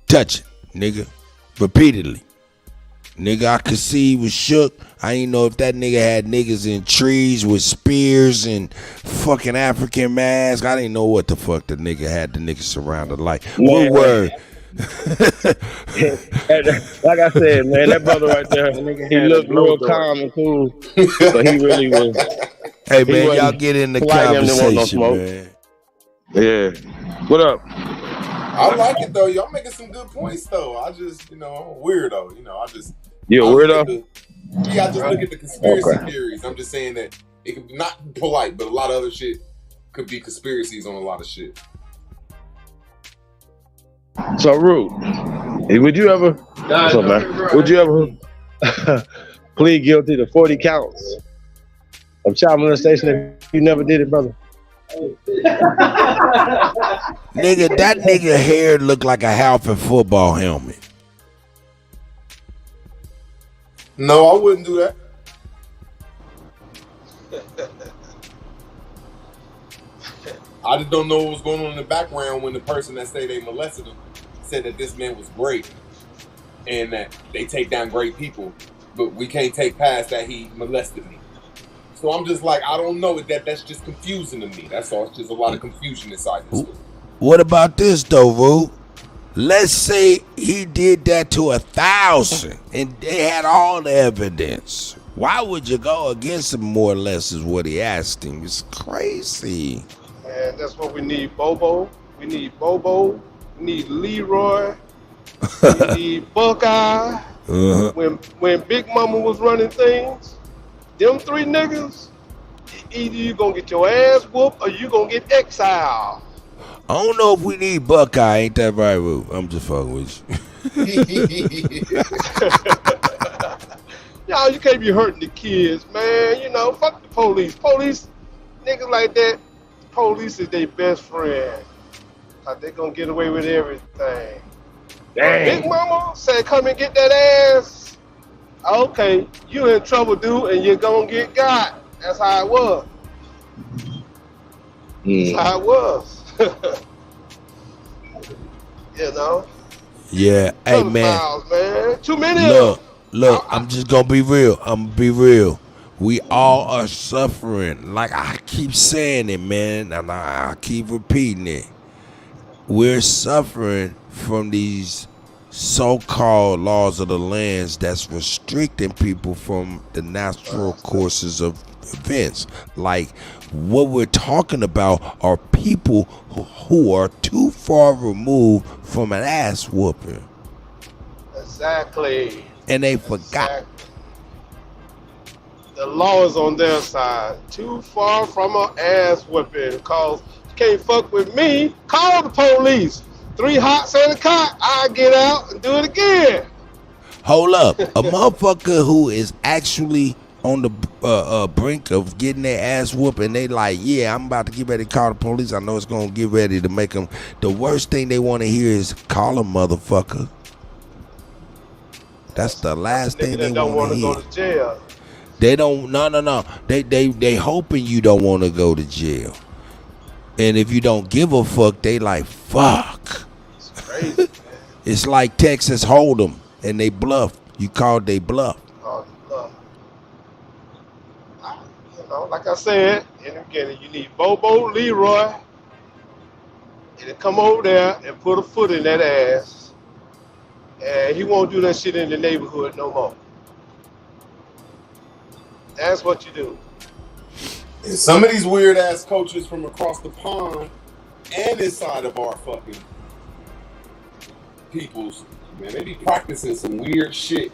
touching, nigga, repeatedly. Nigga, I could see he was shook. I didn't know if that nigga had niggas in trees with spears and fucking African masks. I didn't know what the fuck the nigga had the nigga surrounded like. What word? Like I said, man, that brother right there, he looked real calm and cool, but he really was. Hey, man, y'all get in the conversation, man. Yeah. What up? I like it though. Y'all making some good points though. I just, I'm a weirdo. You a weirdo? I just look at the conspiracy theories. I'm just saying that it could be not polite, but a lot of other shit could be conspiracies on a lot of shit. So rude. Would you ever? What's up, man? Would you ever plead guilty to 40 counts of child molestation if you never did it, brother? Nigga, that nigga hair looked like a Halford football helmet. No, I wouldn't do that. I just don't know what was going on in the background when the person that say they molested him said that this man was great and that they take down great people, but we can't take past that he molested me. So I'm just like, I don't know, that's just confusing to me. That's all. It's just a lot of confusion inside this. What about this though, Ru? Let's say he did that to 1,000 and they had all the evidence. Why would you go against him more or less is what he asked him. It's crazy. Man, that's what we need, Bobo. We need Bobo. We need Leroy. We need Buckeye. When Big Mama was running things, them three niggas, either you gonna get your ass whooped or you gonna get exiled. I don't know if we need Buckeye. Ain't that right, Roo? I'm just fucking with you. Y'all, you can't be hurting the kids, man. You know, fuck the police. Police, niggas like that, police is their best friend. Cause they gonna get away with everything. Dang. Big Mama said, come and get that ass. Okay, you in trouble, dude, and you're gonna get got. That's how it was. That's how it was. You know? Yeah, hey man. Files, man. Too many of them. Look, I'm just gonna be real. I'm gonna be real. We all are suffering. Like I keep saying it, man, and I keep repeating it. We're suffering from these so-called laws of the lands that's restricting people from the natural courses of events. Like what we're talking about are people who are too far removed from an ass whooping. Exactly. And they forgot. Exactly. The law is on their side. Too far from an ass whooping. Cause you can't fuck with me. Call the police. 3 hots and a cot. I get out and do it again. Hold up. A motherfucker who is actually on the brink of getting their ass whooped and they like, yeah, I'm about to get ready to call the police. I know it's going to get ready to make them. The worst thing they want to hear is call a motherfucker. That's the last thing they want to hear. Go to jail. They don't. No. They hoping you don't want to go to jail. And if you don't give a fuck, they like fuck. It's crazy. It's like Texas Hold'em and they bluff. You called they bluff. You know, like I said in the beginning, you need Bobo Leroy, and to come over there and put a foot in that ass, and he won't do that shit in the neighborhood no more. That's what you do. And some of these weird ass coaches from across the pond and inside of our fucking peoples, man, they be practicing some weird shit.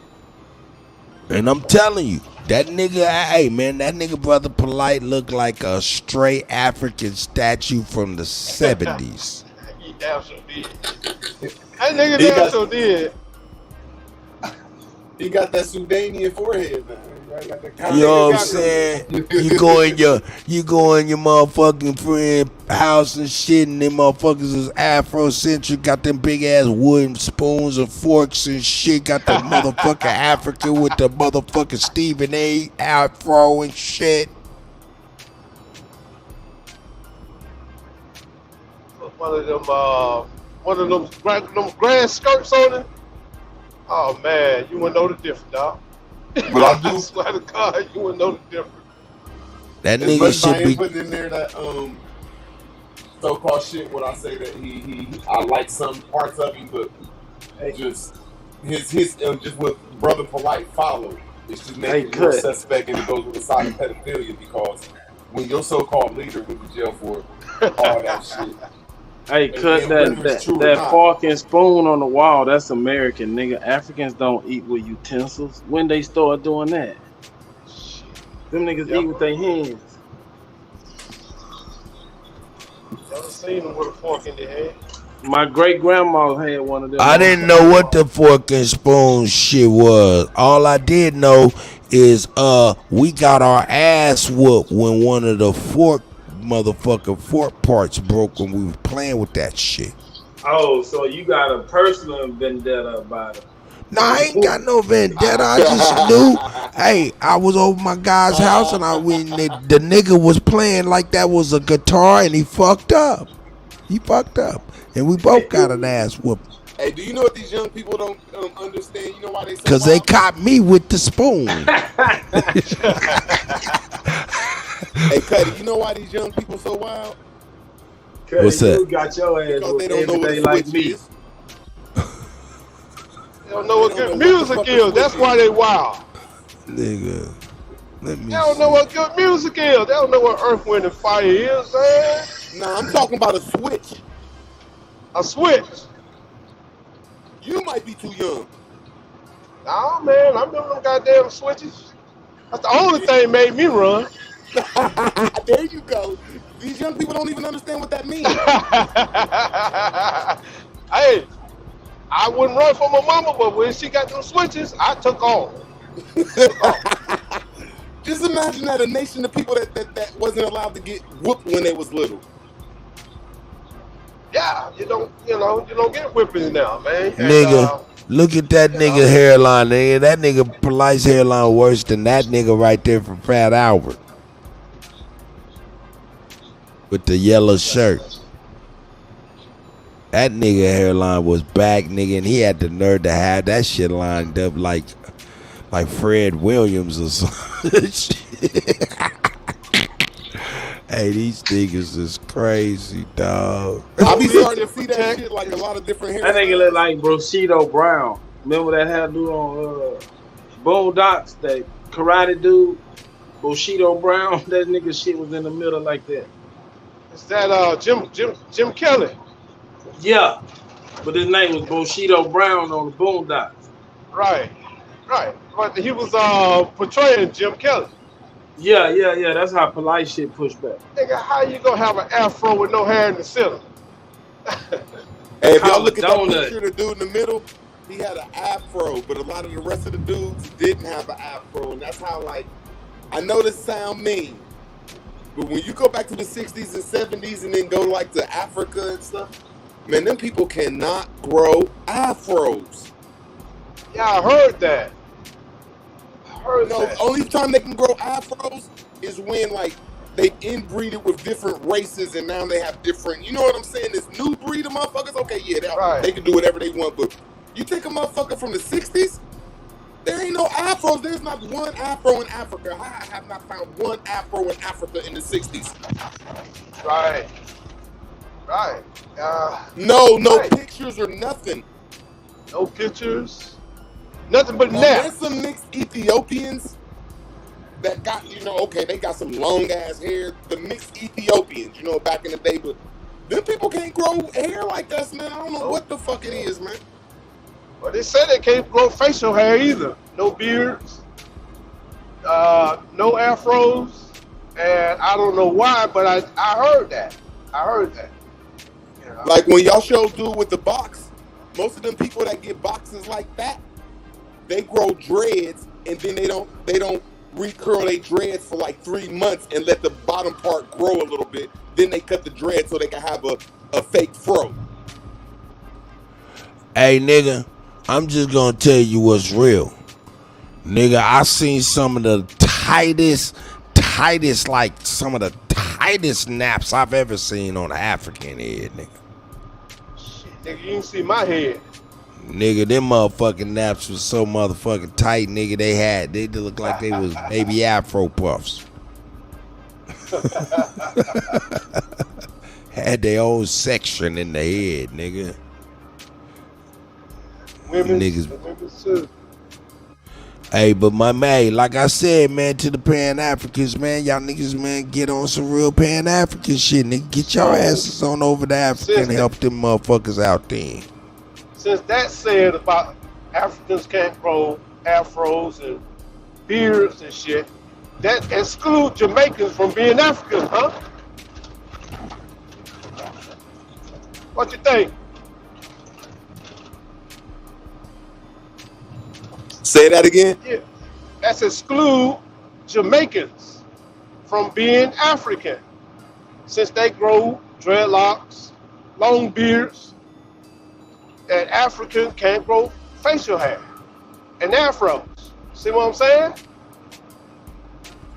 And I'm telling you, that nigga, hey man, that nigga Brother Polite looked like a stray African statue from the 70s. He damn sure did. That nigga damn sure did. He got that Sudanian forehead, man. You know what I'm saying? You go in your motherfucking friend house and shit, and them motherfuckers is Afrocentric, got them big ass wooden spoons and forks and shit, got the motherfucking Africa with the motherfucking Stephen A. afro and shit. One of them grand skirts on it. Oh man, you wouldn't know the difference, dog. But I do swear to God, you wouldn't know the difference. That nigga should be putting in there that so-called shit when I say that I like some parts of him, but just his just what Brother Polite followed. It's just making him more suspect, and it goes with the side of pedophilia because when your so-called leader went to jail for all that shit. Hey, cut that fork and spoon on the wall. That's American, nigga. Africans don't eat with utensils. When they start doing that? Them niggas eat with their hands. Never seen them with a fork in their hand. My great grandma had one of them. I didn't know what the fork and spoon shit was. All I did know is we got our ass whooped when one of the fork parts broke when we was playing with that shit. Oh, so you got a personal vendetta about it? No, I ain't got no vendetta. I just knew. Hey, I was over my guy's house and the nigga was playing like that was a guitar and he fucked up. And we both got an ass whooping. Hey, do you know what these young people don't understand? You know why they so Because they caught me with the spoon. Hey, Cuddy, you know why these young people so wild? What's that? You got your ass Because they don't know what like me. They don't know what good music is. That's why they wild. Nigga. Let me They don't know what good music is. They don't know what Earth, Wind, and Fire is, man. Nah, I'm talking about a switch. A switch. You might be too young. Nah, man, I'm doing them goddamn switches. That's the only thing made me run. There you go. These young people don't even understand what that means. Hey, I wouldn't run for my mama, but when she got them switches, I took off. Just imagine that a nation of people that wasn't allowed to get whooped when they was little. Yeah, you don't get whippings now, man. Nigga, look at that nigga hairline, nigga. That nigga Polite's hairline worse than that nigga right there from Fat Albert. With the yellow shirt. That nigga hairline was back, nigga, and he had the nerve to have that shit lined up like Fred Williams or something. Hey, these niggas is crazy, dog. I be starting to see that shit like a lot of different hair. That nigga look like Bushido Brown. Remember that hair dude on Boondocks, that karate dude, Bushido Brown? That nigga shit was in the middle like that. Is that Jim Kelly? Yeah, but his name was Bushido Brown on the Boondocks. Right. But he was portraying Jim Kelly. Yeah. That's how Polite shit pushed back. Nigga, how you gonna have an afro with no hair in the center? Hey, if y'all look at that picture of the dude in the middle, he had an afro, but a lot of the rest of the dudes didn't have an afro, and that's how, like, I know this sound mean, but when you go back to the 60s and 70s and then go like to Africa and stuff, man, them people cannot grow afros. Yeah, I heard that. The only time they can grow afros is when, like, they inbreed it with different races and now they have different, you know what I'm saying? This new breed of motherfuckers, okay, yeah, they can do whatever they want, but you take a motherfucker from the 60s, there ain't no afros. There's not one afro in Africa. I have not found one afro in Africa in the 60s. Right. No pictures or nothing. No pictures. Nothing but now, naps. There's some mixed Ethiopians that got, okay, they got some long ass hair. The mixed Ethiopians, back in the day, but them people can't grow hair like us, man. I don't know what the fuck it is, man. Well, they said they can't grow facial hair either. No beards, no afros, and I don't know why, but I heard that. Like when y'all show dude with the box, most of them people that get boxes like that, they grow dreads and then they don't recurl their dreads for like 3 months and let the bottom part grow a little bit. Then they cut the dreads so they can have a fake fro. Hey, nigga, I'm just gonna tell you what's real. Nigga, I seen some of the tightest, like some of the tightest naps I've ever seen on an African head, nigga. Shit, nigga, you didn't see my head. Nigga, them motherfucking naps was so motherfucking tight, nigga. They look like they was baby afro puffs. Had their own section in the head, nigga. Women too. Hey, but my man, like I said, man, to the Pan-Africans, man, y'all niggas, man, get on some real Pan-African shit, nigga. Get y'all asses on over to Africa and help them motherfuckers out there. Since that said about Africans can't grow afros and beards and shit, that excludes Jamaicans from being Africans, huh? What you think? Say that again? Yeah. That's exclude Jamaicans from being African, since they grow dreadlocks, long beards, and Africans can't grow facial hair and afros. See what I'm saying?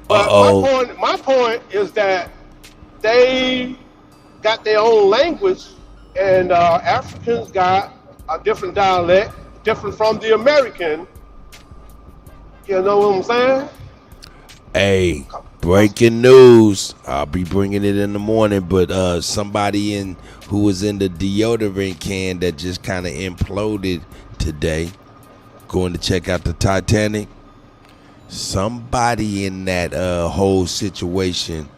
But my point is that they got their own language, and Africans got a different dialect, different from the American. You know what I'm saying? Hey, breaking news. I'll be bringing it in the morning, but somebody who was in the deodorant can that just kind of imploded today, going to check out the Titanic, somebody in that whole situation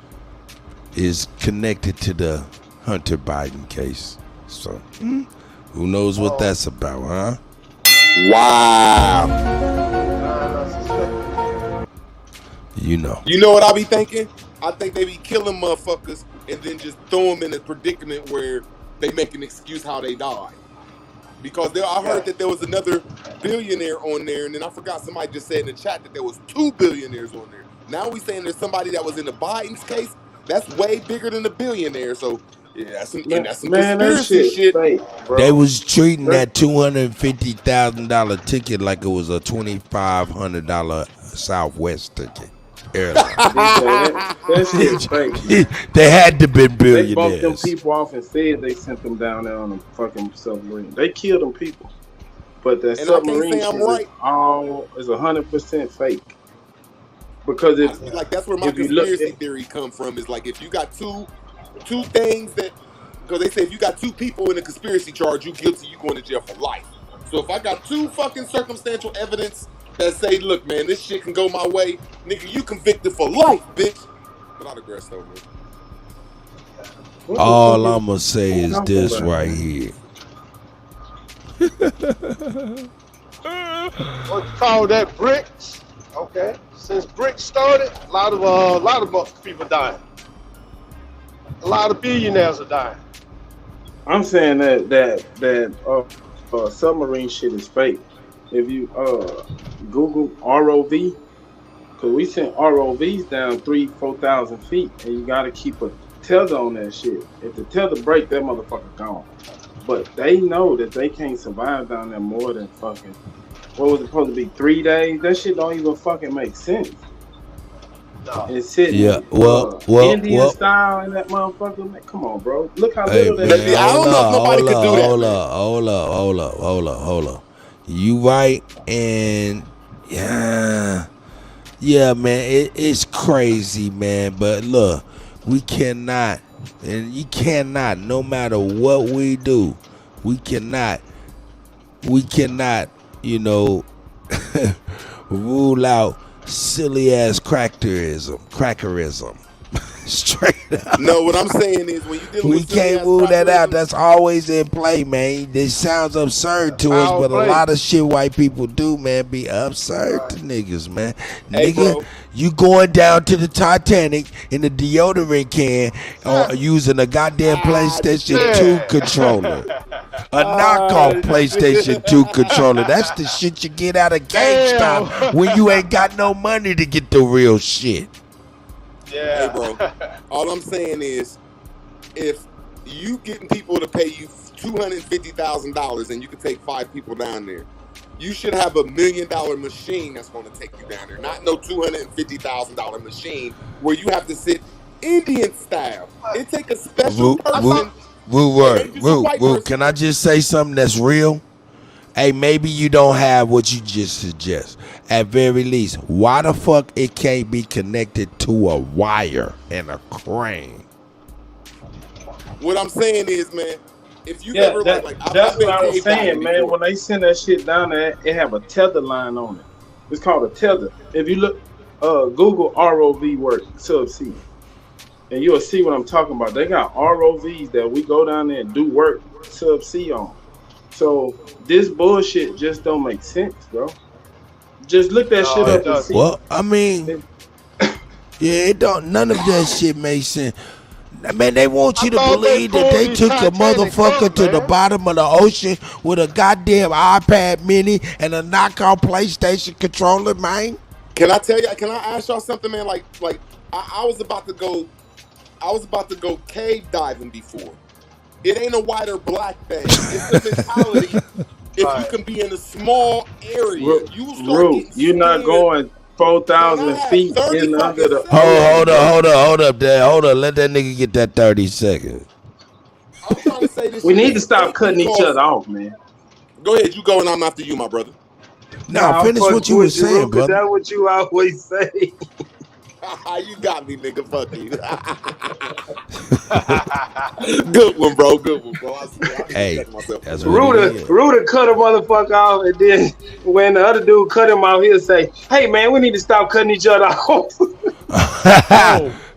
is connected to the Hunter Biden case. So who knows what that's about, huh? Wow. You know. You know what I be thinking? I think they be killing motherfuckers and then just throw them in a predicament where they make an excuse how they died. Because I heard that there was another billionaire on there, and then I forgot somebody just said in the chat that there was 2 billionaires on there. Now we saying there's somebody that was in the Biden's case. That's way bigger than the billionaire. So yeah, that's some conspiracy shit. Fake, bro. They was treating that $250,000 ticket like it was a $2,500 Southwest ticket. That shit's fake. They had to be They billionaires. bumped them people off and said they sent them down there on a fucking submarine. They killed them people. But that And submarine I can't say I'm shit is 100% fake. Because I feel like that's where my conspiracy theory come from. Is like if you got two things that, because they say if you got 2 people in a conspiracy charge, you guilty, you going to jail for life. So if I got 2 fucking circumstantial evidence that say, look, man, this shit can go my way, nigga, you convicted for life, bitch. But I digress over. All I'm going to say is this right here. What you call that? Bricks. Okay. Since bricks started, a lot of people dying. A lot of billionaires are dying. I'm saying that submarine shit is fake. If you Google ROV, because we sent ROVs down 3,000-4,000 feet, and you got to keep a tether on that shit. If the tether break, that motherfucker gone. But they know that they can't survive down there more than fucking, what was it supposed to be, 3 days? That shit don't even fucking make sense. No. It's sitting Indian style in that motherfucker. Man, come on, bro. Look how little that is. I don't know if nobody could do that. Hold up. You right, and yeah, man, it's crazy, man. But look, we cannot, and you cannot, no matter what we do, we cannot, you know, rule out silly ass crackerism. Straight up. No, what I'm saying is when you dealing we with can't rule that out. That's always in play, man. This sounds absurd to us, but a lot of shit white people do, man, be absurd to niggas, man. Hey, Nigga, bro. you going down to the Titanic in a deodorant can or using a goddamn PlayStation 2 controller. A knockoff PlayStation 2 controller. That's the shit you get out of GameStop when you ain't got no money to get the real shit. Yeah. Hey, bro. All I'm saying is, if you getting people to pay you $250,000 and you can take 5 people down there, you should have $1 million machine that's going to take you down there. Not no $250,000 machine where you have to sit Indian style. It take a special person. Woo, can I just say something that's real? Hey, maybe you don't have what you just suggest. At very least, why the fuck it can't be connected to a wire and a crane? What I'm saying is, man, if you that's what I was saying, man. When they send that shit down there, it have a tether line on it. It's called a tether. If you look, Google ROV work subsea, and you'll see what I'm talking about. They got ROVs that we go down there and do work subsea on. So this bullshit just don't make sense, bro. Just look that shit up and see. Well, I mean, yeah, it don't. None of that shit makes sense. Man, they want you to believe that they took a motherfucker to the bottom of the ocean with a goddamn iPad mini and a knockoff PlayStation controller, man. Can I tell you? Can I ask y'all something, man? Like I was about to go cave diving before. It ain't a white or black thing. It's the mentality. If you can be in a small area, you're not going 4,000 feet in under the. Hold up there. Hold up. Let that nigga get that 30 seconds. I'm trying to say this. We need to stop cutting each other off, man. Go ahead, you go, and I'm after you, my brother. No, finish what you were saying, brother. That's what you always say. You got me, nigga. Fuck you. Good one, bro. Good one, bro. I Hey, that's what Ruda cut a motherfucker off, and then when the other dude cut him off, he'll say, "Hey man, we need to stop cutting each other off."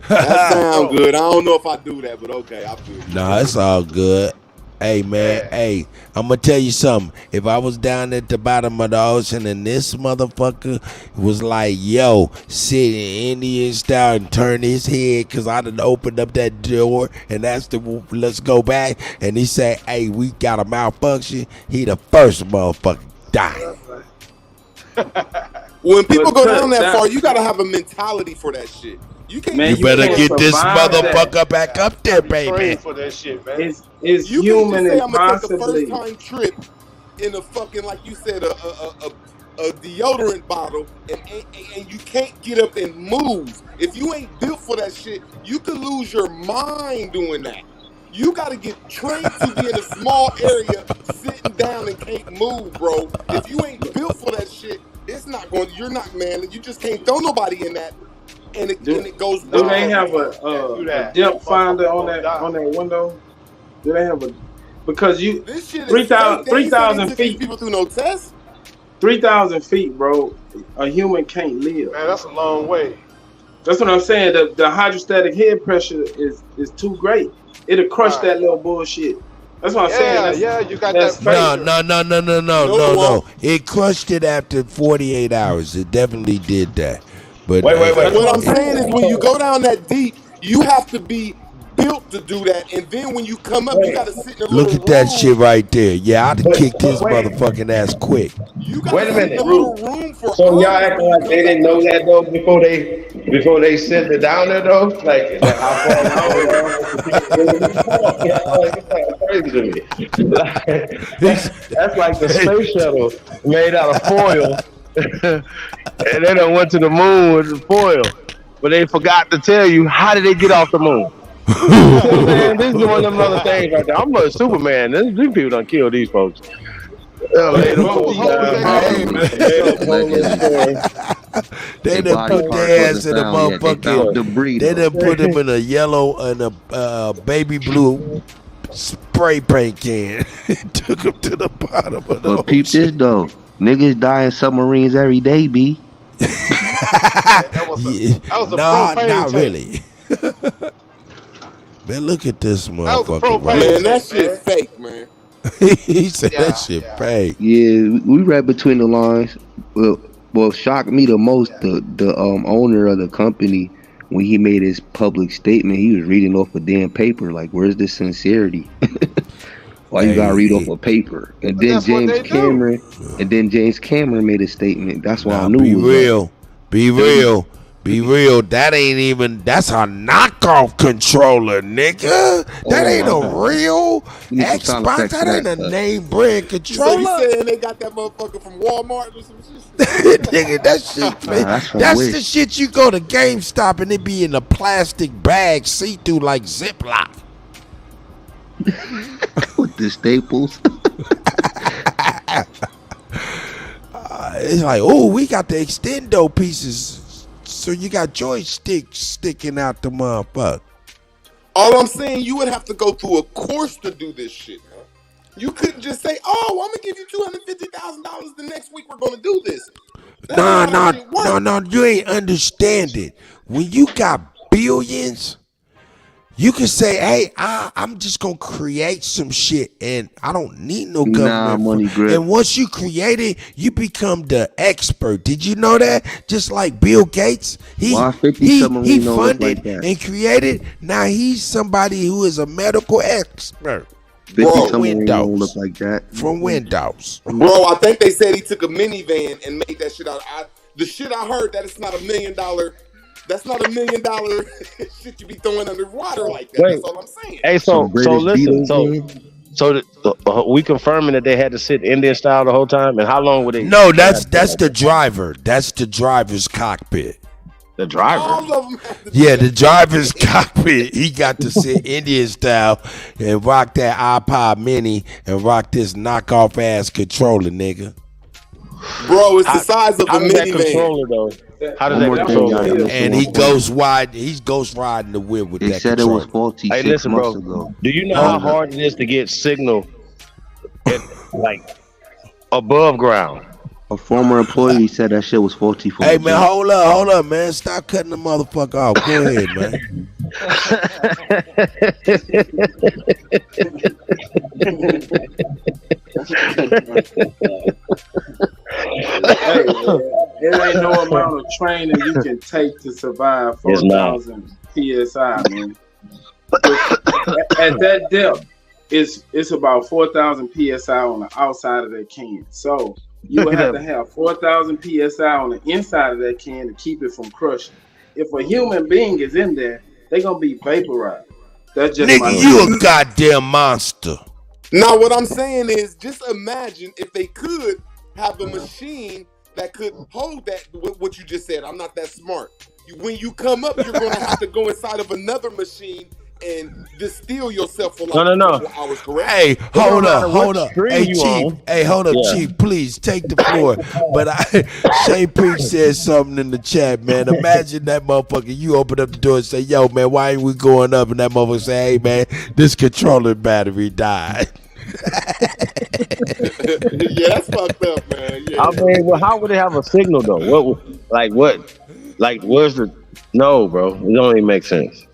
That sounds good. I don't know if I do that, but okay, I feel you. Nah, it's all good. Hey man, hey, I'm gonna tell you something. If I was down at the bottom of the ocean and this motherfucker was like, yo, sitting Indian style and turn his head because I done opened up that door and asked him, let's go back, and he said, hey, we got a malfunction, he the first motherfucker die. When people go down that far, you gotta have a mentality for that shit. You can't. You better get this motherfucker back up there, baby. For that shit, man. It's you human can just say, and I'm gonna take a possibly. first time trip in a fucking, like you said, a deodorant bottle, and you can't get up and move. If you ain't built for that shit, you could lose your mind doing that. You gotta get trained to be in a small area, sitting down and can't move, bro. If you ain't built for that shit, it's not going. You're not, man. You just can't throw nobody in that. And it goes. Do they have a depth finder on that window? Do they have a? Because you 3,000 feet. People do no test. 3,000 feet, bro. A human can't live. Man, that's a long way. That's what I'm saying. The hydrostatic head pressure is too great. It'll crush that little bullshit. That's what I'm saying. You got that. No. It crushed it after 48 hours. It definitely did that. But wait. What I'm saying is, when you go down that deep, you have to be built to do that. And then when you come up, you got to sit in a look at that shit right there. Yeah, I'd have kicked his motherfucking ass quick. Wait a minute, so y'all acting like they didn't know that though before they sent it down there though? Like how far crazy to me. That's like the space shuttle made out of foil. And they done went to the moon with the foil. But they forgot to tell you, how did they get off the moon? You know what I'm saying? This is one of them other things right there. I'm a Superman. These people done killed these folks. They done put their ass in a motherfucking. They done put them in a yellow and a baby blue spray paint can. Took them to the bottom of the But peep this though. Niggas die in submarines every day, B. Not really. Man, look at this motherfucker. Man, that shit fake, man. He said that shit fake. Yeah, we read between the lines. Well, shocked me the most, the owner of the company, when he made his public statement, he was reading off a damn paper. Like, where's the sincerity? Why you gotta read off a paper? And then James Cameron made a statement. That's why I knew. Be real. That ain't even. That's a knockoff controller, nigga. That ain't a real Xbox. That ain't a name brand controller. So you saying they got that motherfucker from Walmart or some shit? Nigga, that shit, man. That's the shit you go to GameStop and it be in a plastic bag, see through like Ziploc. With the staples. It's like, oh, we got the extendo pieces, so you got joysticks sticking out the motherfucker. All I'm saying, you would have to go through a course to do this shit, man. You couldn't just say, "Oh, I'm gonna give you $250,000 the next week. We're gonna do this." No, you ain't understanding. When you got billions, you can say, hey, I'm just going to create some shit and I don't need no government. Money grip. And once you create it, you become the expert. Did you know that? Just like Bill Gates, he funded and created. Now he's somebody who is a medical expert. From Windows. Look like that. From Windows. Bro, I think they said he took a minivan and made that shit out. The shit I heard that it's not $1 million. That's not $1 million shit you be throwing underwater like that. That's all I'm saying. Hey, so listen, so we confirming that they had to sit Indian style the whole time, and how long would they? No, that's the driver. That's the driver's cockpit. The driver. All of them yeah, the driver's cockpit. He got to sit Indian style and rock that iPod Mini and rock this knockoff ass controller, nigga. Bro, it's the size of a minivan. controller though. How does One that more control thing, y'all. that? And he ghost ride. He's ghost riding the whip with They that said it was controller. faulty Hey, 6 listen, bro. months ago. Do you know how hard it is to get signal, like above ground? A former employee said that shit was faulty for Hey the man, jump. hold up, man. Stop cutting the motherfucker off. Go ahead, man. Hey, it ain't no amount of training you can take to survive 4,000 psi, man. At that depth, it's about 4,000 psi on the outside of that can. So you would have to have 4,000 psi on the inside of that can to keep it from crushing. If a human being is in there, they're gonna be vaporized. That's just my Nigga, you a goddamn monster. Now, what I'm saying is, just imagine if they could have a machine that could hold that. What you just said, I'm not that smart. When you come up, you're going to have to go inside of another machine and distill yourself for like No. 24 hours, correct? Hey, hold up. Hey, you Chief. on. Hey, hold up, Yeah. Chief. Please take the floor. But Shay Preach said something in the chat, man. Imagine that motherfucker. You open up the door and say, "Yo, man, why ain't we going up?" And that motherfucker say, "Hey, man, this controller battery died." Yeah, that's fucked up, man. Yeah. I mean, well, how would it have a signal though? Where's the? No, bro. It don't even make sense.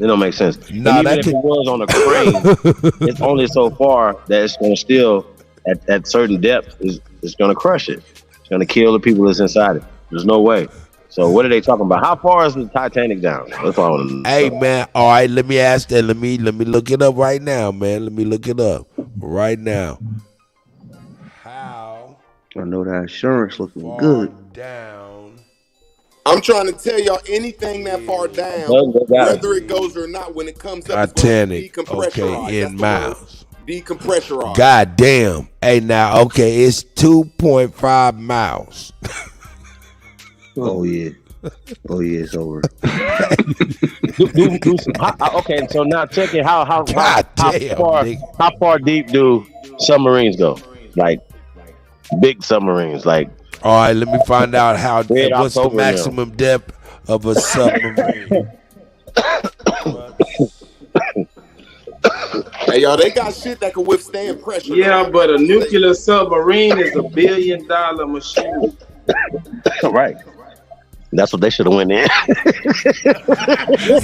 It don't make sense. Nah, and even if it was on a crane, it's only so far that it's going to still, at certain depth, it's going to crush it. It's going to kill the people that's inside it. There's no way. So what are they talking about? How far is the Titanic down? That's all I want to know. Hey, man. All right, let me ask that. Let me look it up right now, man. Let me look it up right now. How I know that insurance looking good. down? I'm trying to tell y'all, anything that far down, whether it goes or not, when it comes up, Titanic. it's going to decompressurize. Okay, in miles. Decompressurize. God damn. Hey, now, okay, it's 2.5 miles. Oh yeah, it's over. Okay, so now check it. How damn, far deep do submarines go? Like big submarines, like. All right, let me find out what's the October maximum depth of a submarine. Hey, y'all, they got shit that can withstand pressure. Yeah, but a nuclear submarine is $1 billion machine. Right. That's what they should have went in.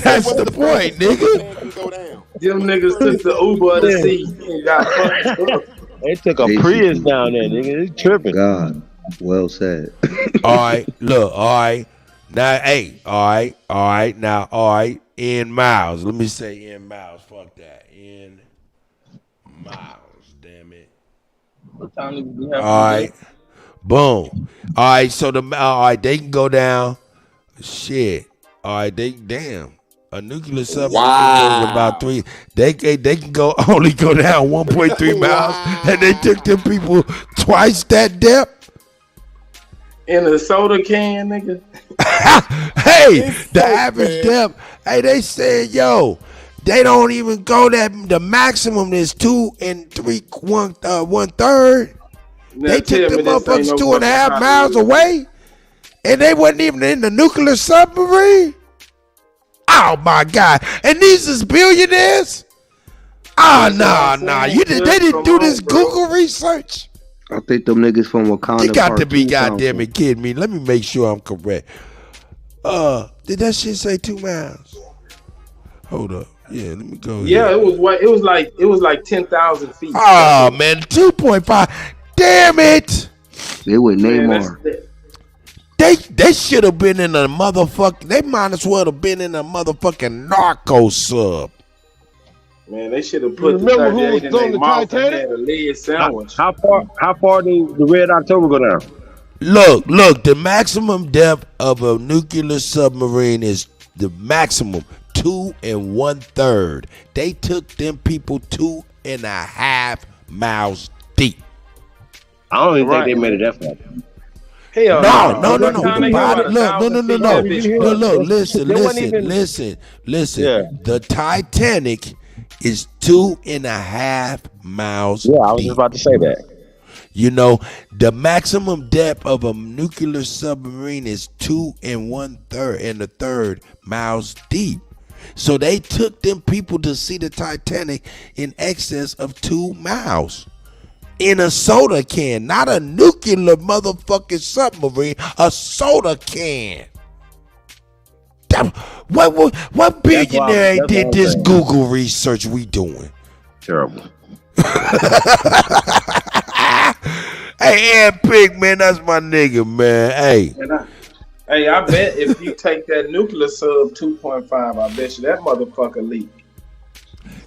That's the point, nigga. Them niggas took the Uber to sea and got fucked up. They took a Prius down there, nigga. They tripping. God, well said. All right, look, all right. Now, hey, all right, now, all right, in miles. Let me say in miles. Fuck that. In miles, damn it. What time do we have? All right, boom. All right, so they can go down. Shit. All right, damn. A nuclear submarine goes about 3. They can only go down 1.3 miles, and they took them people twice that depth. In a soda can, nigga. Hey, the average depth. Hey, they said, yo, they don't even go that. The maximum is 2 1/3. They took them motherfuckers 2.5 miles away, and they wasn't even in the nuclear submarine. Oh my God! And these is billionaires. Oh nah. They didn't do this Google research. I think them niggas from Wakanda. You got to be goddamn it kidding me. Let me make sure I'm correct. Did that shit say 2 miles? Hold up. Yeah, let me go. Yeah, it was like 10,000 feet. Oh man, 2.5. Damn it! They with Neymar. They should have been in a motherfucking. They might as well have been in a motherfucking narco sub. Man, they should have put Remember the who was in on their the mouth and Titanic? had a lead sandwich. How far did the Red October go down? Look, the maximum depth of a nuclear submarine is the maximum 2 1/3. They took them people 2.5 miles deep. I don't even think they made it that far. Hell no. Look, Listen. Yeah. The Titanic is 2.5 miles Yeah, I was deep. just about to say that. You know, the maximum depth of a nuclear submarine is 2 1/3 miles deep. So they took them people to see the Titanic in excess of 2 miles. In a soda can, not a nuclear motherfucking submarine, a soda can. What billionaire did this Google research we doing? Terrible. Hey, Ed Pig, man, that's my nigga, man. Hey. I bet if you take that nuclear sub 2.5, I bet you that motherfucker leak.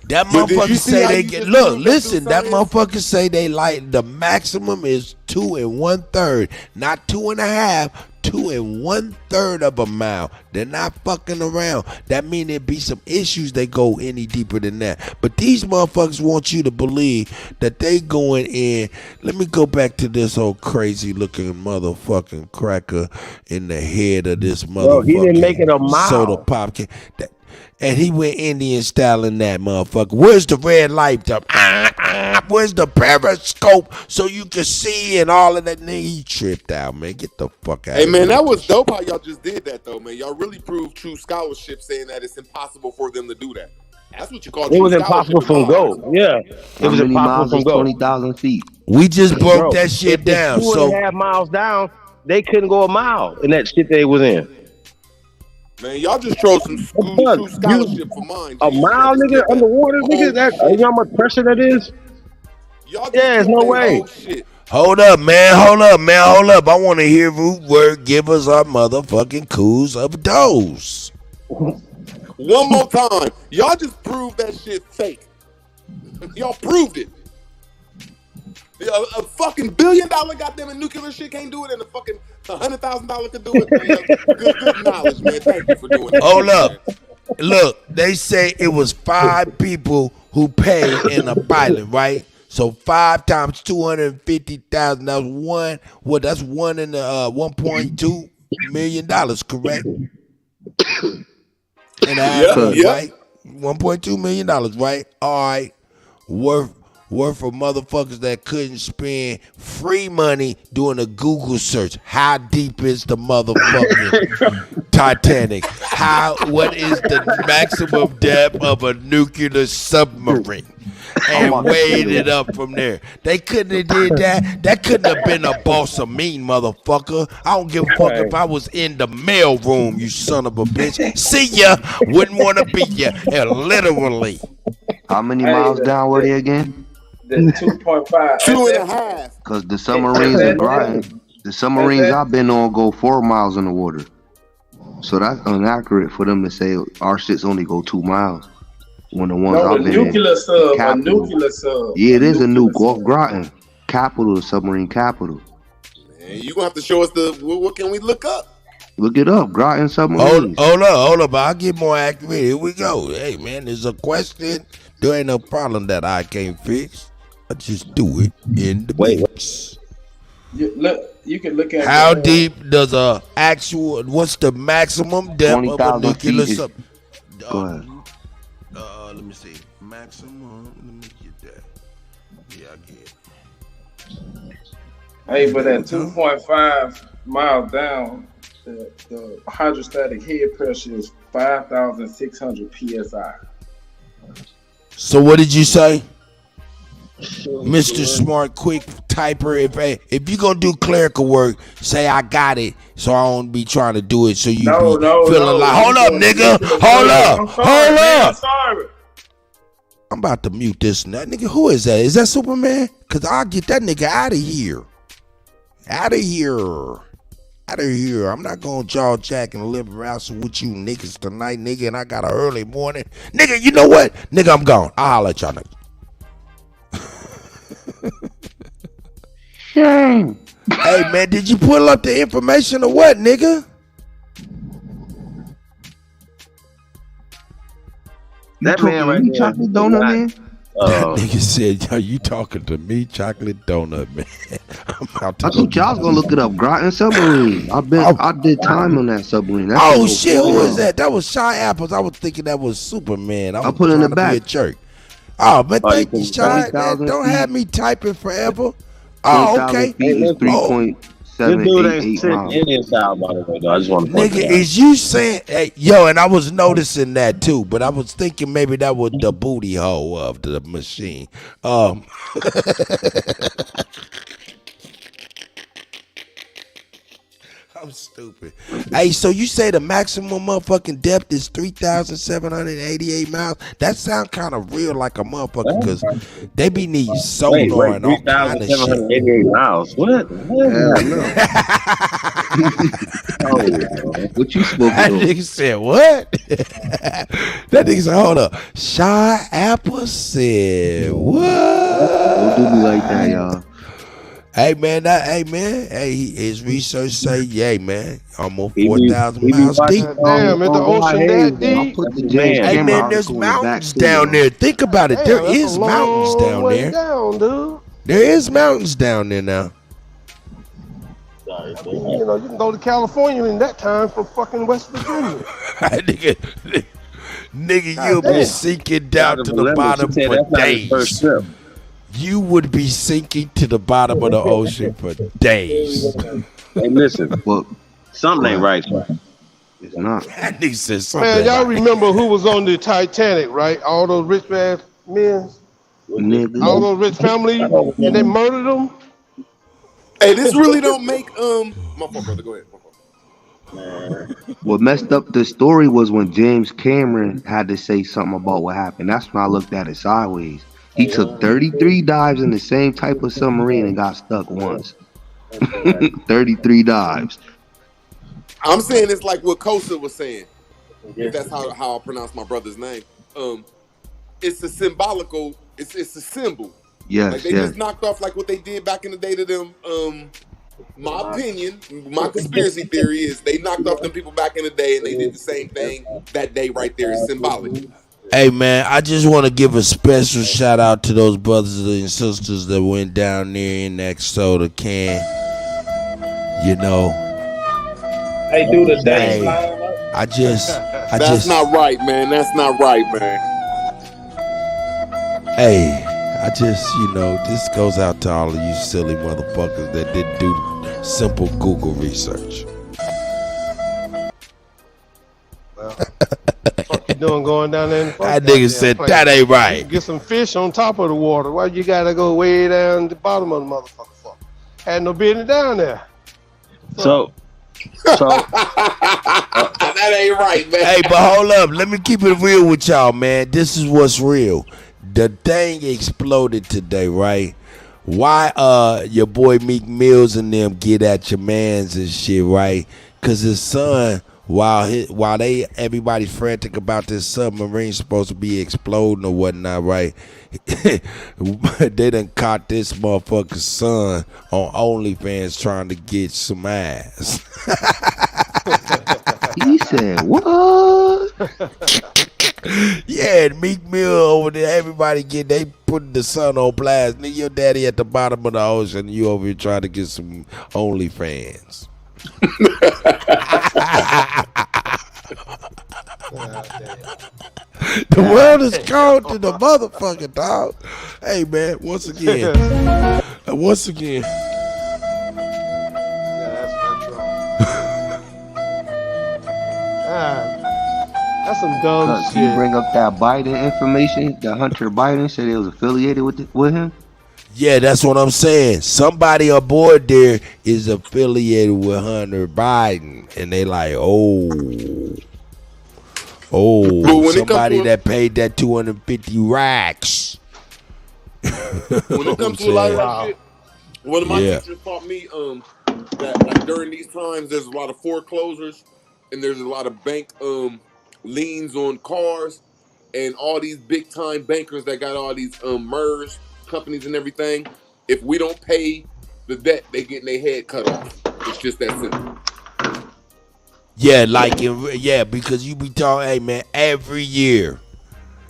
That motherfucker say they get listen, that motherfucker say they like the maximum is 2 1/3, not 2.5, 2 1/3 of a mile. They're not fucking around. That mean there be some issues they go any deeper than that. But these motherfuckers want you to believe that they going in. Let me go back to this old crazy looking motherfucking cracker in the head of this motherfucker. Bro, he didn't make it a mile. Soda pop can. And he went Indian style in that motherfucker. Where's the red light? Where's the periscope so you can see and all of that? Nigga, he tripped out, man. Get the fuck out. Hey, man, that was dope how y'all just did that, though, man. Y'all really proved true scholarship saying that it's impossible for them to do that. That's what you call it. Was impossible from go. Yeah. It was impossible from go. 20,000 feet. We just broke that shit down. 2.5 miles down, they couldn't go a mile in that shit they was in. Man, y'all just throw some true scholarship for mine. A mile, nigga, underwater, nigga. You know how much pressure that is? There's no way. Hold up, man. Hold up. I want to hear Root Word give us our motherfucking coups of those. One more time. Y'all just proved that shit fake. Y'all proved it. A fucking $1 billion goddamn nuclear shit can't do it, and a fucking $100,000 can do it. Good knowledge, man. Thank you for doing it. Hold up. Look, they say it was 5 people who paid in a pilot, right? So 5 times 250,000. That's one. Well, that's one in the $1.2 million, correct? And right? $1.2 million, right? All right, worth of motherfuckers that couldn't spend free money doing a Google search. How deep is the motherfucking Titanic? What is the maximum depth of a nuclear submarine? And weighed it up from there. They couldn't have did that. That couldn't have been a boss of mean motherfucker. I don't give a fuck if I was in the mail room, you son of a bitch. See ya. Wouldn't want to be ya. Literally. How many miles down were they again? The 2.5. 2.5. Because the submarines are grind. The submarines I've been on go 4 miles in the water. So that's inaccurate for them to say our shits only go 2 miles. When the ones I've been nuclear sub, a nuclear sub. Yeah, it is a nuke off Groton. Capital, submarine capital. Man, you gonna have to show us what can we look up? Look it up, Groton submarine. Hold up. I'll get more accurate. Here we go. Hey, man, there's a question. There ain't no problem that I can't fix. I just do it in the mix. You can look at how deep does what's the maximum depth of a nuclear sub? Go ahead. Let me see. Maximum. Let me get that. Yeah, I get it. Hey, but at 2.5 miles down, the hydrostatic head pressure is 5,600 psi. So what did you say, Mr. Smart Quick Typer? If you gonna do clerical work, say I got it, so I don't be trying to do it. So you feeling like, hold up, nigga, hold up. Sorry. I'm about to mute this now. Nigga, who is that? Is that Superman? Cause I'll get that nigga out of here. Out of here. I'm not gonna jaw jack and live wrestle with you niggas tonight, nigga, and I got an early morning. Nigga, you know what? Nigga, I'm gone. I'll holler at y'all niggas. Shame. Hey man, did you pull up the information or what, nigga? That man right there. Chocolate donut man? That nigga said, "Yo, you talking to me, chocolate donut man?" I thought y'all was gonna look it up. Groton submarine. I did time on that submarine. Oh shit, who was that? That was Shy Apples. I was thinking that was Superman. I put in the back. Jerk. Oh, but thank you, Shy. Don't have me typing forever. Oh, okay. 10,000 feet is Oh, 3.788 miles. Indian style, by the way, though. I just want to point nigga, that out. is you saying, hey, yo? And I was noticing that too, but I was thinking maybe that was the booty hole of the machine. I'm stupid. Hey, so you say the maximum motherfucking depth is 3,788 miles? That sound kind of real like a motherfucker, because they be needing sonar and all kind of shit. 3,788 miles. What? What you smoking That on? nigga said, what? That nigga said, hold up. Shy Apple said, what? Don't do me like that, y'all. Hey man, his research say, yeah, man, almost 4,000 miles deep. Damn, is the ocean that deep? Put the James Hey Cameron man, there's article in the back mountains too, down y'all. there. Think about it. There Damn, that's is a mountains long down way there. down, dude. There is mountains down there now. You know, you can go to California in that time from fucking West Virginia. Nigga, you'll be sinking down to the bottom for days. You would be sinking to the bottom of the ocean for days. Hey, listen. Well, something ain't right, man. It's not. That nigga said something. Man, y'all right. remember who was on the Titanic, right? All those rich ass men, all those rich families, and they murdered them. Hey, this really don't make my fault, brother. Go ahead. What messed up the story was when James Cameron had to say something about what happened. That's when I looked at it sideways. He took 33 dives in the same type of submarine and got stuck once. 33 dives. I'm saying it's like what Kosa was saying. If that's how I pronounce my brother's name. It's a symbolical. It's a symbol. Yes, like they just knocked off like what they did back in the day to them. My opinion, my conspiracy theory is they knocked off them people back in the day, and they did the same thing that day right there. Is symbolic. Hey man, I just want to give a special shout out to those brothers and sisters that went down there in that soda can. You know. Hey, do the Hey, thing. That's not right, man. That's not right, man. Hey, this goes out to all of you silly motherfuckers that didn't do simple Google research. What you doing going down there in the first That nigga goddamn said place? that ain't You right. can get some fish on top of the water. Why you gotta go way down the bottom of the motherfucker for? Had no business down there. So that ain't right, man. Hey, but hold up. Let me keep it real with y'all, man. This is what's real. The thing exploded today, right? Why your boy Meek Mills and them get at your mans and shit, right? Cause his son, while everybody's frantic about this submarine supposed to be exploding or whatnot, right? They done caught this motherfucker's son on OnlyFans trying to get some ass. He said, what? Yeah, and Meek Mill over there, everybody they putting the son on blast. Nigga, your daddy at the bottom of the ocean, you over here trying to get some OnlyFans. The world is cold to the motherfucking dog. Hey man, once again. That's some dumb Can you shit. bring up that Biden information that Hunter Biden said it was affiliated with him? Yeah, that's what I'm saying. Somebody aboard there is affiliated with Hunter Biden, and they like, somebody that paid that 250 racks. When it comes to a lot of that shit, one of my teachers taught me that like during these times there's a lot of foreclosures and there's a lot of bank liens on cars, and all these big time bankers that got all these MERS companies and everything. If we don't pay the debt, they getting their head cut off. It's just that simple. Yeah, because you be talking, hey man, every year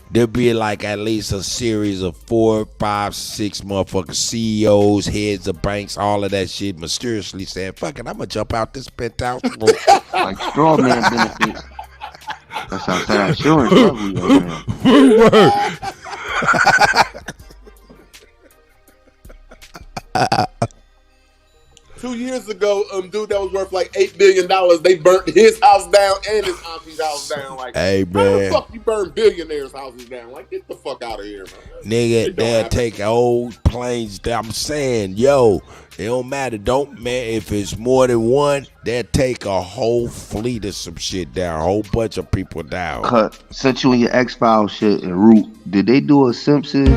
there'll be like at least a series of 4, 5, 6 motherfucking CEOs, heads of banks, all of that shit mysteriously saying, fuck it, I'm gonna jump out this penthouse. Like straw man benefits. That's outside insurance. dude that was worth like $8 billion. They burnt his house down and his auntie's house down. Like, Hey, how the man. fuck you burn billionaires' houses down? Like, get the fuck out of here, man. Nigga, they'll take old planes down. I'm saying, yo, it don't matter. If it's more than one, they'll take a whole fleet of some shit down. A whole bunch of people down. Cut. Since you in your X-Files shit and Root, did they do a Simpsons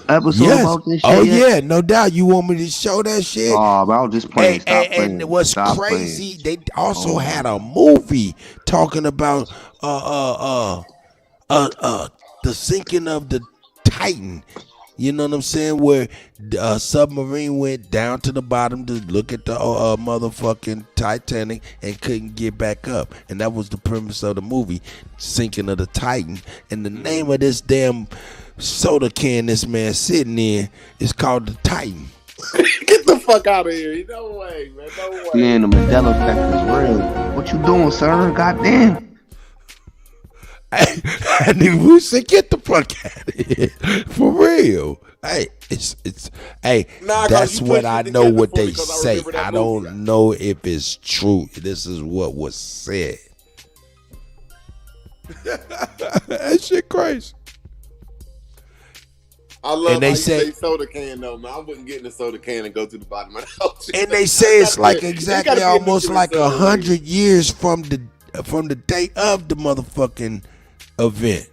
episode about this shit? Oh, yet? yeah, no doubt. You want me to show that shit? Oh, I was just playing. Stop playing. And what's Stop crazy, they also had a movie talking about the sinking of the Titan. You know what I'm saying? Where a submarine went down to the bottom to look at the motherfucking Titanic and couldn't get back up. And that was the premise of the movie, Sinking of the Titan. And the name of this damn soda can this man sitting in is called the Titan. Get the fuck out of here. No way, man. No way. Yeah, the Mandela effect is real. What you doing, sir? Goddamn. And we said, get the fuck out of here. For real. Hey, that's what I know what they say. I don't know if it's true. This is what was said. That shit crazy. I love and they how you say soda can though, man. I wouldn't get in a soda can and go to the bottom of the ocean. And they say it's like exactly almost like 100 years from the date of the motherfucking event.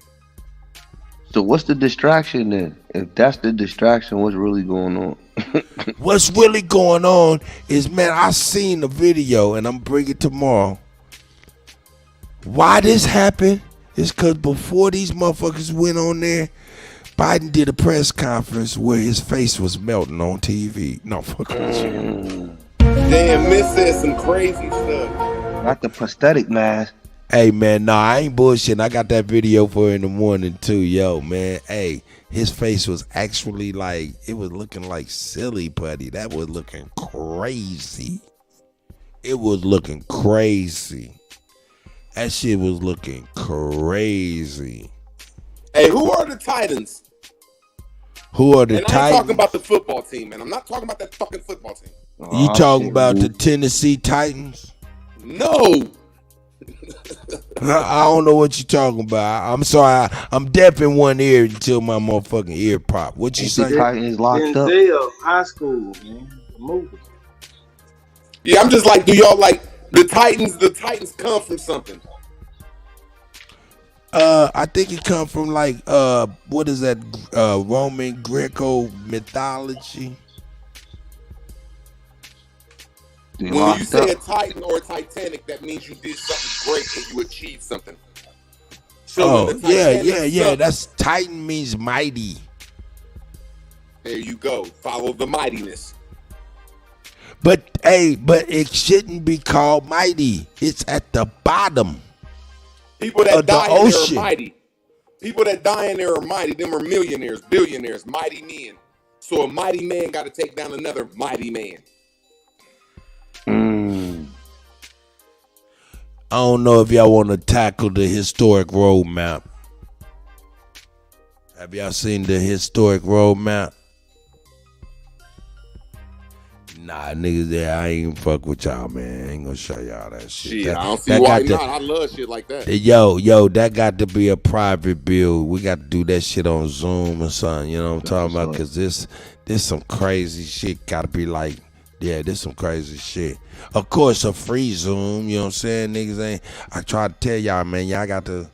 So what's the distraction then? If that's the distraction, what's really going on? What's really going on is, man, I seen the video and I'm bringing it tomorrow. Why this happened is because before these motherfuckers went on there, Biden did a press conference where his face was melting on TV. No, fuck with you. Damn, Miss said some crazy stuff. Not the prosthetic mask. Hey, man, nah, I ain't bullshitting. I got that video for her in the morning, too. Yo, man, hey, his face was actually like, it was looking like silly putty. That was looking crazy. It was looking crazy. That shit was looking crazy. Hey, who are the Titans? Who are the and Titans? I ain't talking about the football team, man. I'm not talking about that fucking football team. You talking about the Tennessee Titans? No. I don't know what you talking about. I'm sorry. I'm deaf in one ear until my motherfucking ear pop. What you say? Titans locked up. High school, man. Movie. Yeah, I'm just like, do y'all like the Titans? The Titans come from something. I think it come from like what is that? Roman Greco mythology. When you say a Titan or a Titanic, that means you did something great and you achieved something. So yeah. That's Titan means mighty. There you go. Follow the mightiness. But it shouldn't be called mighty. It's at the bottom. People that of the die in there ocean. are mighty. People that die in there are mighty. Them are millionaires, billionaires, mighty men. So a mighty man got to take down another mighty man. I don't know if y'all want to tackle the historic roadmap. Have y'all seen the historic roadmap? Nah, niggas, there I ain't fuck with y'all, man. I ain't gonna show y'all that shit. Shit, I don't see why not. I love shit like that. Yo, that got to be a private build. We got to do that shit on Zoom or something. You know what I'm talking about? Because this some crazy shit. Got to be like, yeah, this some crazy shit. Of course, a free Zoom. You know what I'm saying? Niggas ain't. I try to tell y'all, man. Y'all got to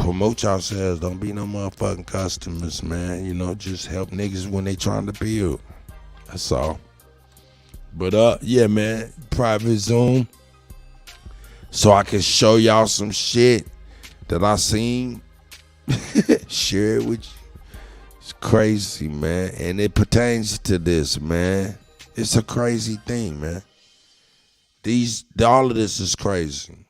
promote yourselves. Don't be no motherfucking customers, man. You know, just help niggas when they trying to build. That's all. But yeah, man, private Zoom, so I can show y'all some shit that I seen. Share it with you. It's crazy, man, and it pertains to this, man. It's a crazy thing, man. All of this is crazy.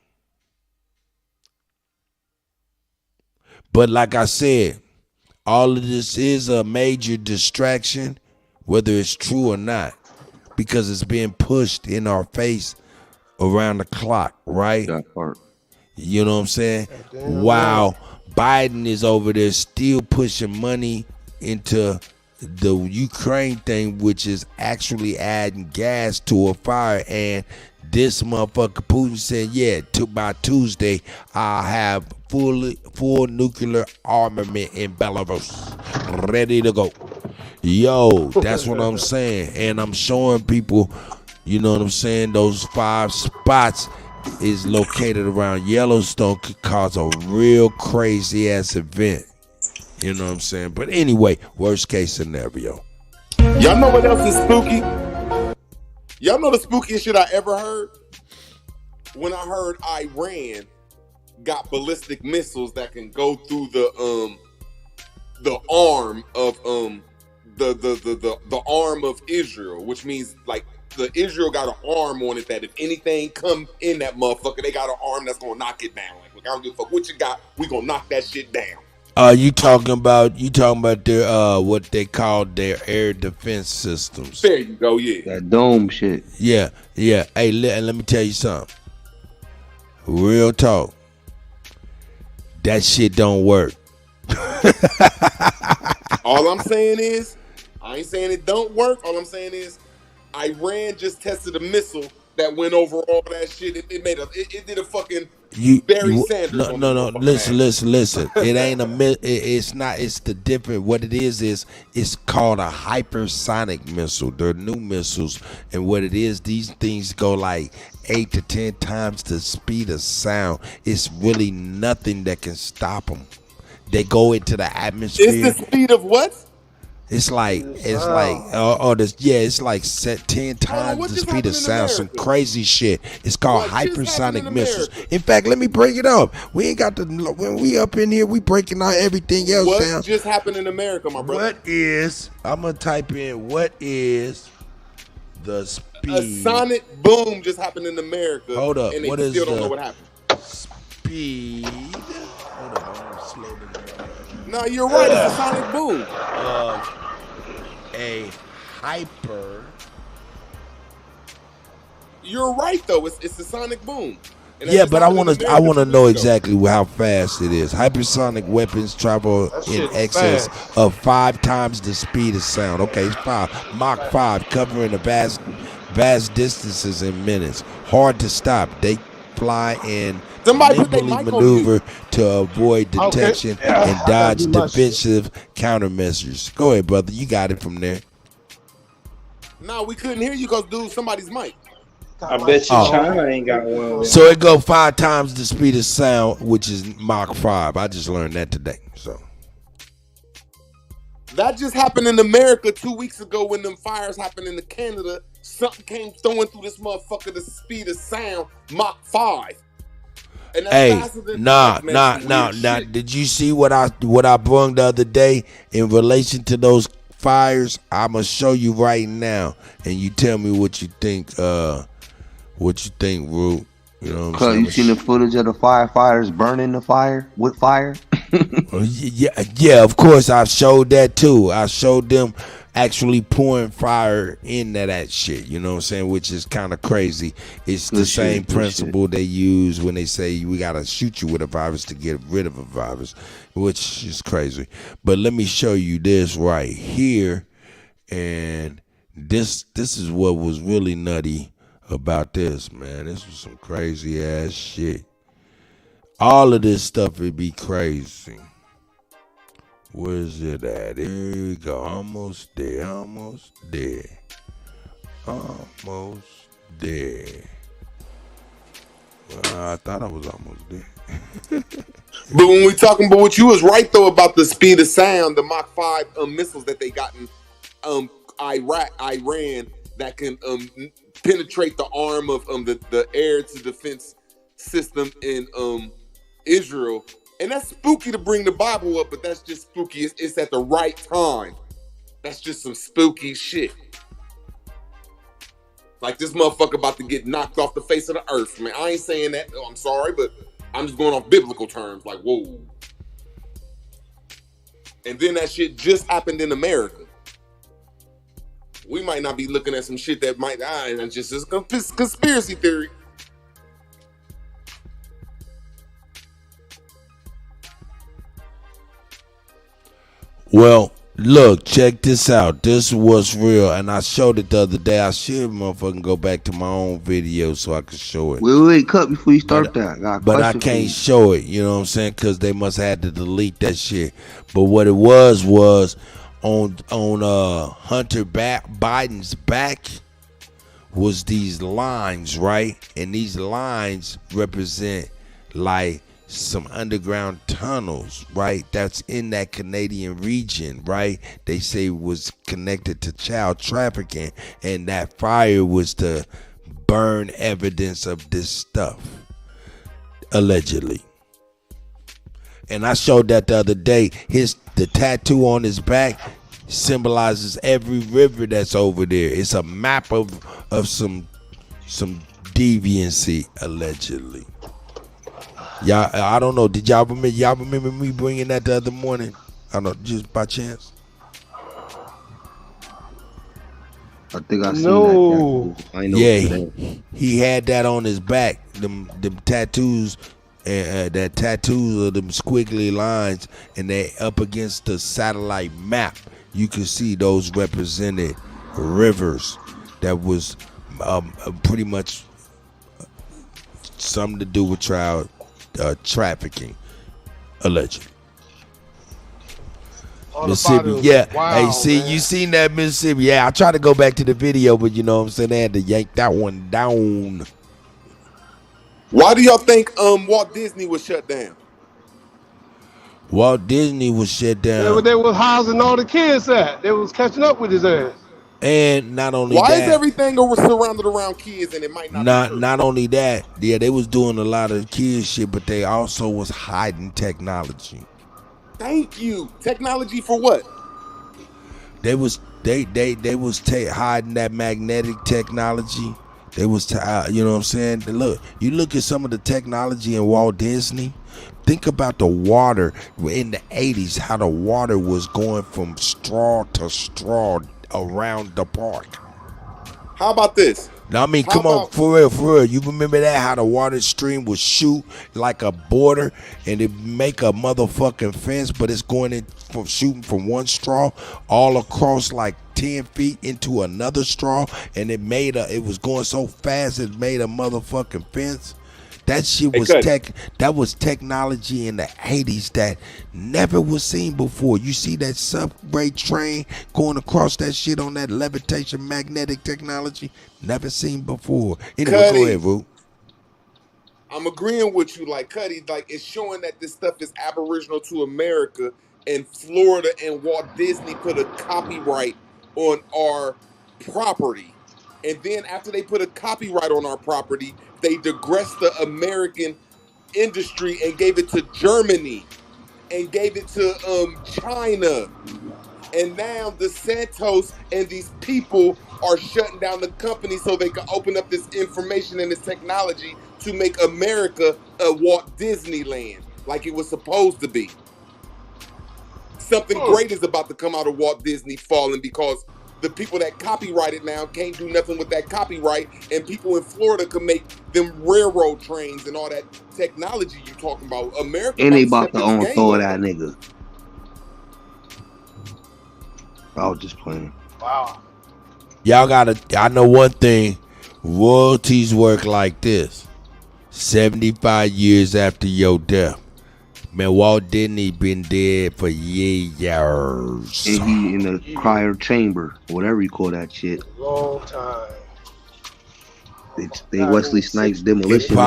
But like I said, all of this is a major distraction, whether it's true or not. Because it's being pushed in our face around the clock, right? That part. You know what I'm saying? While Biden is over there still pushing money into the Ukraine thing, which is actually adding gas to a fire. And this motherfucker Putin said, yeah, by Tuesday I'll have full nuclear armament in Belarus, ready to go. Yo, that's what I'm saying. And I'm showing people, you know what I'm saying, those 5 spots is located around Yellowstone, could cause a real crazy ass event. You know what I'm saying? But anyway, worst case scenario. Y'all know what else is spooky? Y'all know the spookiest shit I ever heard? When I heard Iran got ballistic missiles that can go through the arm of the arm of Israel, which means like the Israel got an arm on it that if anything come in that motherfucker, they got an arm that's gonna knock it down. Like, I don't give a fuck what you got, we gonna knock that shit down. You talking about their what they call their air defense systems. There you go, yeah. That dome shit. Yeah. Hey, let me tell you something. Real talk. That shit don't work. All I'm saying is, I ain't saying it don't work. All I'm saying is, Iran just tested a missile that went over all that shit. It did a fucking Barry Sanders. No. Listen. It ain't it's not. It's the different. What it is it's called a hypersonic missile. They're new missiles, and what it is, these things go like 8 to 10 times the speed of sound. It's really nothing that can stop them. They go into the atmosphere. It's the speed of what? It's like it's like set 10 times the speed of sound. Some crazy shit. It's called hypersonic missiles. In fact, let me break it up. We ain't got when we up in here, we breaking out everything else down. What just happened in America, my brother? I'm gonna type in what is the speed? A sonic boom just happened in America. Hold up. And What they is still don't the know what happened. speed? Hold up, I'm gonna slow this down. No, you're right. It's a sonic boom. A hyper. You're right though. It's a sonic boom. Yeah, but I want to know exactly how fast it is. Hypersonic weapons travel in excess of 5 times the speed of sound. Okay, it's 5. Mach 5, covering a vast distances in minutes. Hard to stop. They fly in nimbly maneuver to avoid detection and dodge defensive countermeasures. Go ahead, brother. You got it from there. No, we couldn't hear you because, dude, somebody's mic. I bet you China ain't got one. So it go 5 times the speed of sound, which is Mach 5. I just learned that today. So that just happened in America 2 weeks ago when them fires happened in Canada. Something came throwing through this motherfucker the speed of sound, Mach 5. And that's nah. Did you see what I brung the other day in relation to those fires? I'ma show you right now, and you tell me what you think. What you think, Rube? You know what I'm saying? You seen the footage of the firefighters burning the fire with fire? Yeah. Of course, I showed that too. I showed them actually pouring fire into that shit. You know what I'm saying? Which is kind of crazy. It's the same principle they use when they say we gotta shoot you with a virus to get rid of a virus, which is crazy. But let me show you this right here, and this is what was really nutty about this, man. This was some crazy ass shit. All of this stuff would be crazy. Where's it at? Here we go. Almost there. Well, I thought I was almost there. But when we talking about what you was right though about the speed of sound, the Mach 5 missiles that they got in Iran that can penetrate the arm of the air to defense system in Israel. And that's spooky to bring the Bible up, but that's just spooky. It's at the right time. That's just some spooky shit. Like this motherfucker about to get knocked off the face of the earth, man. I ain't saying that. Oh, I'm sorry, but I'm just going off biblical terms. Like, whoa. And then that shit just happened in America. We might not be looking at some shit that might, and just as conspiracy theory. Well, Look, check this out. This was real, and I showed it the other day. I should motherfucking go back to my own video so I can show it. Wait, cut before you start that. I got a But I question for can't you. show it, you know what I'm saying? Because they must have had to delete that shit. But what it was on Hunter Biden's back was these lines, right? And these lines represent like some underground tunnels, right? That's in that Canadian region, right? They say was connected to child trafficking, and that fire was to burn evidence of this stuff, allegedly. And I showed that the other day. The tattoo on his back symbolizes every river that's over there. It's a map of some deviancy, allegedly. Y'all, I don't know. Did y'all remember me bringing that the other morning? I don't know, just by chance. I think I seen that. I know. Yeah, he had that on his back. Them tattoos, that tattoos of them squiggly lines, and they up against the satellite map. You can see those represented rivers that was pretty much something to do with child trafficking, allegedly. Mississippi, yeah. Hey, see, man. You seen that Mississippi? Yeah, I tried to go back to the video, but you know what I'm saying, they had to yank that one down. Why do y'all think Walt Disney was shut down? Walt Disney was shut down. They was housing all the kids at. They was catching up with his ass. And not only Why that, is everything surrounded around kids and it might not be true? Not only that, yeah, they was doing a lot of kid shit, but they also was hiding technology. Thank you. Technology for what? They was hiding that magnetic technology. They was you know what I'm saying? Look, you look at some of the technology in Walt Disney. Think about the water in the 80s, how the water was going from straw to straw around the park. How about this? Now, I mean, come on, for real. You remember that? How the water stream would shoot like a border and it make a motherfucking fence, but it's going in from shooting from one straw all across like 10 feet into another straw, and it was going so fast it made a motherfucking fence. That shit was that was technology in the 80s that never was seen before. You see that subway train going across that shit on that levitation magnetic technology? Never seen before. Anyway, go ahead, Ru. I'm agreeing with you, like Cuddy, like it's showing that this stuff is aboriginal to America, and Florida and Walt Disney put a copyright on our property. And then after they put a copyright on our property, they digressed the American industry and gave it to Germany and gave it to China. And now the Santos and these people are shutting down the company so they can open up this information and this technology to make America a Walt Disneyland like it was supposed to be. Something great is about to come out of Walt Disney falling because the people that copyright it now can't do nothing with that copyright, and people in Florida can make them railroad trains and all that technology you talking about. America and they about to throw that nigga. I was just playing. Wow. Y'all I know one thing. Royalties work like this. 75 years after your death. Man, Walt Disney been dead for years. And he in the cryo chamber, whatever you call that shit. Long time. They Wesley Snipes demolition.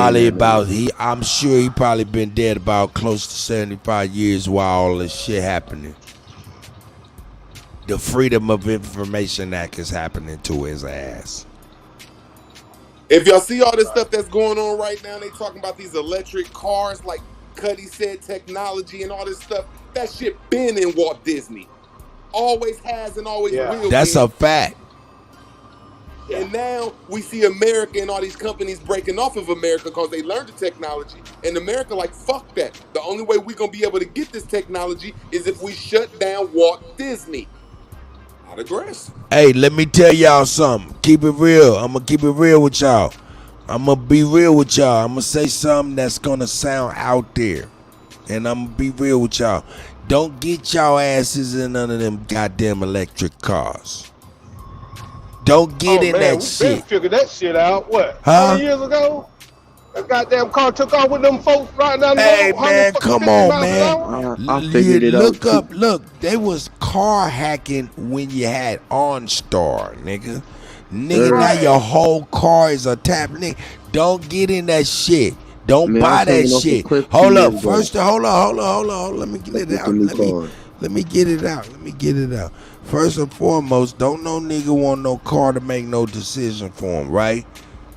I'm sure he probably been dead about close to 75 years while all this shit happening. The Freedom of Information Act is happening to his ass. If y'all see all this stuff that's going on right now, they talking about these electric cars, like Cuddy said, technology and all this stuff. That shit been in Walt Disney. Always has and always will. That's a fact. And now we see America and all these companies breaking off of America because they learned the technology. And America like, fuck that. The only way we're going to be able to get this technology is if we shut down Walt Disney. I digress. Hey, let me tell y'all something. Keep it real. I'm going to keep it real with y'all. I'm going to be real with y'all. I'm going to say something that's going to sound out there. And I'm going to be real with y'all. Don't get y'all asses in none of them goddamn electric cars. Don't get in that We shit. figured that shit out. What? Huh? 20 years ago? That goddamn car took off with them folks riding down the Hey road. man, come on, man. I figured it out. Look, they was car hacking when you had OnStar, nigga. Nigga, now your whole car is a tap, nigga. Don't get in that shit. Don't buy that shit. Hold up. First, hold on. Let me get it out. Let me get it out. First and foremost, don't no nigga want no car to make no decision for him, right?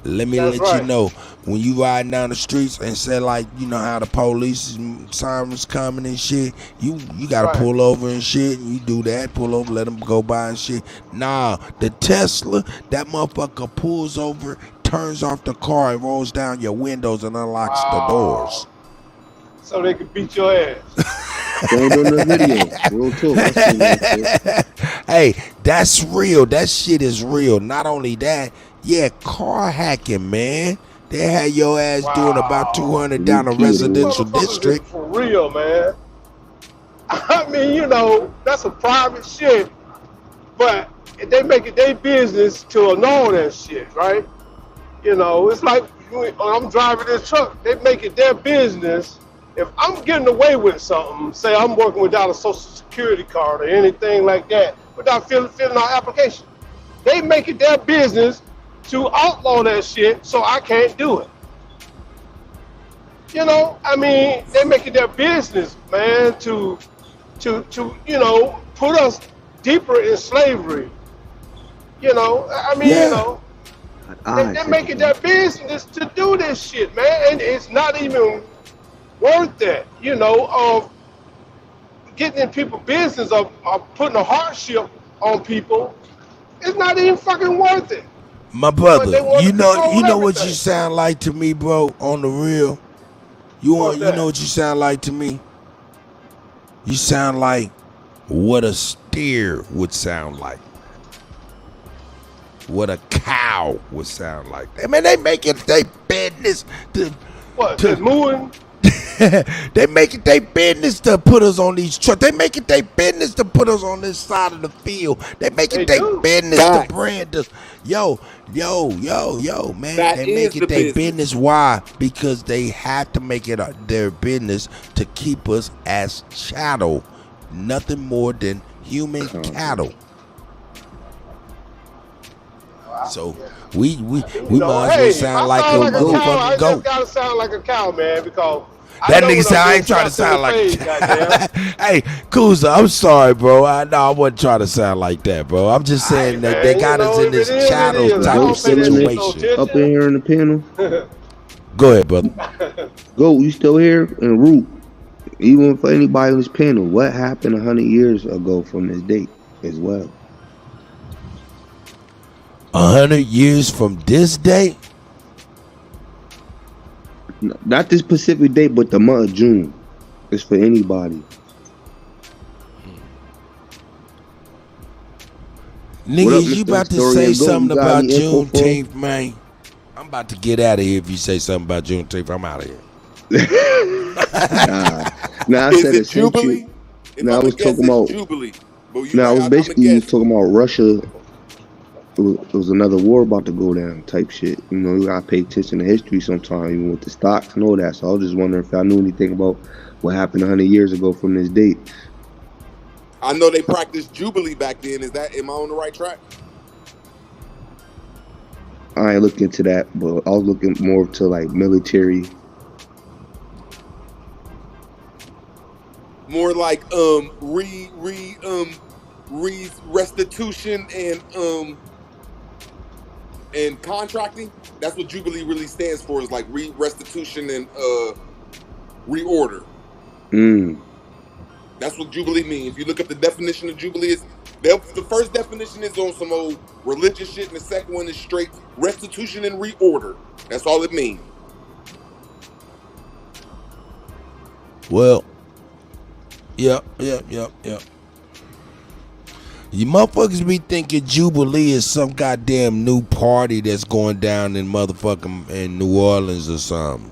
Let me let you know, when you riding down the streets and say, like, you know how the police sirens coming and shit, you gotta pull over and shit, and you do that, pull over, let them go by and shit. Nah, the Tesla, that motherfucker pulls over, turns off the car and rolls down your windows and unlocks the doors. So they can beat your ass. Don't do the video. Real talk. I seen that shit. Hey, that's real. That shit is real. Not only that, yeah, car hacking, man. They had your ass doing about 200 down a residential district. For real, man. I mean, you know, that's a private shit, but they make it their business to ignore that shit, right? You know, it's like when I'm driving this truck, they make it their business. If I'm getting away with something, say I'm working without a social security card or anything like that, without filling out application, they make it their business to outlaw that shit so I can't do it. You know, I mean, they make it their business, man, to you know, put us deeper in slavery. You know, I mean, you know, they make it their business to do this shit, man, and it's not even worth it, you know, of getting in people's business of putting a hardship on people. It's not even fucking worth it. My brother, you know what you sound like to me, bro, on the real? You know what you sound like to me? You sound like what a steer would sound like. What a cow would sound like. I mean, they make it their business to... What, just mooing? They make it their business to put us on these trucks. They make it their business to put us on this side of the field. They make it their business to brand us. Yo, man. They make it their business. Why? Because they have to make it their business to keep us as chattel. Nothing more than human cattle. So we might as well sound like a motherfucking goat. I just gotta sound like a cow, man, because that nigga said I ain't trying to sound like Hey, Kuzma, I'm sorry, bro. I wasn't trying to sound like that, bro. I'm just saying that they got us in this chattel type of situation. Up in here in the panel. Go ahead, brother. Go, you still here? And Root, even for anybody on this panel, what happened 100 years ago from this date as well? 100 years from this date? Not this specific date, but the month of June. It's for anybody. Niggas, you about to say something about Juneteenth, man? I'm about to get out of here if you say something about Juneteenth. I'm out of here. Nah, I said it Jubilee. I was talking about Jubilee. I was basically talking about Russia. It was another war about to go down type shit. You know, you gotta pay attention to history sometimes, even with the stocks and all that. So I was just wondering if I knew anything about what happened 100 years ago from this date. I know they practiced Jubilee back then. Am I on the right track? I ain't looking into that, but I was looking more to like military. More like restitution and contracting. That's what Jubilee really stands for, is like restitution and reorder. That's what Jubilee means. If you look up the definition of Jubilee, the first definition is on some old religious shit, and the second one is straight restitution and reorder. That's all it means. Well, yep. You motherfuckers be thinking Jubilee is some goddamn new party that's going down in motherfucking in New Orleans or something.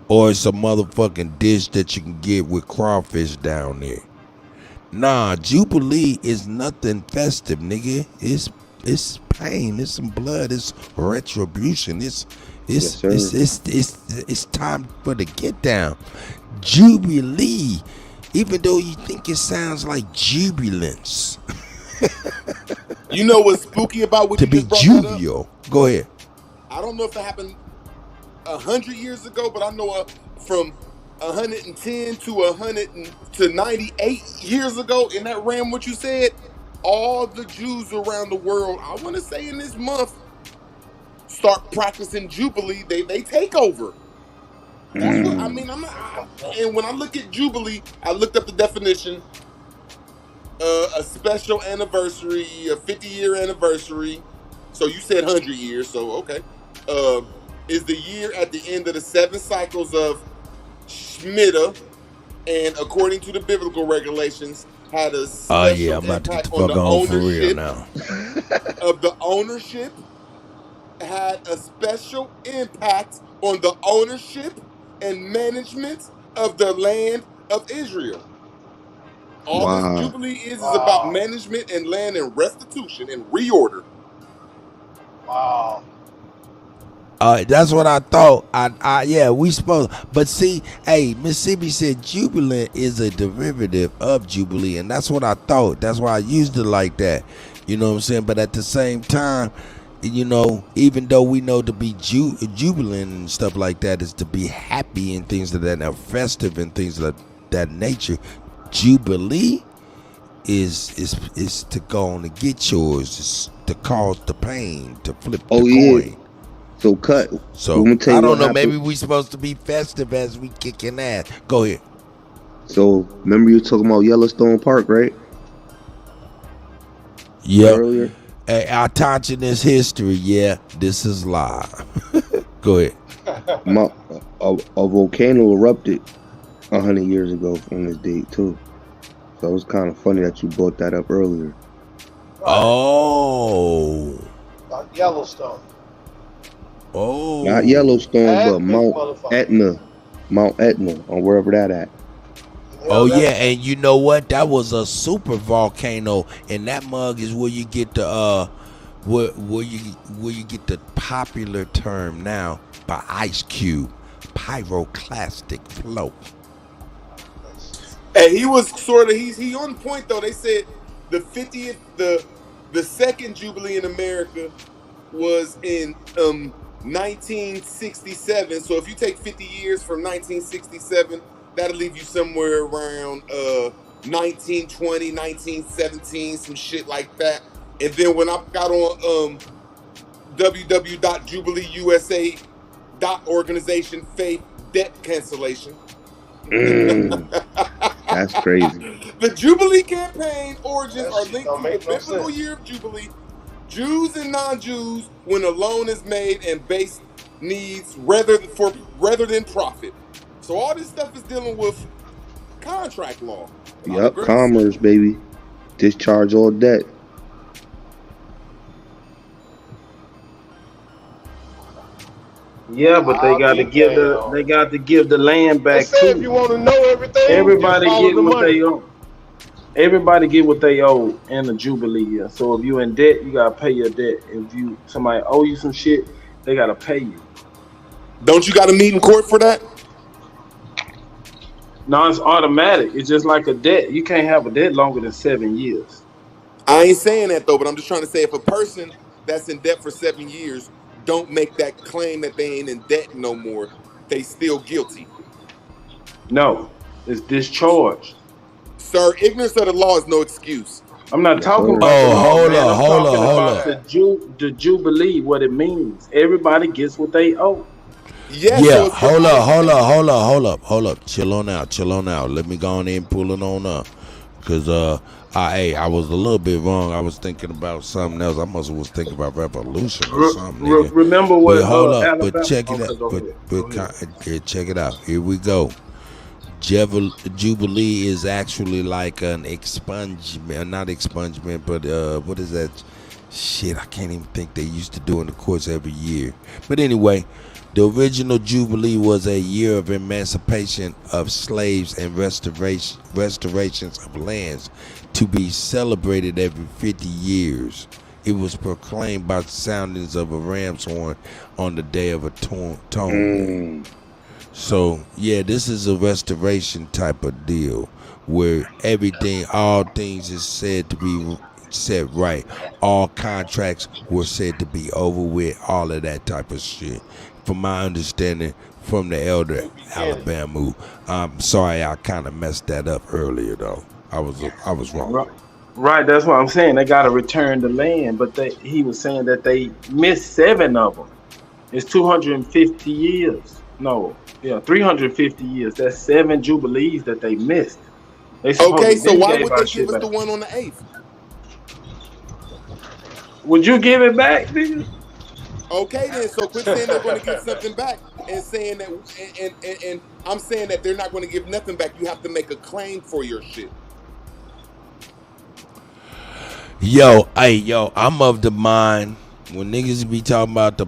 Or it's a motherfucking dish that you can get with crawfish down there. Nah, Jubilee is nothing festive, nigga. It's pain. It's some blood. It's retribution. It's time for the get down. Jubilee, even though you think it sounds like jubilance. You know what's spooky about what to you be just brought jovial. Go ahead. I don't know if it happened 100 years ago, but I know from 110 to 98 years ago, in that ram what you said, all the Jews around the world, I want to say in this month, start practicing Jubilee. They take over. That's what I mean. And when I look at Jubilee, I looked up the definition. A special anniversary, a 50-year anniversary. So you said 100 years, so okay. Is the year at the end of the 7 cycles of Shemitah, and according to the biblical regulations, had a special I'm about to get impact the on fuck the on for real ownership now. of the ownership, had a special impact on the ownership and management of the land of Israel. All this Jubilee is about management and land and restitution and reorder. Wow. That's what I thought. We supposed. But see, hey, Mississippi said jubilant is a derivative of Jubilee, and that's what I thought. That's why I used it like that. You know what I'm saying? But at the same time, you know, even though we know to be jubilant and stuff like that is to be happy and things of that are festive and things of that nature, Jubilee is to go on and get yours, is to cause the pain, to flip the coin. So cut. So I don't know. Maybe we supposed to be festive as we kicking ass. Go ahead. So remember you were talking about Yellowstone Park, right? Yeah. Earlier. Hey, our touching this history. Yeah, this is live. Go ahead. A volcano erupted 100 years ago on this date too. So it was kind of funny that you brought that up earlier. Oh. Like Yellowstone. Oh. Not Yellowstone, but Mount Etna, or wherever that at. Oh yeah, and you know what? That was a super volcano, and that mug is where you get the where you get the popular term now by Ice Cube, pyroclastic flow. Hey, he was sort of he on point though. They said the 50th the second Jubilee in America was in 1967. So if you take 50 years from 1967, that'll leave you somewhere around 1920, 1917, some shit like that. And then when I got on www.jubileeusa.organization faith debt cancellation. That's crazy. The Jubilee campaign origins are linked to the biblical year of Jubilee. Jews and non-Jews, when a loan is made and base needs rather than profit. So all this stuff is dealing with contract law. Yup, commerce, baby. Discharge all debt. Yeah, but they got to give the land back too. If you want to know everything, everybody get what they owe. Everybody get what they owe in the Jubilee year. So if you in debt, you gotta pay your debt. If somebody owe you some shit, they gotta pay you. Don't you gotta meet in court for that? No, it's automatic. It's just like a debt. You can't have a debt longer than 7 years. I ain't saying that though, but I'm just trying to say if a person that's in debt for 7 years don't make that claim that they ain't in debt no more, they still guilty. No, it's discharged. Sir, ignorance of the law is no excuse. I'm not talking about the Jubilee, what it means. Everybody gets what they owe. Yes, yeah, hold up. Chill on out. Let me go on in and pull it on up. Cause I was a little bit wrong. I was thinking about something else. I must have was thinking about revolution or something. Remember what? But hold up, Alabama? but check it out. Check it out. Here we go. Jubilee is actually like an expungement, not expungement, but what is that shit? I can't even think they used to do in the courts every year. But anyway, The original Jubilee was a year of emancipation of slaves and restorations of lands to be celebrated every 50 years. It was proclaimed by soundings of a ram's horn on the Day of Atonement. So, yeah, this is a restoration type of deal where everything, all things is said to be set right. All contracts were said to be over with, all of that type of shit. From my understanding from the elder Alabama. I'm sorry I kind of messed that up earlier, though. I was wrong. Right, that's what I'm saying. They got to return the land, but he was saying that they missed 7 of them. It's 250 years. No, 350 years. That's 7 jubilees that they missed. Okay, so why would they give us the one on the 8th? Would you give it back, nigga? Okay, then. So quit saying they're going to give something back and saying that, and I'm saying that they're not going to give nothing back. You have to make a claim for your shit. Yo, I'm of the mind when niggas be talking about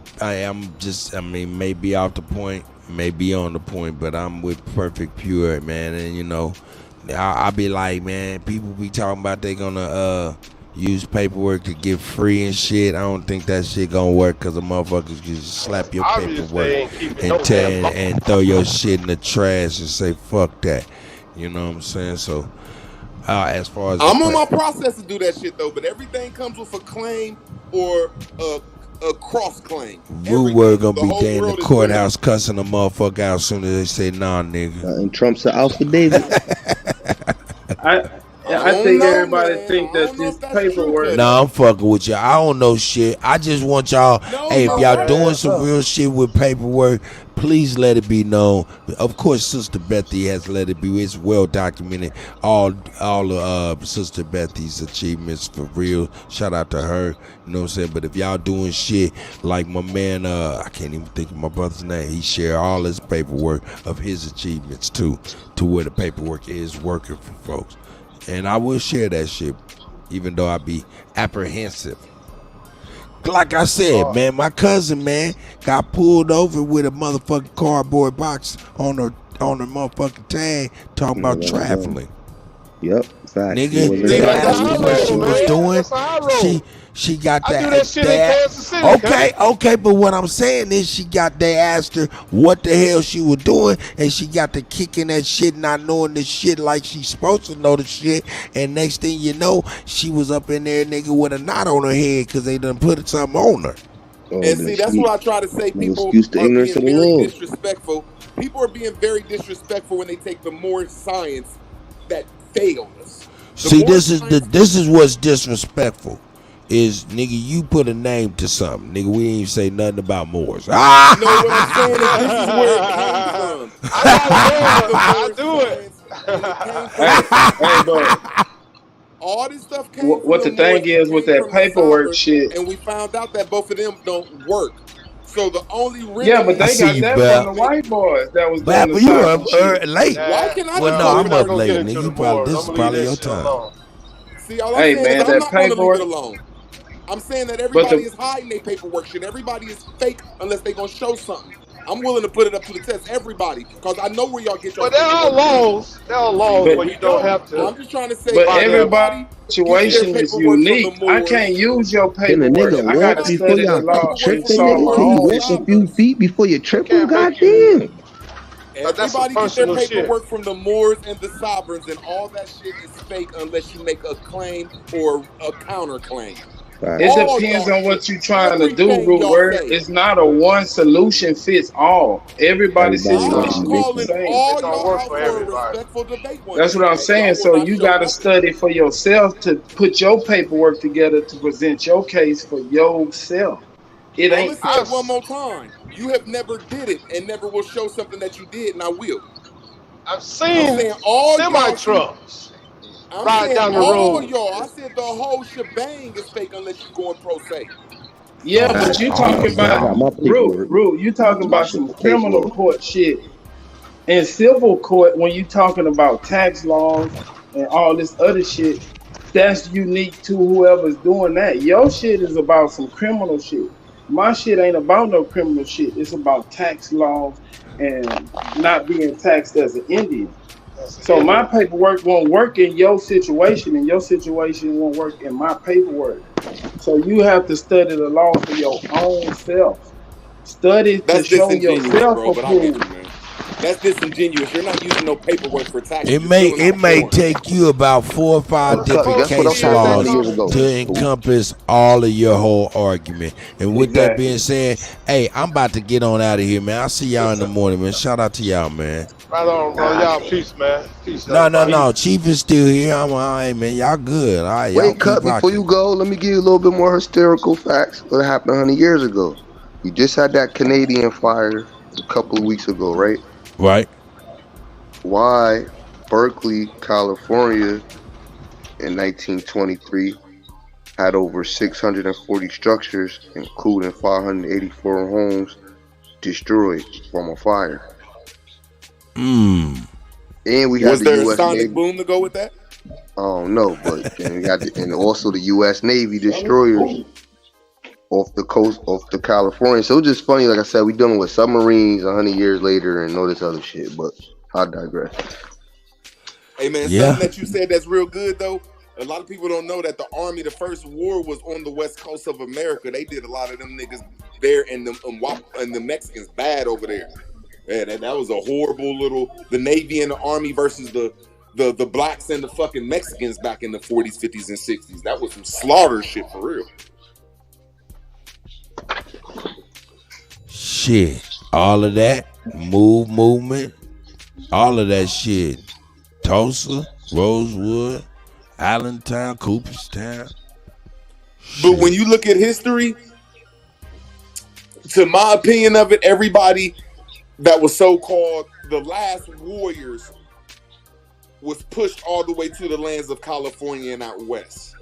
maybe off the point, maybe on the point, but I'm with Perfect Pure, man. And I be like, man, people be talking about they gonna use paperwork to get free and shit. I don't think that shit gonna work because the motherfuckers can just slap your paperwork and throw your shit in the trash and say fuck that. You know what I'm saying? So as far as I'm on my process to do that shit though, but everything comes with a claim or a cross claim. Rude word gonna be there in the courthouse cussing a motherfucker out as soon as they say nah, nigga. And Trump's an affidavit. I think everybody think that this paperwork. Nah, I'm fucking with y'all. I don't know shit. I just want y'all. Hey, if y'all doing some real shit with paperwork, please let it be known. Of course, Sister Bethy has let it be. It's well documented. All of Sister Bethy's achievements for real. Shout out to her. You know what I'm saying? But if y'all doing shit like my man, I can't even think of my brother's name. He shared all his paperwork of his achievements too, to where the paperwork is working for folks. And I will share that shit, even though I be apprehensive. Like I said, man, my cousin, man, got pulled over with a motherfucking cardboard box on her motherfucking tag, talking about traveling. Yep, fact. Nigga, they asked her what she was doing. She got that. I do that shit in Kansas City. Okay, but what I'm saying is they asked her what the hell she was doing, and she got to kicking that shit, not knowing the shit like she's supposed to know the shit. And next thing you know, she was up in there, nigga, with a knot on her head because they done put something on her. And see, that's what I try to say. People are being very disrespectful. People are being very disrespectful when they take the more science that failed us. See, this is what's disrespectful. Is nigga, you put a name to something, nigga. We ain't say nothing about Moors. You know what I'm saying? This is where it came from. I do it. All this stuff came from what the thing is with that paperwork shit, and we found out that both of them don't work. So the only reason but they got that from the white boys that was doing the you up late. Why can I? Well, no, I'm up late, nigga. This is probably your time. See, all I'm saying is I'm not going to leave it alone. I'm saying that everybody is hiding their paperwork shit. Everybody is fake unless they gonna show something. I'm willing to put it up to the test. Everybody, because I know where y'all get your. But there are laws. There are laws where you don't have to. I'm just trying to say. But everybody's situation is unique. I can't use your paperwork. I gotta study the law. Can you walk a few feet before you triple? Goddamn. Everybody gets their paperwork from the Moors and the sovereigns, and all that shit is fake unless you make a claim or a counterclaim. It depends on what you're trying to do, Root. It's not a one solution fits all. Everybody's situation is the same. That's what I'm saying. So you got to study for yourself to put your paperwork together to present your case for yourself. It ain't. I'm gonna say it one more time. You have never did it and never will show something that you did, and I will. I've seen semi-trucks ride down the road. Y'all, I said the whole shebang is fake unless you go in pro se. Yeah, but you talking about Root, you talking about some criminal court shit. In civil court, when you talking about tax laws and all this other shit, that's unique to whoever's doing that. Your shit is about some criminal shit. My shit ain't about no criminal shit. It's about tax laws and not being taxed as an Indian. So my paperwork won't work in your situation, and your situation won't work in my paperwork. So you have to study the law for your own self. Study to That's show disingenuous, yourself bro. But I get approved. you, man. That's disingenuous. You're not using no paperwork for taxes. It You're may filling out forms. take you about 4 or 5 different That's what I'm case trying to say 100 laws years ago. to encompass all of your whole argument. And with that being said, hey, I'm about to get on out of here, man. I'll see y'all in the morning, man. Shout out to y'all, man. Right on, bro. Y'all peace, man. Peace. No. Chief is still here. I'm all right, man. Y'all good. All right, y'all Wait, keep cut before rocking. you go. Let me give you a little bit more hysterical facts. What happened 100 years ago? We just had that Canadian fire a couple of weeks ago, right? Right. Why Berkeley, California, in 1923 had over 640 structures, including 584 homes, destroyed from a fire. And we had Was the there a U.S. sonic Navy. boom to go with that? I don't know, but then we got and also the U.S. Navy destroyers off the coast of the California. So it's just funny, like I said, we dealing with submarines 100 years later and all this other shit. But I digress. Hey, man, something that you said that's real good, though. A lot of people don't know that the Army, the first war was on the west coast of America. They did a lot of them niggas there, and the Mexicans bad over there. Yeah, that was a horrible little. The Navy and the Army versus the blacks and the fucking Mexicans back in the 40s, 50s, and 60s. That was some slaughter shit for real. Shit. All of that. Movement. All of that shit. Tulsa, Rosewood, Allentown, Cooperstown. But when you look at history, to my opinion of it, everybody that was so-called the last warriors was pushed all the way to the lands of California and out west.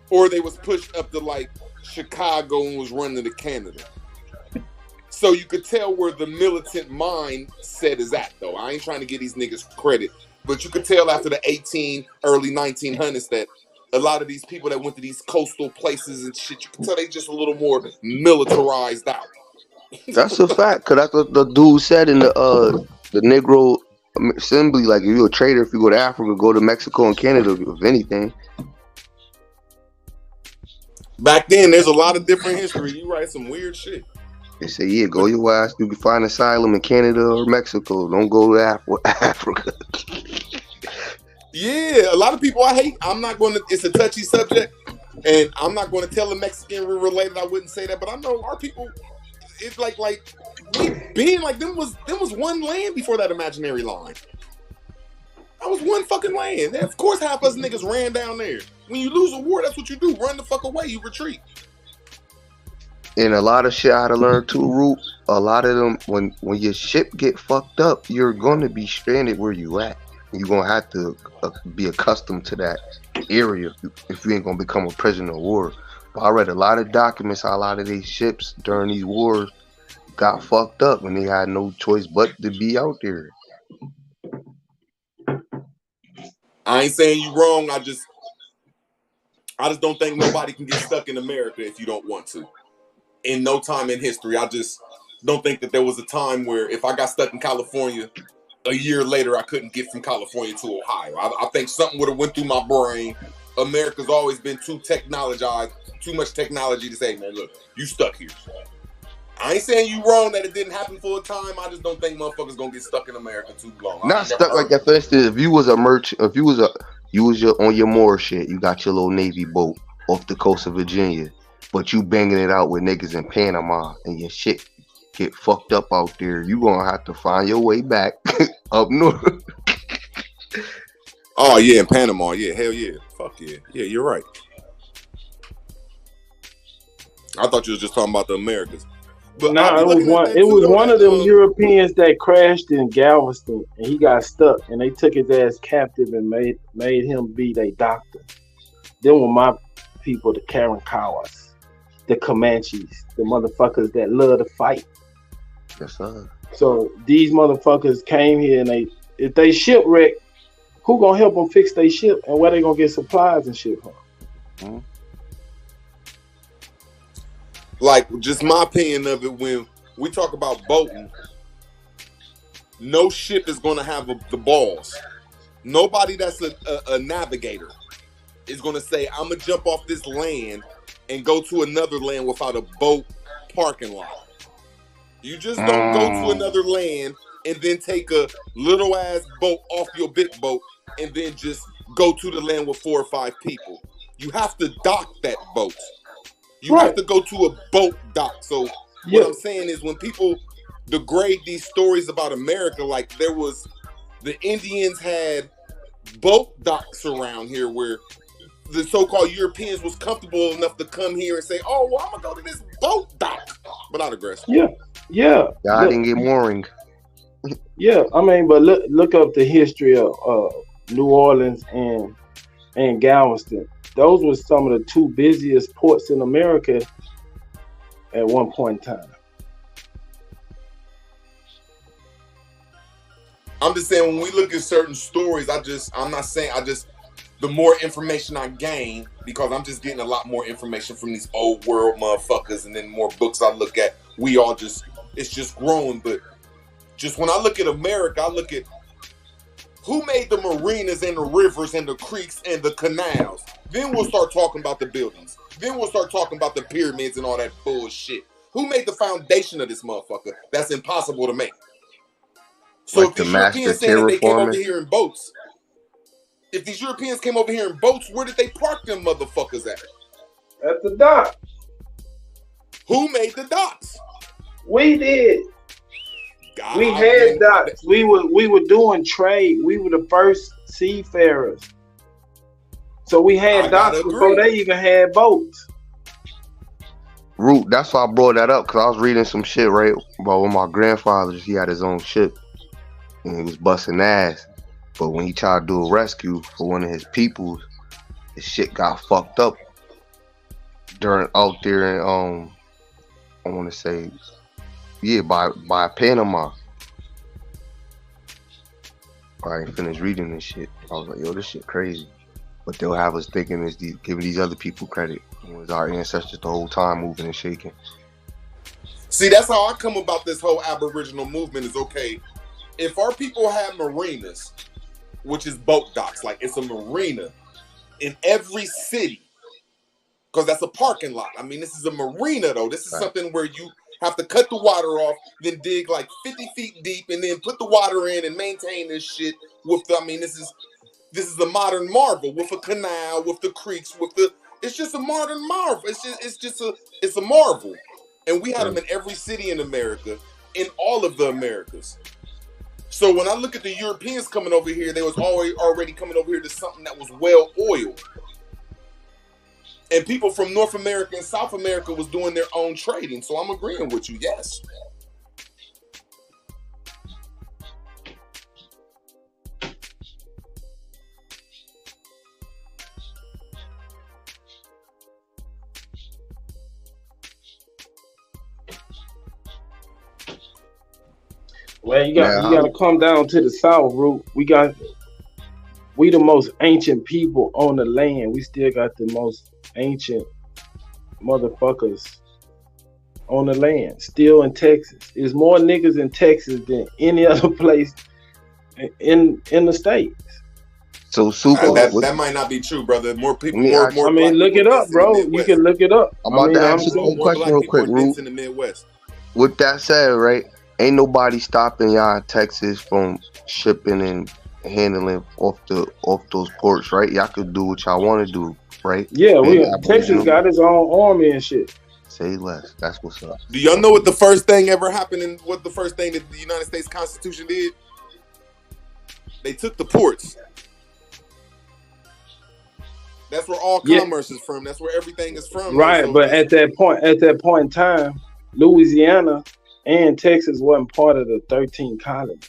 Or they was pushed up to like Chicago and was running to Canada. So you could tell where the militant mindset is at, though. I ain't trying to give these niggas credit, but you could tell after the early 1900s that a lot of these people that went to these coastal places and shit, you can tell they just a little more militarized out. That's a fact, cause that's what the dude said in the Negro Assembly. Like, if you're a trader, if you go to Africa, go to Mexico and Canada, if anything. Back then, there's a lot of different history. You write some weird shit. They say, yeah, go your ass. You can find asylum in Canada or Mexico. Don't go to Africa. Yeah, a lot of people I hate. I'm not going to. It's a touchy subject, and I'm not going to tell a Mexican related. I wouldn't say that, but I know our people. It's like we being like them was one land before that imaginary line. That was one fucking land. And of course, half us niggas ran down there. When you lose a war, that's what you do. Run the fuck away. You retreat. And a lot of shit I had to learn too, Root. A lot of them, when your ship get fucked up, you're gonna be stranded where you at. You're gonna have to be accustomed to that area if you ain't gonna become a prisoner of war. But I read a lot of documents how a lot of these ships during these wars got fucked up and they had no choice but to be out there. I ain't saying you wrong. I just don't think nobody can get stuck in America if you don't want to. In no time in history, I just don't think that there was a time where if I got stuck in California, a year later I couldn't get from California to Ohio. I think something would have went through my brain. America's always been too technologized, too much technology to say, man, look, you stuck here. I ain't saying you wrong that it didn't happen for a time. I just don't think motherfuckers gonna get stuck in America too long. Not stuck like that. For instance, if you was a merchant, if you was on your Moore shit, you got your little Navy boat off the coast of Virginia, but you banging it out with niggas in Panama and your shit get fucked up out there, you gonna have to find your way back up north. Oh yeah, in Panama, yeah, hell yeah, fuck yeah, yeah, you're right. I thought you was just talking about the Americas. But no, it was one of them Europeans that crashed in Galveston and he got stuck and they took his ass captive and made him be their doctor. Them were my people, the Karankawas, the Comanches, the motherfuckers that love to fight. Yes, sir. So these motherfuckers came here and if they shipwreck, who gonna help them fix their ship and where they gonna get supplies and shit from? like just my opinion of it, when we talk about boating, no ship is going to have the balls. Nobody that's a navigator is going to say, I'm going to jump off this land and go to another land without a boat parking lot. You just don't go to another land and then take a little ass boat off your big boat and then just go to the land with 4 or 5 people. You have to dock that boat. You have to go to a boat dock. So what I'm saying is, when people degrade these stories about America, like there was, the Indians had boat docks around here where the so-called Europeans was comfortable enough to come here and say, oh, well, I'm going to go to this boat dock. But not aggressive. Yeah. I didn't get mooring. Yeah, I mean, but look up the history of New Orleans and Galveston. Those were some of the 2 busiest ports in America at one point in time. I'm just saying, when we look at certain stories, the more information I gain, because I'm just getting a lot more information from these old world motherfuckers, and then more books I look at, it's just growing. But just when I look at America, I look at who made the marinas and the rivers and the creeks and the canals. Then we'll start talking about the buildings. Then we'll start talking about the pyramids and all that bullshit. Who made the foundation of this motherfucker? That's impossible to make. So Like if these Europeans saying that they came over here in boats, where did they park them motherfuckers at? At the dock. Who made the docks? We did. We had docks. We were doing trade. We were the first seafarers. So we had docks before they even had boats. Root, that's why I brought that up, because I was reading some shit, right, about when my grandfather, he had his own ship and he was busting ass. But when he tried to do a rescue for one of his peoples, his shit got fucked up out there in I want to say, by Panama. I ain't finished reading this shit. I was like, yo, this shit crazy. But they'll have us thinking it's giving these other people credit. It was our ancestors the whole time moving and shaking. See, that's how I come about this whole Aboriginal movement. Is okay, if our people have marinas, which is boat docks, like it's a marina in every city, because that's a parking lot. I mean, this is a marina, though. This is something where you have to cut the water off, then dig like 50 feet deep, and then put the water in and maintain this shit this is a modern marvel with a canal, with the creeks, it's just a modern marvel. It's a marvel. And we had them in every city in America, in all of the Americas. So when I look at the Europeans coming over here, they was already coming over here to something that was well oiled. And people from North America and South America was doing their own trading. So I'm agreeing with you, yes. Well, you got to come down to the South, Root. We the most ancient people on the land. We still got the most ancient motherfuckers on the land, still in Texas. There's more niggas in Texas than any other place in the states. So super. That might not be true, brother. More people. More I mean, look it up, bro. You can look it up. I'm about to ask you one question real quick, Root. In the Midwest. With that said, right? Ain't nobody stopping y'all in Texas from shipping and handling off those ports, right? Y'all could do what y'all want to do, right? Yeah, Texas got its own army and shit. Say less. That's what's up. Do y'all know what the first thing ever happened and what the first thing that the United States Constitution did? They took the ports. That's where all commerce is from. That's where everything is from. Right, so but at that point in time, Louisiana and Texas wasn't part of the 13 colonies.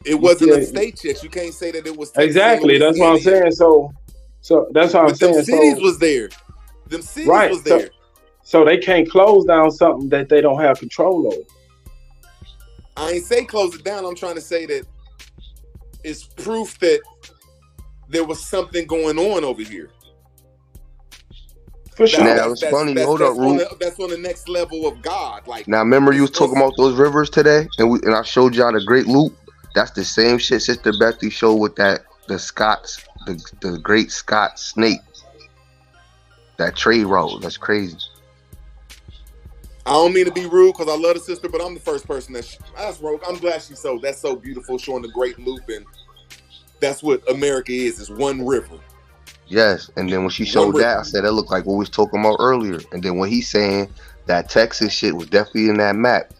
It wasn't a state yet. You can't say that it was Texas. Exactly. That's what I'm saying. So that's what I'm saying. Them cities was there. Them cities was there. So they can't close down something that they don't have control over. I ain't say close it down. I'm trying to say that it's proof that there was something going on over here. For sure. Now it's funny. Hold up, Root. That's on the next level of God. Like Now remember you was talking about those rivers today, and I showed y'all the Great Loop. That's the same shit Sister Bethy showed with the Great Scots snake. That trade road. That's crazy. I don't mean to be rude because I love the sister, but I'm the first person that's rogue. I'm glad she's that's so beautiful, showing the Great Loop, and that's what America is one river. Yes, and then when she showed that, I said that looked like what we was talking about earlier. And then when he's saying that Texas shit was definitely in that map.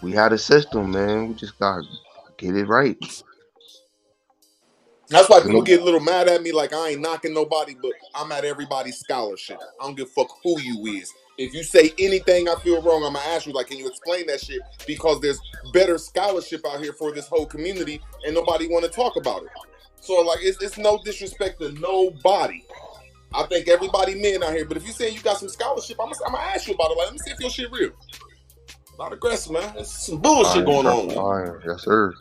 We had a system, man. We just gotta get it right. That's why people get a little mad at me, like I ain't knocking nobody, but I'm at everybody's scholarship. I don't give a fuck who you is. If you say anything I feel wrong, I'm gonna ask you, like, can you explain that shit? Because there's better scholarship out here for this whole community, and nobody want to talk about it. So, like, it's no disrespect to nobody. I think everybody men out here, but if you say you got some scholarship, I'm gonna ask you about it. Like, let me see if your shit real. Not aggressive, man. There's some bullshit going on. Yes, sir.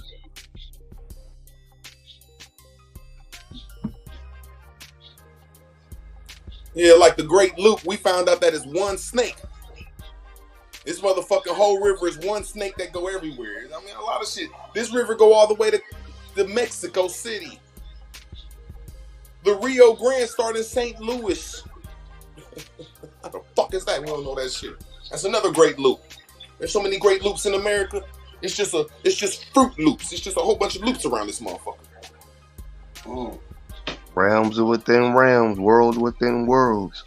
Yeah, like the Great Loop, we found out that it's one snake. This motherfucking whole river is one snake that go everywhere. I mean, a lot of shit. This river go all the way to Mexico City. The Rio Grande started in St. Louis. How the fuck is that? We don't know that shit. That's another great loop. There's so many great loops in America. It's just fruit loops. It's just a whole bunch of loops around this motherfucker. Realms within realms, worlds within worlds.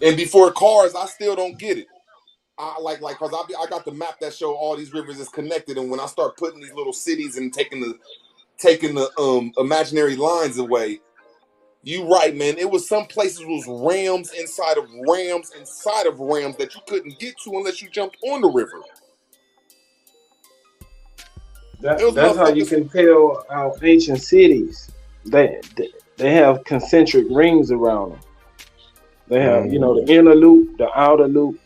And before cars, I still don't get it. I cause I got the map that show all these rivers is connected, and when I start putting these little cities and taking the imaginary lines away, you right, man. It was some places was rams inside of rams inside of rams that you couldn't get to unless you jumped on the river. That's how you can tell our ancient cities. They have concentric rings around them. They have, the inner loop, the outer loop,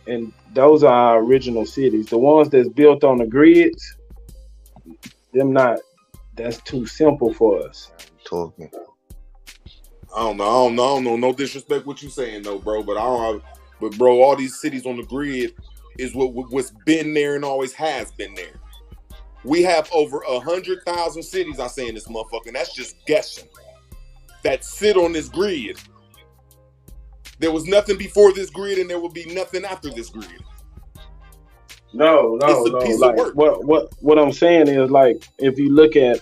and those are our original cities. The ones that's built on the grids, that's too simple for us. Talking. I don't know. No disrespect what you saying though, bro. But bro, all these cities on the grid is what's been there and always has been there. We have over 100,000 cities, I say, in this motherfucker, and that's just guessing, that sit on this grid. There was nothing before this grid, and there will be nothing after this grid. No. Piece like of work. what I'm saying is, like, if you look at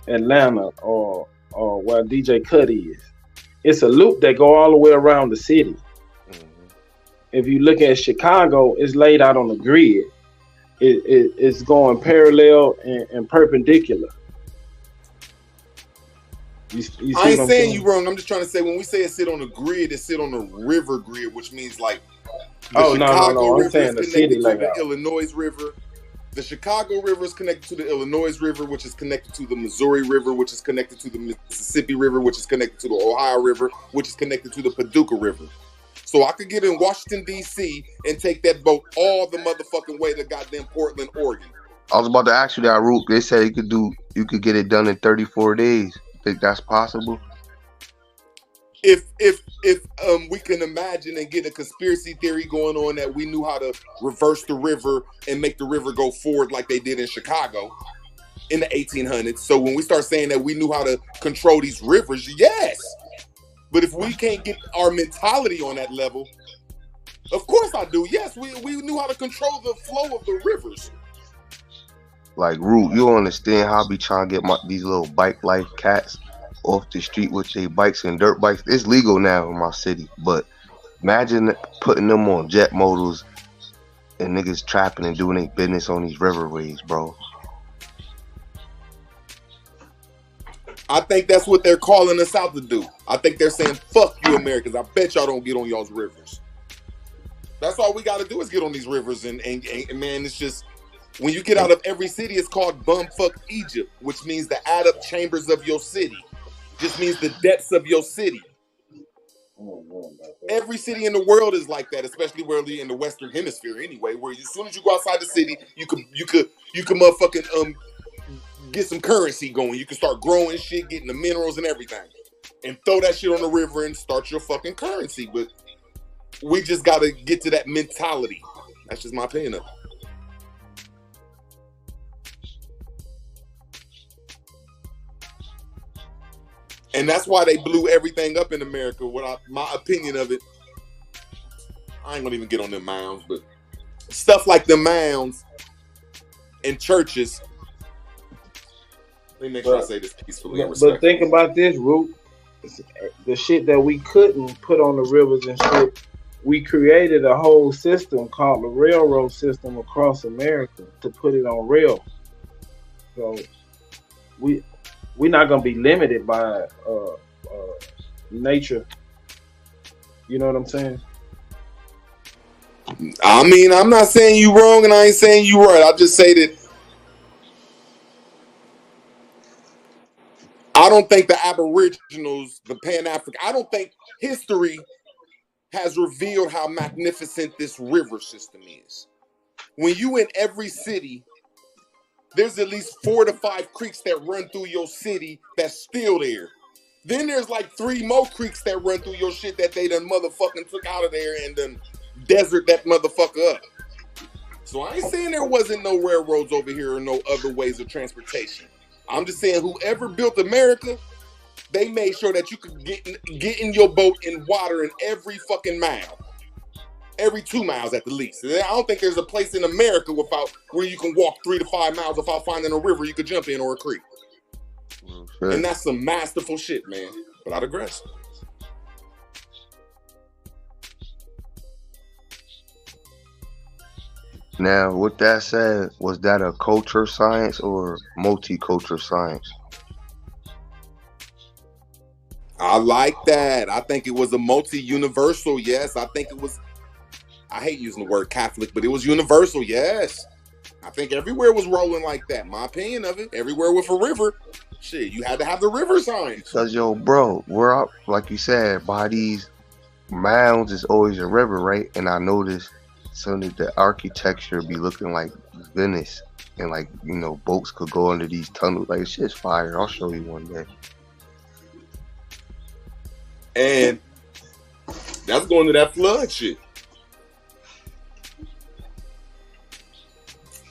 Atlanta or where DJ Cudi is, it's a loop that go all the way around the city. Mm-hmm. If you look at Chicago, it's laid out on the grid. It's going parallel and perpendicular. You I ain't saying you wrong. I'm just trying to say when we say it sit on the grid, it sit on the river grid, which means like the Chicago River is connected to the Illinois River. The Chicago River is connected to the Illinois River, which is connected to the Missouri River, which is connected to the Mississippi River, which is connected to the Ohio River, which is connected to the Paducah River. So I could get in Washington, D.C. and take that boat all the motherfucking way to goddamn Portland, Oregon. I was about to ask you that, Root. They said you could get it done in 34 days. Think that's possible? If we can imagine and get a conspiracy theory going on that we knew how to reverse the river and make the river go forward like they did in Chicago in the 1800s. So when we start saying that we knew how to control these rivers, yes. But if we can't get our mentality on that level, of course I do. Yes, we knew how to control the flow of the rivers. Like, Root, you don't understand how I be trying to get these little bike life cats off the street with their bikes and dirt bikes. It's legal now in my city, but imagine putting them on jet motors and niggas trapping and doing their business on these riverways, bro. I think that's what they're calling us out to do. I think they're saying, fuck you Americans. I bet y'all don't get on y'all's rivers. That's all we got to do is get on these rivers. And man, it's just, when you get out of every city, it's called bumfuck Egypt, which means the add up chambers of your city. Just means the depths of your city. Every city in the world is like that, especially really in the Western Hemisphere anyway, where as soon as you go outside the city, you could motherfucking get some currency going. You can start growing shit, getting the minerals and everything, and throw that shit on the river and start your fucking currency. But we just got to get to that mentality. That's just my opinion of it. And that's why they blew everything up in America. My opinion of it, I ain't gonna even get on them mounds, but stuff like the mounds and churches. Let me make sure I say this peacefully and respectfully. But think about this, Root. The shit that we couldn't put on the rivers and shit, we created a whole system called the railroad system across America to put it on rail. So we're not gonna be limited by nature. You know what I'm saying? I mean, I'm not saying you wrong and I ain't saying you right. I'll just say that I don't think the Aboriginals, the Pan-African, I don't think history has revealed how magnificent this river system is. When you in every city, there's at least 4 to 5 creeks that run through your city that's still there. Then there's like 3 more creeks that run through your shit that they done motherfucking took out of there and then desert that motherfucker up. So I ain't saying there wasn't no railroads over here or no other ways of transportation. I'm just saying whoever built America, they made sure that you could get in your boat in water in every fucking mile. Every 2 miles at the least. I don't think there's a place in America where you can walk 3 to 5 miles without finding a river you could jump in or a creek. And that's some masterful shit, man. But I digress. Now, with that said, was that a culture science or multicultural science? I like that. I think it was a multi-universal, yes. I think it was, I hate using the word Catholic, but it was universal, yes. I think everywhere was rolling like that. My opinion of it, everywhere with a river, shit, you had to have the river science. Because, yo, bro, we're up, like you said, by these mounds, is always a river, right? And I noticed some of the architecture be looking like Venice. And, like, you know, boats could go under these tunnels. Like, shit's fire. I'll show you one day. And that's going to that flood shit.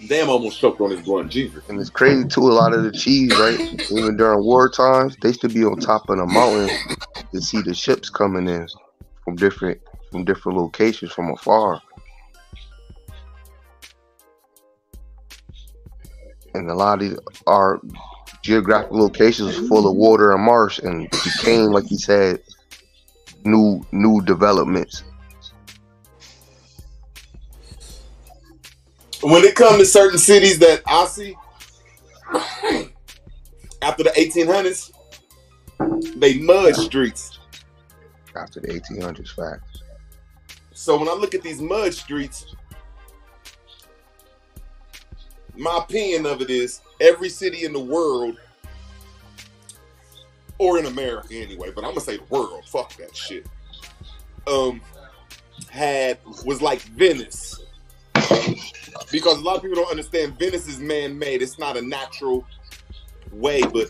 Damn, almost choked on his blunt, Jesus. And it's crazy too, a lot of the cheese, right? Even during war times, they used to be on top of the mountain to see the ships coming in from different locations from afar. And a lot of our geographic locations was full of water and marsh and became, like you said, new developments. When it comes to certain cities that I see, after the 1800s, they mud streets. After the 1800s, facts. So when I look at these mud streets, my opinion of it is every city in the world, or in America anyway, but I'm gonna say the world, fuck that shit, was like Venice. Because a lot of people don't understand Venice is man-made. It's not a natural way. But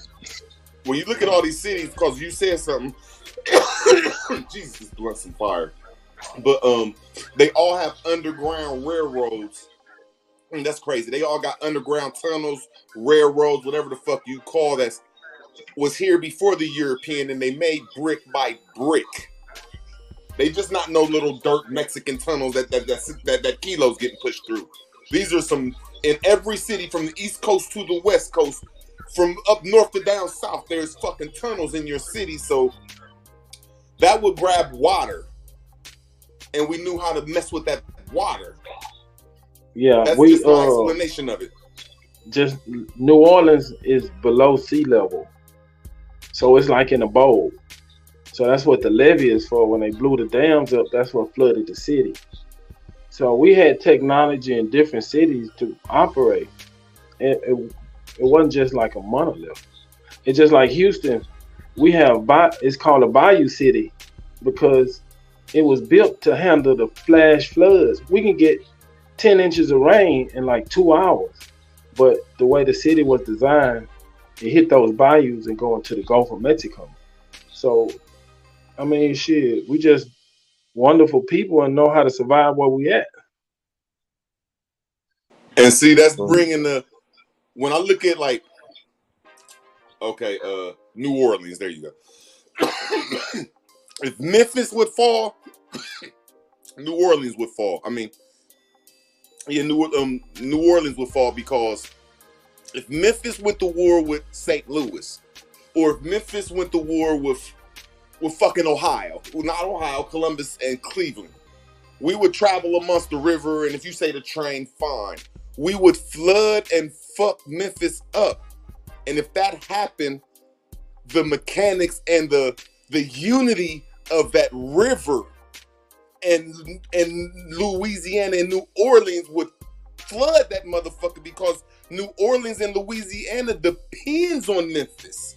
when you look at all these cities, because you said something, Jesus, bless some fire. But they all have underground railroads. And that's crazy. They all got underground tunnels, railroads, whatever the fuck you call that, was here before the European, and they made brick by brick. They just not no little dirt Mexican tunnels that kilos getting pushed through. These are some, in every city from the East Coast to the West Coast, from up north to down south, there's fucking tunnels in your city. So that would grab water. And we knew how to mess with that water. Yeah, that's just my explanation of it. Just New Orleans is below sea level. So it's like in a bowl. So that's what the levee is for. When they blew the dams up, that's what flooded the city. So we had technology in different cities to operate. It wasn't just like a monolith. It's just like Houston. We have, it's called a bayou city because it was built to handle the flash floods. We can get 10 inches of rain in like 2 hours. But the way the city was designed, it hit those bayous and go into the Gulf of Mexico. So, I mean, shit, we just wonderful people and know how to survive where we at. And see, that's bringing when I look at like, okay, New Orleans, there you go. If Memphis would fall, New Orleans would fall. I mean, yeah, New Orleans would fall because if Memphis went to war with St. Louis, or if Memphis went to war with fucking Ohio, well, not Ohio, Columbus and Cleveland, we would travel amongst the river, and if you say the train, fine. We would flood and fuck Memphis up. And if that happened, the mechanics and the unity of that river and Louisiana and New Orleans would flood that motherfucker, because New Orleans and Louisiana depends on Memphis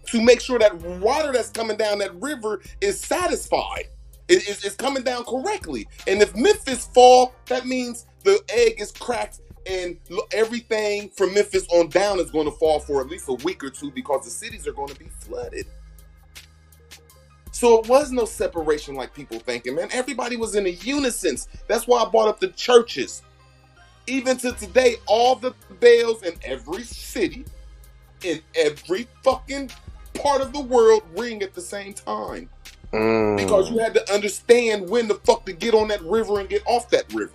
to make sure that water that's coming down that river is satisfied. It's coming down correctly. And if Memphis fall, that means the egg is cracked and everything from Memphis on down is going to fall for at least a week or two, because the cities are going to be flooded. So it was no separation like people thinking, man. Everybody was in a unison. That's why I brought up the churches. Even to today, all the bells in every city, in every fucking part of the world ring at the same time. Because you had to understand when the fuck to get on that river and get off that river.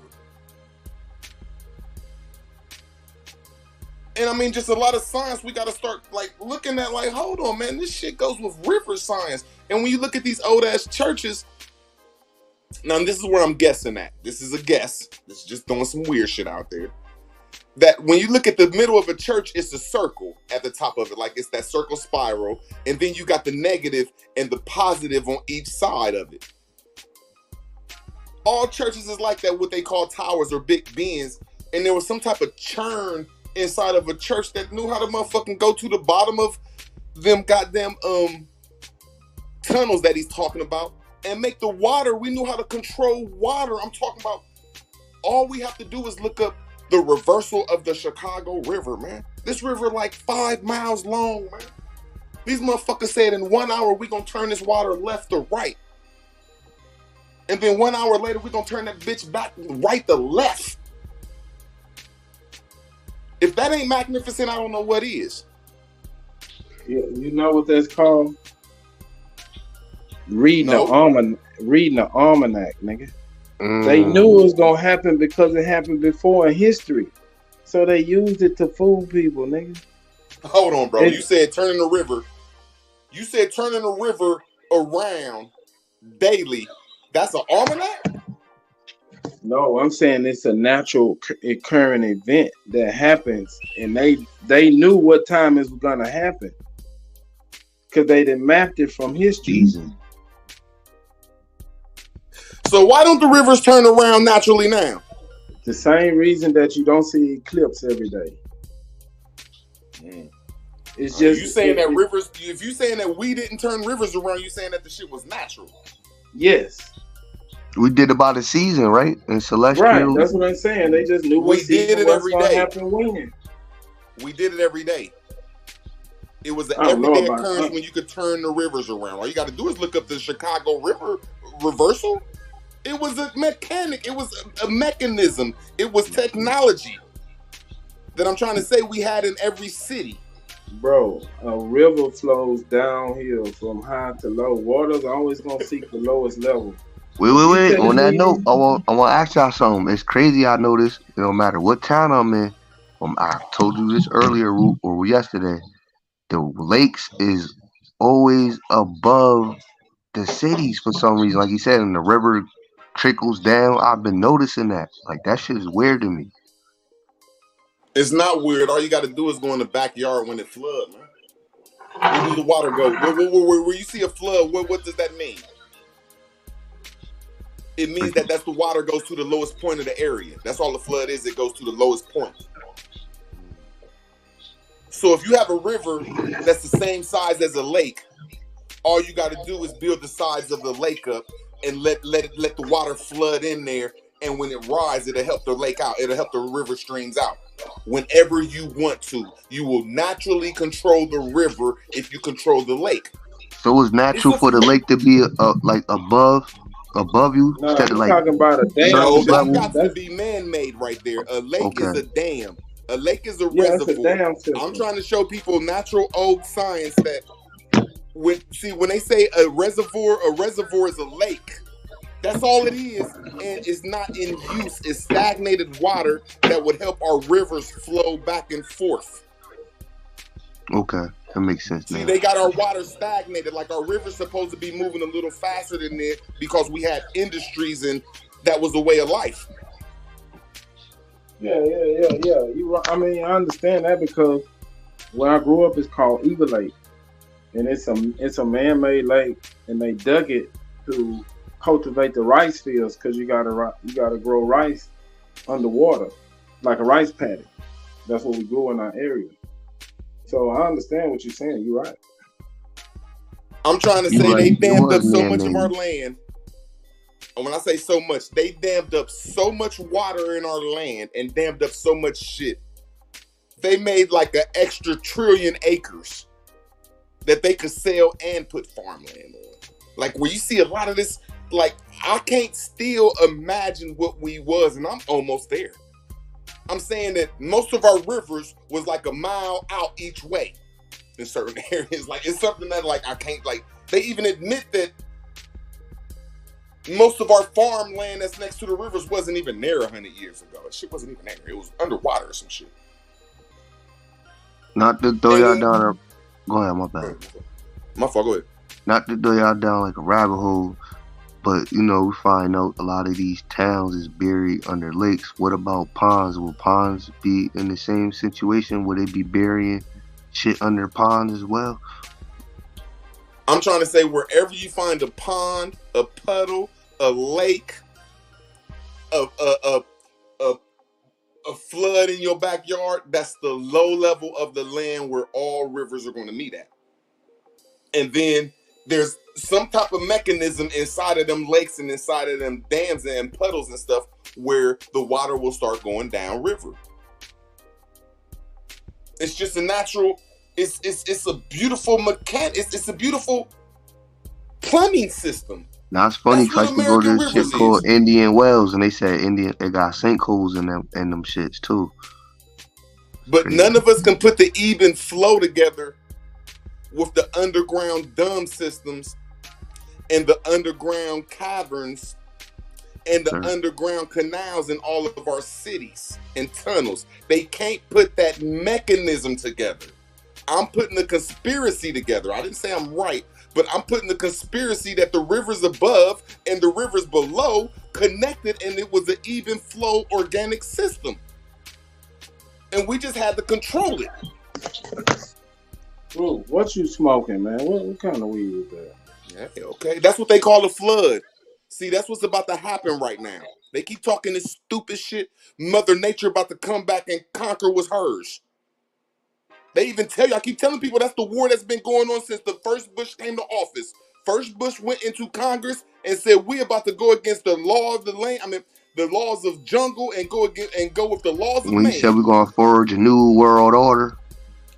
And I mean, just a lot of science we got to start like looking at, like, hold on, man, this shit goes with river science. And when you look at these old ass churches, now this is where I'm guessing at. This is a guess. This is just throwing some weird shit out there. That when you look at the middle of a church, it's a circle at the top of it. Like it's that circle spiral. And then you got the negative and the positive on each side of it. All churches is like that, what they call towers or big bends. And there was some type of churn inside of a church that knew how to motherfucking go to the bottom of them goddamn tunnels that he's talking about and make the water. We knew how to control water. I'm talking about, all we have to do is look up the reversal of the Chicago River, man. This river like 5 miles long, man. These motherfuckers said in 1 hour we gonna turn this water left or right. And then 1 hour later we gonna turn that bitch back right to left. If that ain't magnificent, I don't know what is. You know what that's called? Reading the almanac, nigga. They knew it was gonna happen because it happened before in history, so they used it to fool people, nigga. Hold on, bro. You said turning the river. You said turning the river around daily. That's an almanac? No, I'm saying it's a natural occurring event that happens, and they knew what time it was gonna happen because they done mapped it from history. So why don't the rivers turn around naturally now? The same reason that you don't see eclipse every day. It's just you saying that rivers. If you saying that we didn't turn rivers around, you saying that the shit was natural. Yes. We did about a season, right? In Celestial. Right, that's what I'm saying. They just knew what did it every day. Happen when. We did it every day. It was an everyday occurrence when you could turn the rivers around. All you got to do is look up the Chicago River reversal. It was a mechanic. It was a mechanism. It was technology that I'm trying to say we had in every city. Bro, a river flows downhill from high to low. Water's always gonna seek the lowest level. Wait. On that note, I want to ask y'all something. It's crazy. I know this. It don't matter what town I'm in. I told you this earlier or yesterday. The lakes is always above the cities for some reason. Like you said, and the river trickles down. I've been noticing that. Like that shit is weird to me. It's not weird. All you got to do is go in the backyard when it floods, man. Where does the water go? Where you see a flood, what does that mean? It means that that's the water goes to the lowest point of the area. That's all the flood is. It goes to the lowest point. So if you have a river that's the same size as a lake, all you got to do is build the sides of the lake up and let the water flood in there. And when it rises, it'll help the lake out. It'll help the river streams out. whenever you want to. You will naturally control the river if you control the lake. So it's natural for the lake to be like above you No, instead of he's like talking about a dam No, surface that's system. level. got to be man-made right there. A lake is Okay. a dam. A lake is a Yeah, it's a reservoir. dam system. I'm trying to show people natural old science that when they say a reservoir is a lake. That's all it is, and it's not in use. It's stagnated water that would help our rivers flow back and forth. Okay, that makes sense See, now. they got our water stagnated. Like our river's supposed to be moving a little faster than it because we had industries and that was a way of life. Yeah. You right. I mean, I understand that because where I grew up is called Eagle Lake, and it's a man-made lake, and they dug it to cultivate the rice fields because you gotta grow rice underwater, like a rice paddy. That's what we grew in our area. So I understand what you're saying. You're right. I'm trying to say right. they It dammed was up so much of man-made. our land. And when I say so much, they dammed up so much water in our land and dammed up so much shit. They made like an extra trillion acres that they could sell and put farmland on. Like where you see a lot of this, like I can't still imagine what we was, and I'm almost there. I'm saying that most of our rivers was like a mile out each way in certain areas. Like it's something that like I can't like. They even admit that most of our farmland that's next to the rivers wasn't even there 100 years ago. That shit wasn't even there. It was underwater or some shit. Not to throw y'all down a... Go ahead, my bad. My fault, go ahead. Not to throw y'all down like a rabbit hole, but you know, we find out a lot of these towns is buried under lakes. What about ponds? Will ponds be in the same situation? Will they be burying shit under ponds as well? I'm trying to say wherever you find a pond, a puddle, a lake, a flood in your backyard, that's the low level of the land where all rivers are going to meet at. And then there's some type of mechanism inside of them lakes and inside of them dams and puddles and stuff where the water will start going down river. It's just a natural, it's a beautiful it's a beautiful plumbing system. Now it's funny That's what because I used to go to American this shit rivers called is. Indian Wells, and they said it got sinkholes in them shits too. But none of us can put the even flow together with the underground dam systems and the underground caverns and the underground canals in all of our cities and tunnels. They can't put that mechanism together. I'm putting a conspiracy together. I didn't say I'm right, but I'm putting the conspiracy that the rivers above and the rivers below connected and it was an even flow organic system. And we just had to control it. Ooh, what you smoking, man? What kind of weed is that? Yeah, okay. That's what they call a flood. See, that's what's about to happen right now. They keep talking this stupid shit. Mother Nature about to come back and conquer what's hers. They even tell you, I keep telling people that's the war that's been going on since the first Bush came to office. First Bush went into Congress and said, we about to go against the law of the land. I mean, the laws of jungle and go with the laws of When man. he said we're gonna forge a new world order.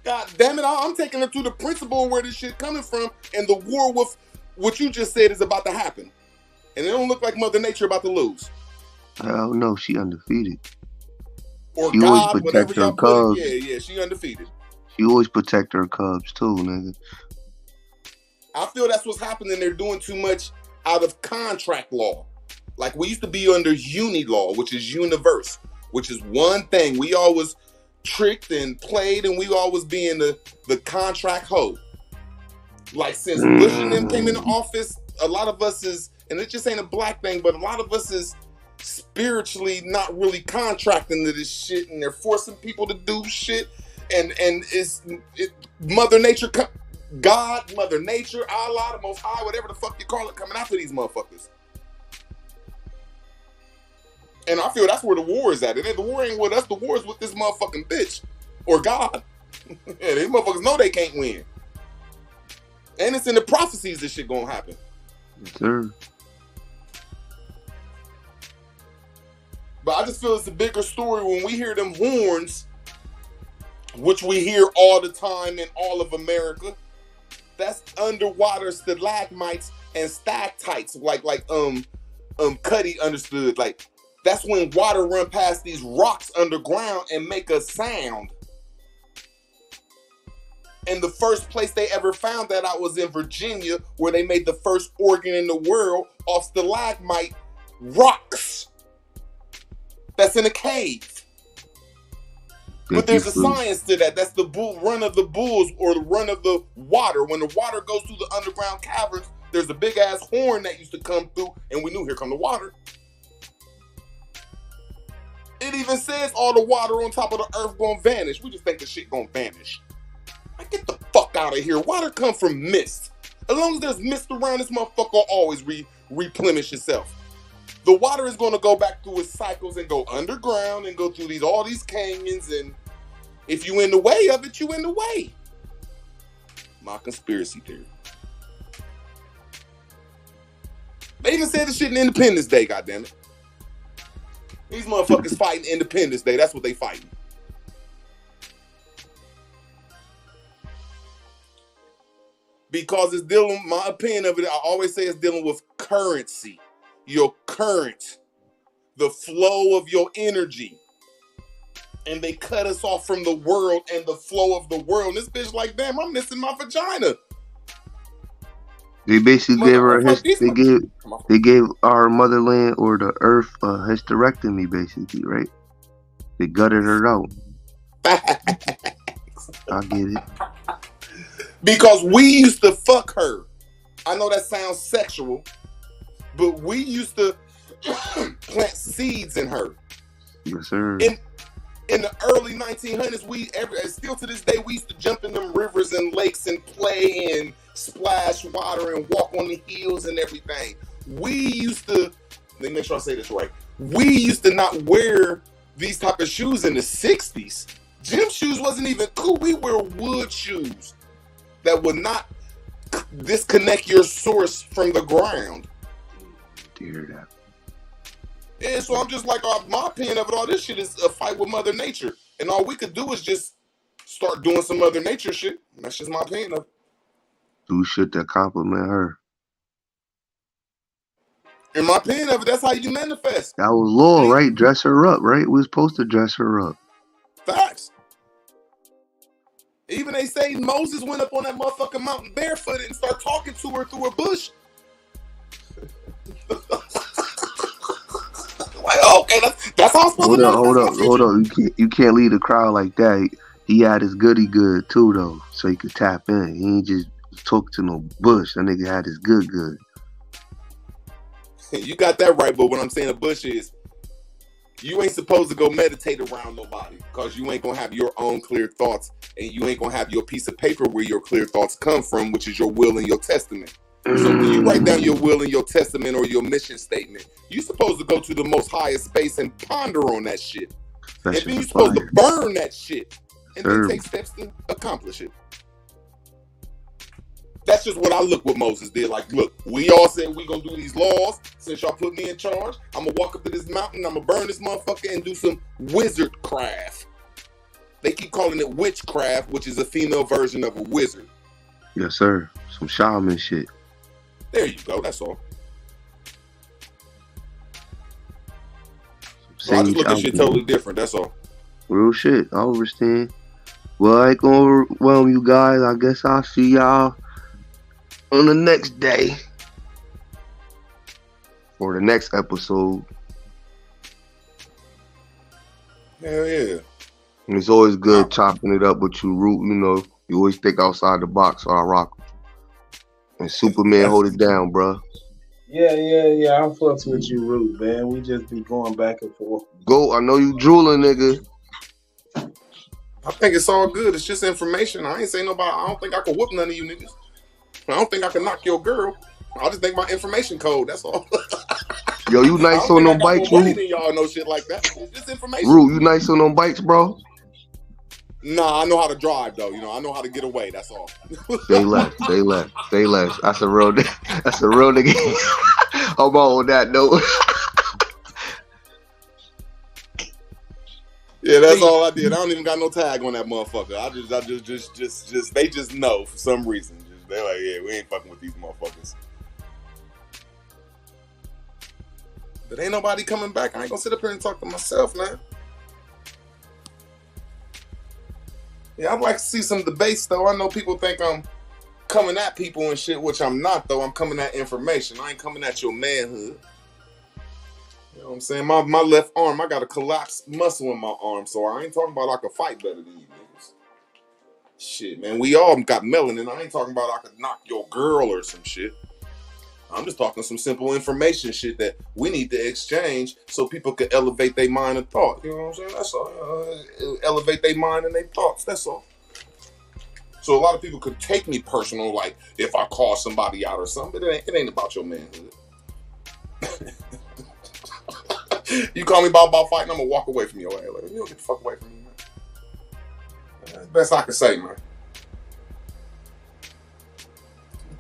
God damn it, I'm taking them to the principle of where this shit coming from, and the war with what you just said is about to happen. And it don't look like Mother Nature about to lose. Hell no, she undefeated. Or She God, always whatever protect her y'all put cubs. it. Yeah, she undefeated. She always protect her cubs too, nigga. I feel that's what's happening. They're doing too much out of contract law. Like we used to be under uni law, which is universe, which is one thing. We always tricked and played, and we always being the contract hoe. Like since Bush and them came into office, a lot of us is, and it just ain't a black thing, but a lot of us is spiritually not really contracting to this shit, and they're forcing people to do shit, and Mother Nature, God, Mother Nature, Allah, the Most High, whatever the fuck you call it, coming after these motherfuckers. And I feel that's where the war is at. And the war ain't with us, the war is with this motherfucking bitch. Or God. Yeah, these motherfuckers know they can't win. And it's in the prophecies this shit gonna happen. Yes, sir. But I just feel it's a bigger story when we hear them horns, which we hear all the time in all of America. That's underwater stalagmites and stalactites, like Cuddy understood. Like, that's when water run past these rocks underground and make a sound. And the first place they ever found that out was in Virginia, where they made the first organ in the world off stalagmite rocks. That's in a cave. But there's a science to that. That's the run of the bulls, or the run of the water. When the water goes through the underground caverns, there's a big ass horn that used to come through, and we knew here come the water. It even says all the water on top of the earth gonna vanish. We just think the shit gonna vanish. Like, get the fuck out of here. Water come from mist. As long as there's mist around, this motherfucker will always replenish itself. The water is gonna go back through its cycles and go underground and go through all these canyons, and if you in the way of it, you in the way. My conspiracy theory. They even said this shit in Independence Day, goddammit. These motherfuckers fighting Independence Day. That's what they fighting. Because it's dealing, my opinion of it, I always say it's dealing with currency. Your current. The flow of your energy. And they cut us off from the world and the flow of the world. And this bitch like, damn, I'm missing my vagina. They basically gave her they gave our motherland, or the earth, a hysterectomy, basically, right? They gutted her out. I get it. Because we used to fuck her. I know that sounds sexual, but we used to plant seeds in her. Yes, sir. In the early 1900s, still to this day, we used to jump in them rivers and lakes and play and splash water and walk on the hills and everything. We used to, let me make sure I say this right. We used to not wear these type of shoes in the 60s. Gym shoes wasn't even cool. We wear wood shoes that would not disconnect your source from the ground. Dear that. Yeah, so I'm just like, my opinion of it all, this shit is a fight with Mother Nature. And all we could do is just start doing some Mother Nature shit. That's just my opinion of it. Do shit that compliment her. In my opinion of it, that's how you manifest. That was law, right? Dress her up, right? We was supposed to dress her up. Facts. Even they say Moses went up on that motherfucking mountain barefooted and started talking to her through a bush. Like, okay, that's how I'm supposed to Hold up. You can't lead a crowd like that. He had his goodie good too, though, so he could tap in. He ain't just talk to no bush. That nigga had his good. You got that right, but what I'm saying, a bush is, you ain't supposed to go meditate around nobody, because you ain't gonna have your own clear thoughts, and you ain't gonna have your piece of paper where your clear thoughts come from, which is your will and your testament. So when you write down your will and your testament or your mission statement, you're supposed to go to the most highest space and ponder on that shit. And then you're supposed to burn that shit and then take steps to accomplish it. That's just what I look what Moses did. Like, look, we all said we gonna do these laws. Since y'all put me in charge, I'm gonna walk up to this mountain, I'm gonna burn this motherfucker and do some wizard craft. They keep calling it witchcraft, which is a female version of a wizard. Yes, sir. Some shaman shit. There you go, that's all. So I just look at shit totally different, that's all. Real shit, I understand. Well, I ain't gonna overwhelm you guys. I guess I'll see y'all on the next day. Or the next episode. Hell yeah. And it's always good chopping it up with you, Root. You know, you always think outside the box, so I rock. And Superman hold it down, bro. Yeah. I fucks with you, Root, man. We just be going back and forth. Go, I know you drooling, nigga. I think it's all good. It's just information. I ain't saying nobody. I don't think I can whoop none of you niggas. I don't think I can knock your girl. I just think my information code. That's all. Yo, you nice on them bikes, Root? Y'all know shit like that. It's just information. Root, you nice on them bikes, bro? Nah, I know how to drive though. You know, I know how to get away. That's all. Stay left. That's a real nigga. I'm on that note. Yeah, that's all I did. I don't even got no tag on that motherfucker. I just they just know for some reason. They're like, yeah, we ain't fucking with these motherfuckers. But ain't nobody coming back. I ain't gonna sit up here and talk to myself, man. Yeah, I'd like to see some debates, though. I know people think I'm coming at people and shit, which I'm not, though. I'm coming at information. I ain't coming at your manhood. You know what I'm saying? My left arm, I got a collapsed muscle in my arm, so I ain't talking about I can fight better than you niggas. Shit, man, we all got melanin. I ain't talking about I could knock your girl or some shit. I'm just talking some simple information shit that we need to exchange so people can elevate their mind and thought. You know what I'm saying? That's all. Elevate their mind and their thoughts. That's all. So a lot of people could take me personal, like if I call somebody out or something, but it ain't about your manhood. You call me about fighting, I'm gonna walk away from your ass. Like, you don't get the fuck away from me, man. That's the best I can say, man.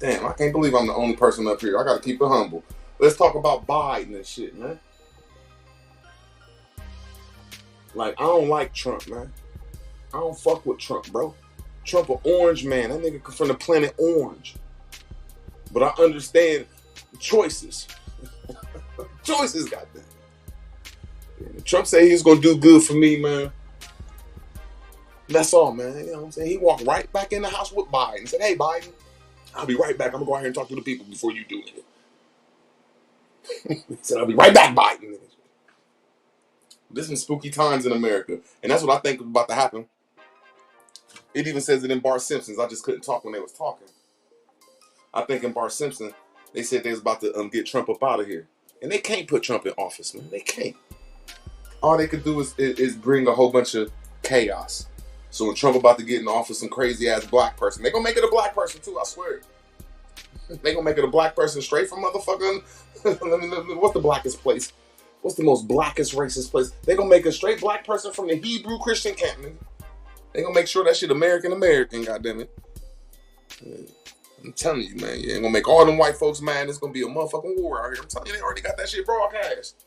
Damn, I can't believe I'm the only person up here. I gotta keep it humble. Let's talk about Biden and shit, man. Like, I don't like Trump, man. I don't fuck with Trump, bro. Trump an orange man. That nigga from the planet Orange. But I understand choices. Choices, goddamn. Yeah, Trump said he was gonna do good for me, man. That's all, man. You know what I'm saying? He walked right back in the house with Biden and said, hey, Biden, I'll be right back. I'm gonna go out here and talk to the people before you do it. He said, I'll be right back, Biden. This is spooky times in America. And that's what I think is about to happen. It even says it in Bart Simpson's. I just couldn't talk when they was talking. I think in Bart Simpson, they said they was about to get Trump up out of here. And they can't put Trump in office, man. They can't. All they could do is bring a whole bunch of chaos. So when Trump about to get in office, some crazy ass black person, they gonna make it a black person too, I swear. They gonna make it a black person straight from motherfucking, what's the blackest place? What's the most blackest racist place? They gonna make a straight black person from the Hebrew Christian camp, nigga. They gonna make sure that shit American, goddammit. I'm telling you, man, you ain't gonna make all them white folks mad. It's gonna be a motherfucking war out here. I'm telling you, they already got that shit broadcast.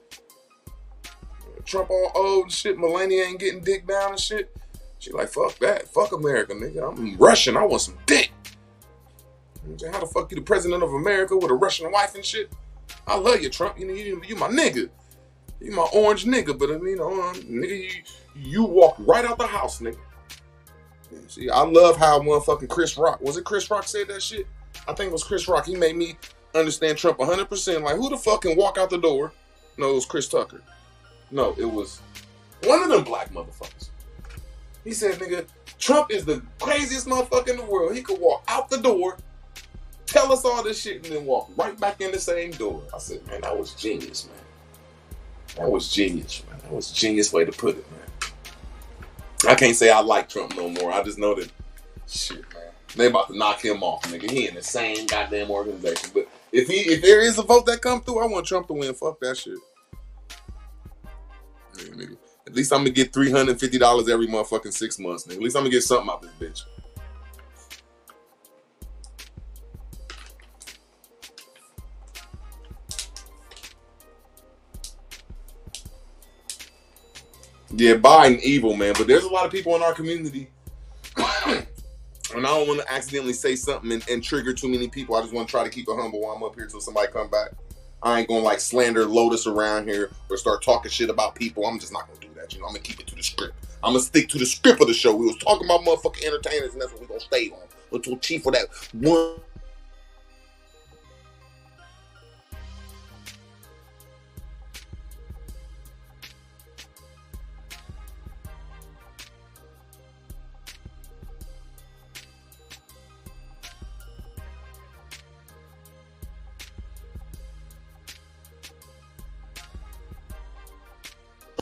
Trump all old and shit, Melania ain't getting dick down and shit. She like, fuck that. Fuck America, nigga. I'm Russian. I want some dick. How the fuck you the president of America with a Russian wife and shit? I love you, Trump. You my nigga. You my orange nigga. But nigga, you walked right out the house, nigga. Yeah, see, I love how motherfucking Chris Rock. Was it Chris Rock said that shit? I think it was Chris Rock. He made me understand Trump 100%. Like, who the fuck can walk out the door? No, it was Chris Tucker. No, it was one of them black motherfuckers. He said, nigga, Trump is the craziest motherfucker in the world. He could walk out the door, tell us all this shit, and then walk right back in the same door. I said, man, that was genius, man. That was genius, man. That was a genius way to put it, man. I can't say I like Trump no more. I just know that, shit, man. They about to knock him off, nigga. He in the same goddamn organization. But if there is a vote that come through, I want Trump to win. Fuck that shit. Yeah, nigga. At least I'm gonna get $350 every motherfucking 6 months, nigga. At least I'm gonna get something out this bitch. Yeah, Biden evil, man. But there's a lot of people in our community. And I don't want to accidentally say something and trigger too many people. I just want to try to keep it humble while I'm up here till somebody come back. I ain't gonna like slander Lotus around here or start talking shit about people. I'm just not gonna do that. I'm gonna keep it to the script. I'm gonna stick to the script of the show. We was talking about motherfucking entertainers, and that's what we gonna stay on until Chief for that one.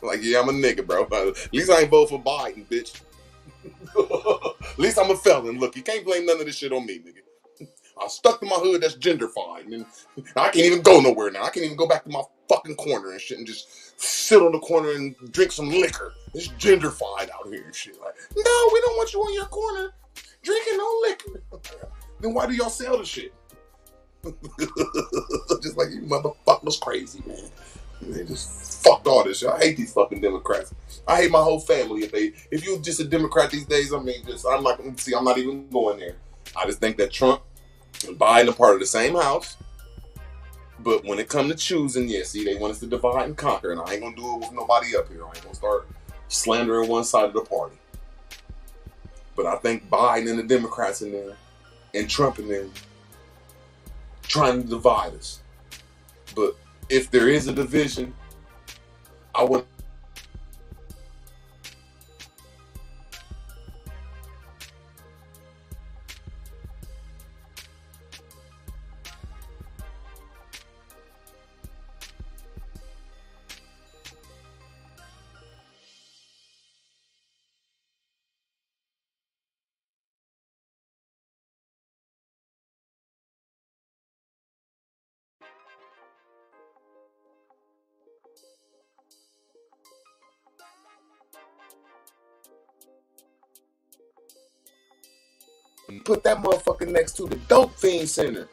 Like, yeah, I'm a nigga, bro. At least I ain't vote for Biden, bitch. At least I'm a felon. Look, you can't blame none of this shit on me, nigga. I'm stuck to my hood that's genderfied. And I can't even go nowhere now. I can't even go back to my fucking corner and shit and just sit on the corner and drink some liquor. It's genderfied out here and shit. Like, no, we don't want you on your corner drinking no liquor. Then why do y'all sell the shit? Just like you motherfuckers crazy, man. They just fuck all this shit. I hate these fucking Democrats. I hate my whole family. If you're just a Democrat these days, I mean, I'm not even going there. I just think that Trump and Biden are part of the same house. But when it comes to choosing, they want us to divide and conquer, and I ain't gonna do it with nobody up here. I ain't gonna start slandering one side of the party. But I think Biden and the Democrats in there, and Trump in there, trying to divide us. But if there is a division, I want. Put that motherfucker next to the dope fiend center.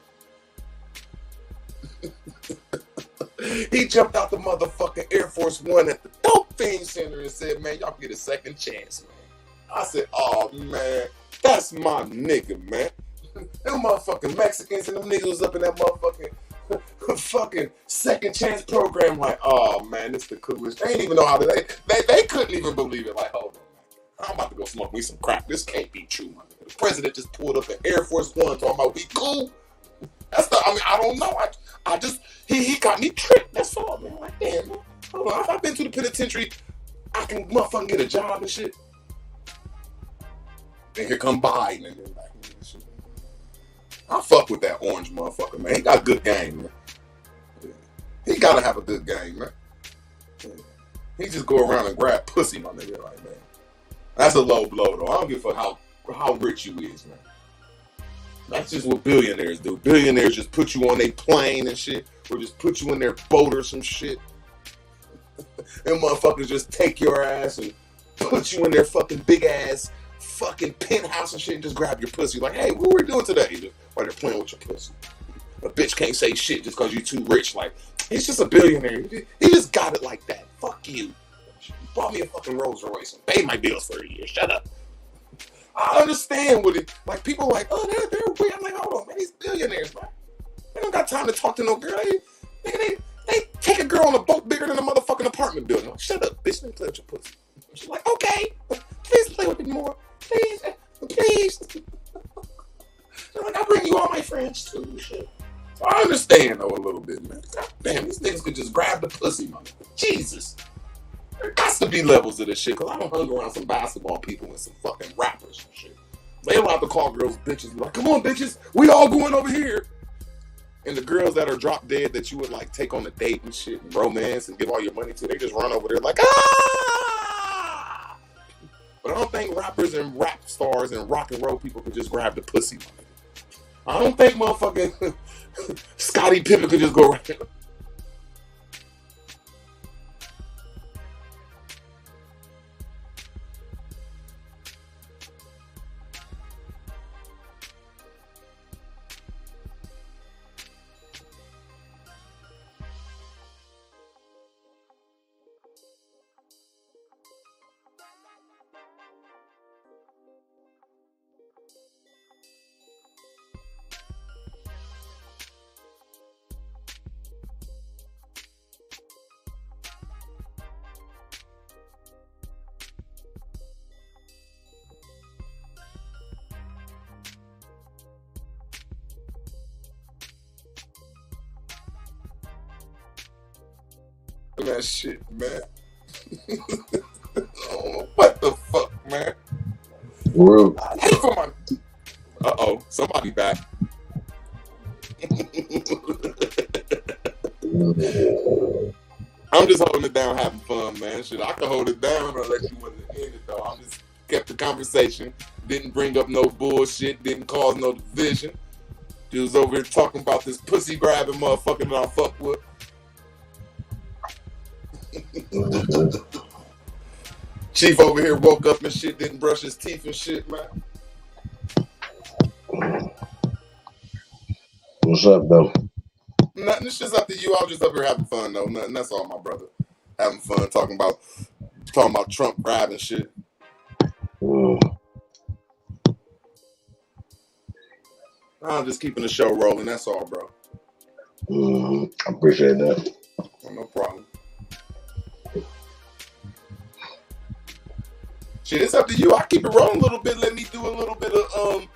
He jumped out the motherfucking Air Force One at the dope fiend center and said, man, y'all get a second chance, man. I said, oh, man, that's my nigga, man. Them motherfucking Mexicans and them niggas was up in that motherfucking fucking second chance program like, oh, man, this the coolest. They didn't even know how to, they couldn't even believe it. Like, hold on. I'm about to go smoke me some crack. This can't be true, man. The president just pulled up an Air Force One talking about we cool. I don't know. I just, he got me tricked. That's all, man. Like, damn, man. Hold on. If I've been to the penitentiary, I can motherfucking get a job and shit. And here come Biden and then like, shit. I fuck with that orange motherfucker, man. He got a good game, man. He gotta have a good game, man. He just go around and grab pussy, my nigga, like, man. That's a low blow, though. I don't give a fuck how rich you is, man. That's just what billionaires do. Billionaires just put you on a plane and shit, or just put you in their boat or some shit. And motherfuckers just take your ass and put you in their fucking big ass fucking penthouse and shit and just grab your pussy. Like, hey, what we doing today? Just while they're playing with your pussy. A bitch can't say shit just because you too rich. Like, he's just a billionaire. He just got it like that. Fuck you. Bought me a fucking Rolls Royce and paid my bills for a year. Shut up. I understand what it, like, people like, oh, they're weird. I'm like, hold on, man, these billionaires, man. They don't got time to talk to no girl. They take a girl on a boat bigger than a motherfucking apartment building. Like, shut up, bitch, let me play with your pussy. She's like, okay, please play with me more. Please, please. Like, I bring you all my friends too, shit. So I understand, though, a little bit, man. God damn, these niggas could just grab the pussy, man. Jesus. There has to be levels of this shit, because I don't hang around some basketball people and some fucking rappers and shit. They allowed to call girls bitches and be like, come on, bitches, we all going over here. And the girls that are drop dead that you would like take on a date and shit and romance and give all your money to, they just run over there like, ah! But I don't think rappers and rap stars and rock and roll people could just grab the pussy. I don't think motherfucking Scottie Pippen could just go right there. That shit, man. Oh, what the fuck, man? Rude. I hate for my. Uh-oh, somebody back. I'm just holding it down, having fun, man. Shit, I could hold it down unless you wasn't in it, though. I just kept the conversation, didn't bring up no bullshit, didn't cause no division. Just was over here talking about this pussy grabbing motherfucker that I fuck with. Chief over here woke up and shit, didn't brush his teeth and shit, man. What's up, though? Nothing. It's just up to you. I was just up here having fun, though. Nothing. That's all, my brother. having fun talking about Trump grabbing shit. I'm just keeping the show rolling. That's all, bro. I appreciate that. No problem. Shit, it's up to you. I keep it rolling a little bit. Let me do a little bit of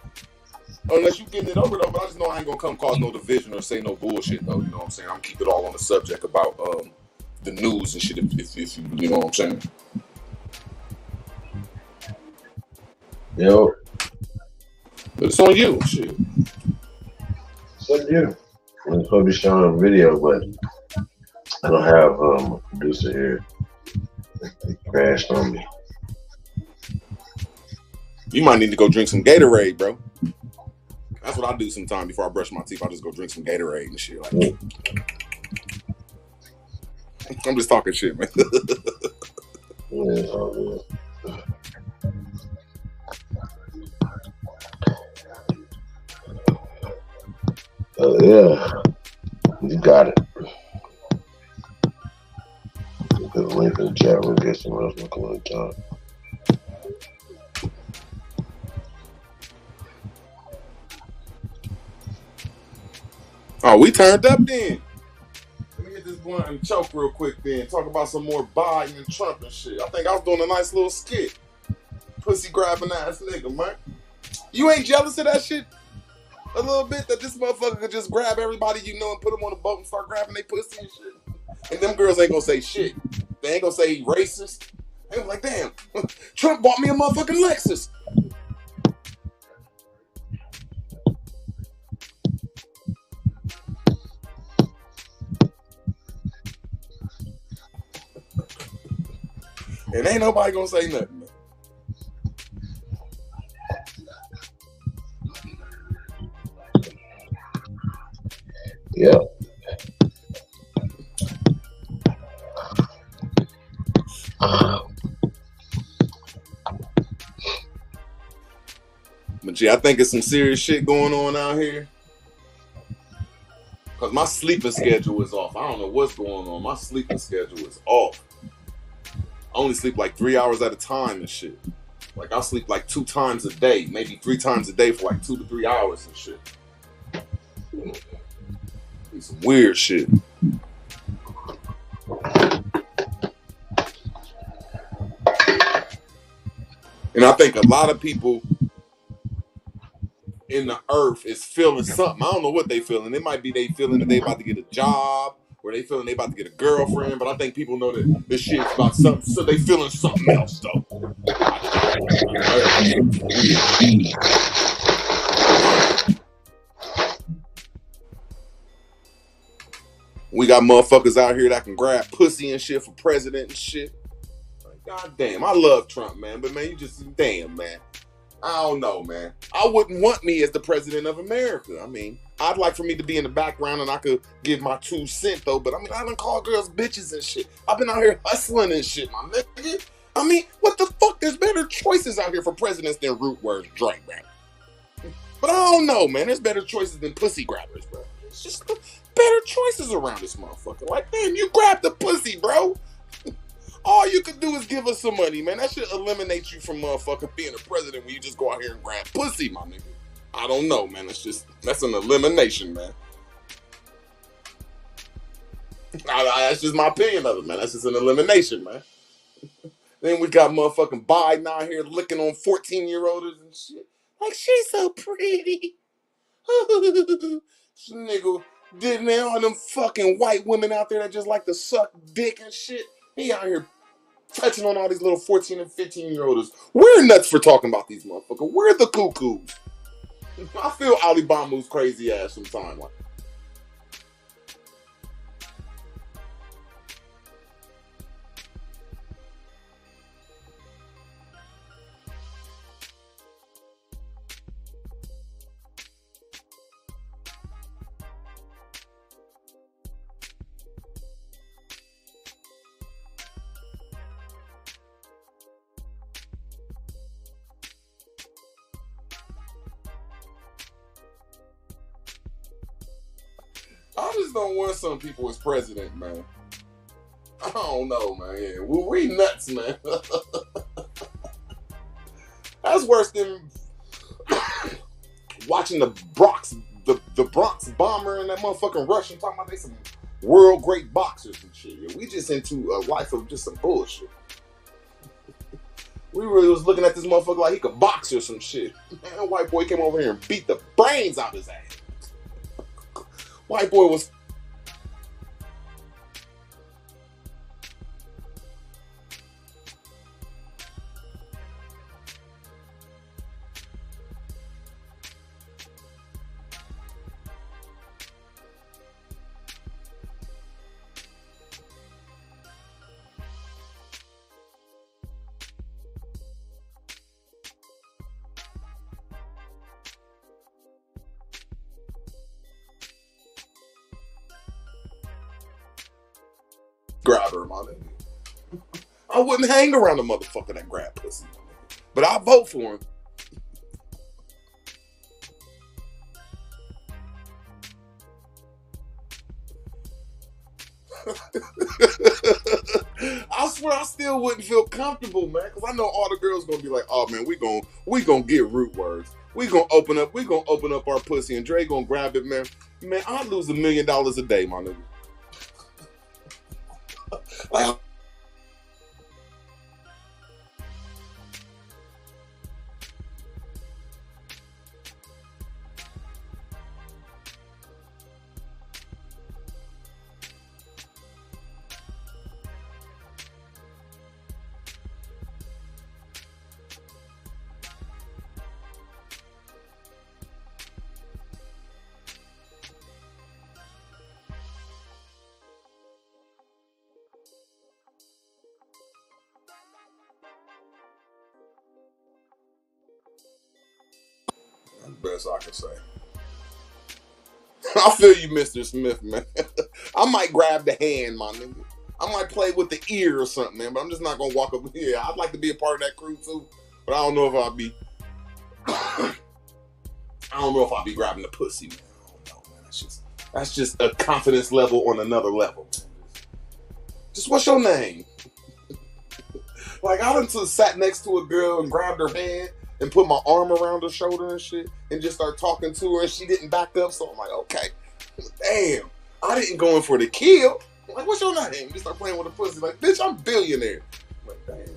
unless you getting it over though. But I just know I ain't gonna come cause no division or say no bullshit though. You know what I'm saying? I'm keep it all on the subject about the news and shit. If you know what I'm saying. Yo. But it's on you, shit. It's on you. I'm supposed to be showing a video, but I don't have a producer here. It crashed on me. You might need to go drink some Gatorade, bro. That's what I do sometimes before I brush my teeth. I just go drink some Gatorade and shit. Like, I'm just talking shit, man. Yeah, you got it. Put a link in the chat room. Get someone else looking on the top. Oh, we turned up then. Let me get this blunt and choke real quick then. Talk about some more Biden and Trump and shit. I think I was doing a nice little skit. Pussy grabbing ass nigga, man. You ain't jealous of that shit? A little bit that this motherfucker could just grab everybody you know and put them on a boat and start grabbing their pussy and shit. And them girls ain't gonna say shit. They ain't gonna say he racist. They gonna be like, damn, Trump bought me a motherfucking Lexus. And ain't nobody gonna say nothing. Yeah. But gee, I think it's some serious shit going on out here. Cause my sleeping schedule is off. I don't know what's going on. My sleeping schedule is off. I only sleep like 3 hours at a time and shit. Like I sleep like 2 times a day, maybe 3 times a day for like 2 to 3 hours and shit. It's some weird shit. And I think a lot of people in the earth is feeling something. I don't know what they feeling. It might be they feeling that they about to get a job, or they feeling they about to get a girlfriend. But I think people know that this shit's about something, so they feeling something else though. We got motherfuckers out here that can grab pussy and shit for president and shit. Like, God damn, I love Trump, man. But man, you just damn, man. I don't know, man. I wouldn't want me as the president of America. I mean, I'd like for me to be in the background and I could give my 2 cents though. But I mean, I done call girls bitches and shit. I've been out here hustling and shit, my nigga. I mean, what the fuck? There's better choices out here for presidents than root words Drake, man. But I don't know, man. There's better choices than pussy grabbers, bro. It's just better choices around this motherfucker. Like, damn, you grabbed the pussy, bro. All you could do is give us some money, man. That should eliminate you from motherfucking being a president when you just go out here and grab pussy, my nigga. I don't know, man. That's an elimination, man. That's just my opinion of it, man. That's just an elimination, man. Then we got motherfucking Biden out here licking on 14-year-olds and shit. Like, she's so pretty. This nigga did now all them fucking white women out there that just like to suck dick and shit. He out here touching on all these little 14 and 15-year-olds. We're nuts for talking about these motherfuckers. We're the cuckoos. I feel Ali Bamu's crazy ass sometimes. Like, I just don't want some people as president, man. I don't know, man. We nuts, man. That's worse than watching the Bronx bomber and that motherfucking Russian talking about they some world great boxers and shit. Yeah, we just into a life of just some bullshit. We really was looking at this motherfucker like he could box or some shit. Man, white boy came over here and beat the brains out his ass. White boy was. Grab her, my nigga. I wouldn't hang around a motherfucker that grab pussy, but I'll vote for him. I swear I still wouldn't feel comfortable, man, because I know all the girls gonna be like, "Oh man, we gonna get root words. We gonna open up our pussy, and Dre gonna grab it, man. Man, I'd lose $1 million a day, my nigga." Like, that's the best I can say. I feel you, Mr. Smith, man. I might grab the hand, my nigga. I might play with the ear or something, man, but I'm just not gonna walk up here. I'd like to be a part of that crew too, but I don't know if I'll be. I don't know if I'll be grabbing the pussy, man. I don't know, man. That's just a confidence level on another level. Just what's your name? Like, I done sat next to a girl and grabbed her hand and put my arm around her shoulder and shit and just start talking to her and she didn't back up. So I'm like, okay, damn, I didn't go in for the kill. I'm like, what's your name? You start playing with a pussy. Like, bitch, I'm billionaire. I'm like, damn.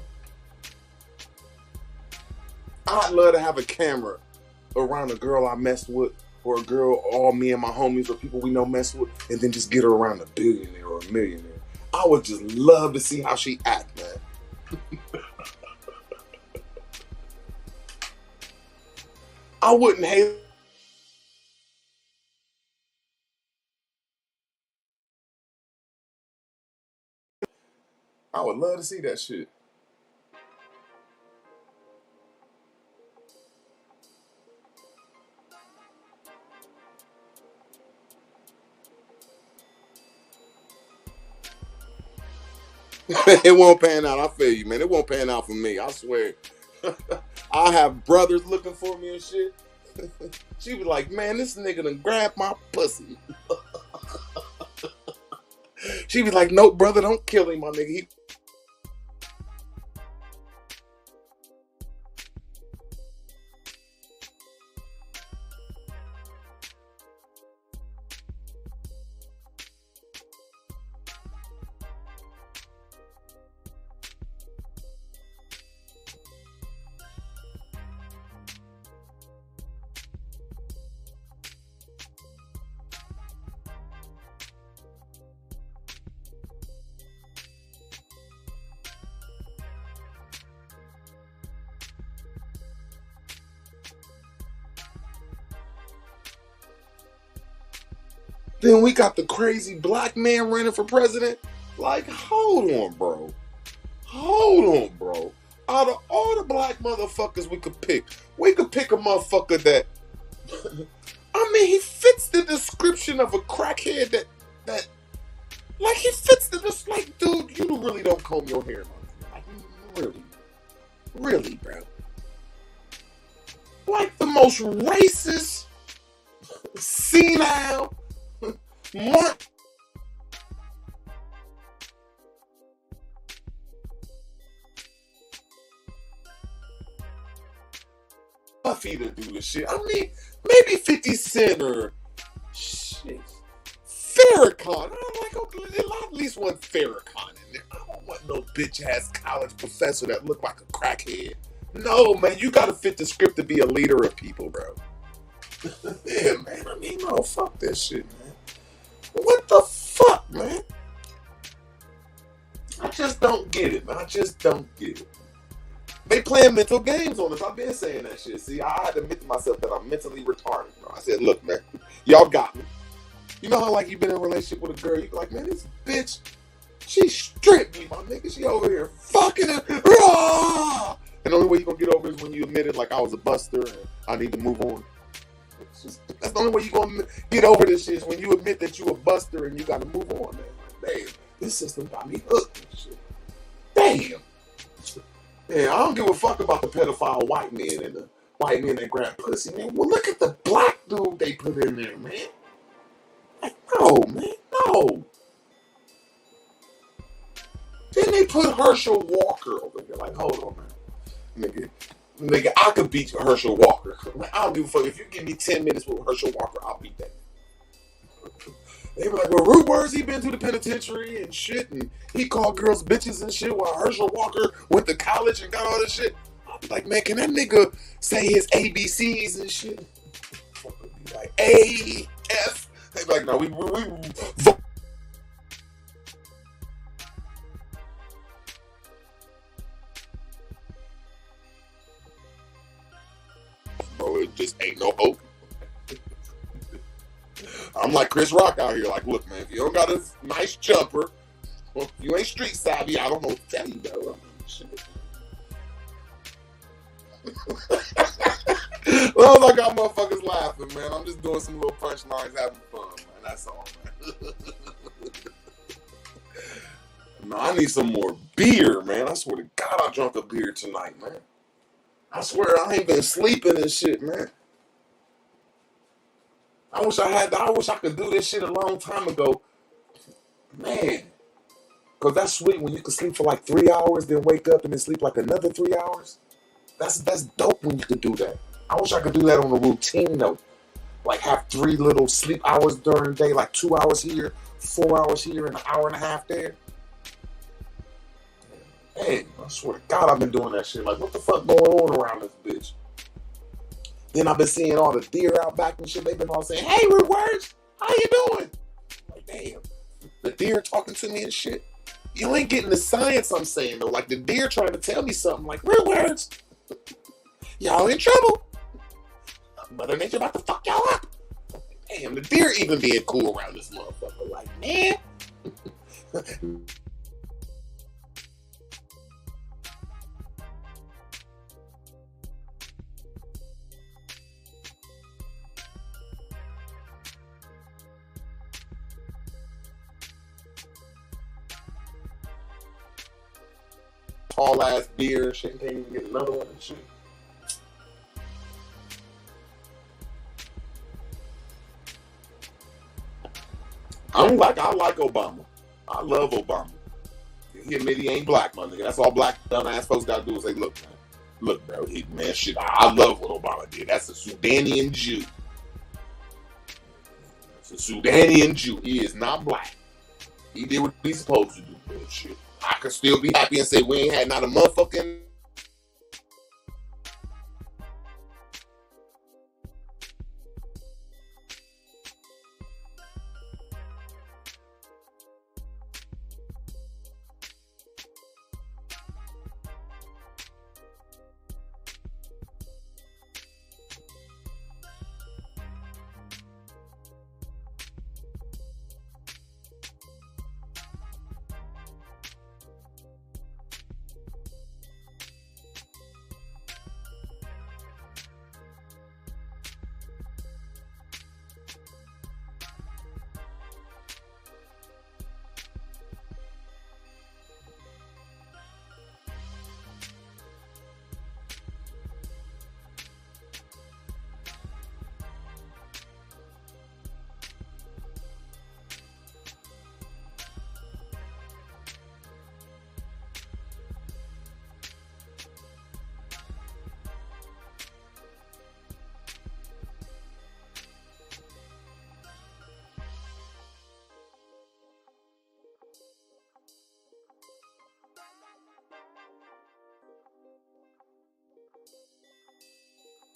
I'd love to have a camera around a girl I messed with or a girl all me and my homies or people we know mess with and then just get her around a billionaire or a millionaire. I would just love to see how she act, man. I wouldn't hate. I would love to see that shit. It won't pan out. I feel you, man. It won't pan out for me. I swear. I have brothers looking for me and shit. She was like, man, this nigga done grabbed my pussy. She was like, no, brother, don't kill him, my nigga. Then we got the crazy black man running for president. Like, hold on, bro. Hold on, bro. Out of all the black motherfuckers we could pick a motherfucker that, I mean, he fits the description of a crackhead that like, he fits the, like, dude, you really don't comb your hair, man. Like, really, bro. Like, the most racist, senile, Puffy to do the shit. I mean, maybe 50 Cent or shit. Farrakhan. I'm like, okay, at least one Farrakhan in there. I don't want no bitch ass college professor that look like a crackhead. No, man, you gotta fit the script to be a leader of people, bro. Yeah, man. I mean, no, fuck that shit, man. What the fuck, man? I just don't get it, man. I just don't get it. They playing mental games on us. I've been saying that shit. See, I had to admit to myself that I'm mentally retarded, bro. I said, look, man, y'all got me. You know how, like, you've been in a relationship with a girl, you're like, man, this bitch, she stripped me, my nigga. She over here fucking her. Rah! And the only way you gonna get over is when you admit it, like, I was a buster and I need to move on. That's the only way you gonna get over this shit is when you admit that you a buster and you gotta move on, man. Like, damn, this system got me hooked and shit. Damn. Yeah, I don't give a fuck about the pedophile white men and the white men that grab pussy, man. Well, look at the black dude they put in there, man. Like, no, man, no. Then they put Herschel Walker over here. Like, hold on, man. Nigga, I could beat Herschel Walker. I don't give a fuck. If you give me 10 minutes with Herschel Walker, I'll beat that. They be like, well, Rude Words, he been to the penitentiary and shit, and he called girls bitches and shit while Herschel Walker went to college and got all this shit. I'll be like, man, can that nigga say his ABCs and shit? Be like, A, F. They be like, no, we vote. Bro, it just ain't no hope. I'm like Chris Rock out here. Like, look, man, if you don't got a nice jumper, or if you ain't street savvy, I don't know what to tell you, though. Well, I got motherfuckers laughing, man. I'm just doing some little punchlines, having fun, man. That's all, man. No, I need some more beer, man. I swear to God, I drunk a beer tonight, man. I swear I ain't been sleeping and shit, man. I wish I could do this shit a long time ago. Man. Cause that's sweet when you can sleep for like 3 hours, then wake up and then sleep like another 3 hours. That's dope when you could do that. I wish I could do that on a routine though. Like have 3 little sleep hours during the day, like 2 hours here, 4 hours here, and an hour and a half there. Man, I swear to God I've been doing that shit. Like what the fuck going on around this bitch? Then I've been seeing all the deer out back and shit. They've been all saying, hey, Rude Words, how you doing? Like, damn. The deer talking to me and shit. You ain't getting the science I'm saying, though. Like, the deer trying to tell me something like, Rude Words, y'all in trouble. Mother Nature about to fuck y'all up. Damn, the deer even being cool around this motherfucker. Like, man. Tall ass beer and shit, can't even get another one and shit. I like Obama. I love Obama. He admit he ain't black, my nigga. That's all black dumbass folks gotta do is say, look, man. Look, bro, man, shit, I love what Obama did. That's a Sudanian Jew. That's a Sudanian Jew. He is not black. He did what he's supposed to do, bro. Shit. I could still be happy and say we ain't had not a motherfucking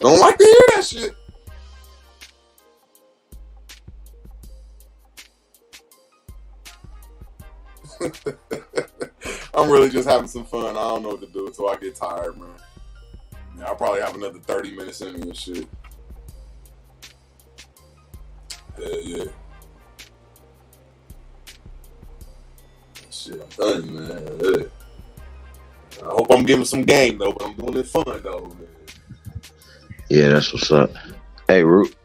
don't like to hear that shit. I'm really just having some fun. I don't know what to do until I get tired, man. Yeah, I'll probably have another 30 minutes in me and shit. Yeah. Shit, I'm telling you, man. Yeah. I hope I'm giving some game, though, but I'm doing it fun, though, man. Yeah, that's what's up. Hey, Root.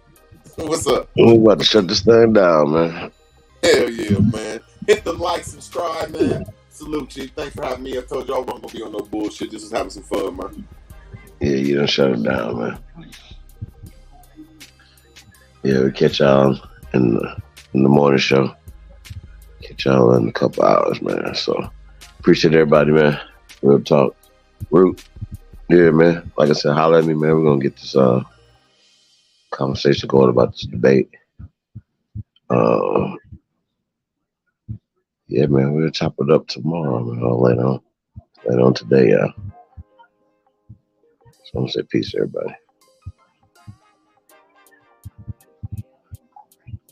What's up? We about to shut this thing down, man. Hell yeah, man. Hit the like, subscribe, man. Salute, Chief. Thanks for having me. I told y'all I wasn't going to be on no bullshit. Just having some fun, man. Yeah, you done shut it down, man. Yeah, we catch y'all in the morning show. Catch y'all in a couple hours, man. So, appreciate everybody, man. Real talk. Root. Yeah, man. Like I said, holler at me, man. We're going to get this conversation going about this debate. Yeah, man, we'll chop it up tomorrow, man. Later on today, yeah. So I'm gonna say peace, everybody.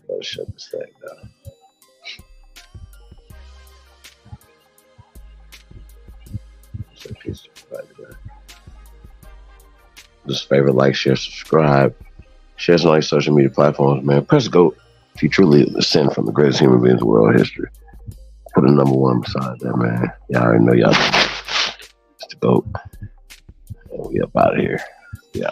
Gotta shut this thing down. Say peace, everybody, man. Just favorite, like, share, subscribe. Share us on all your social media platforms, man. Press go if you truly ascend from the greatest human beings in world history. Put a number one beside that, man. Y'all already know y'all. It's the GOAT. And we up out of here. Yeah.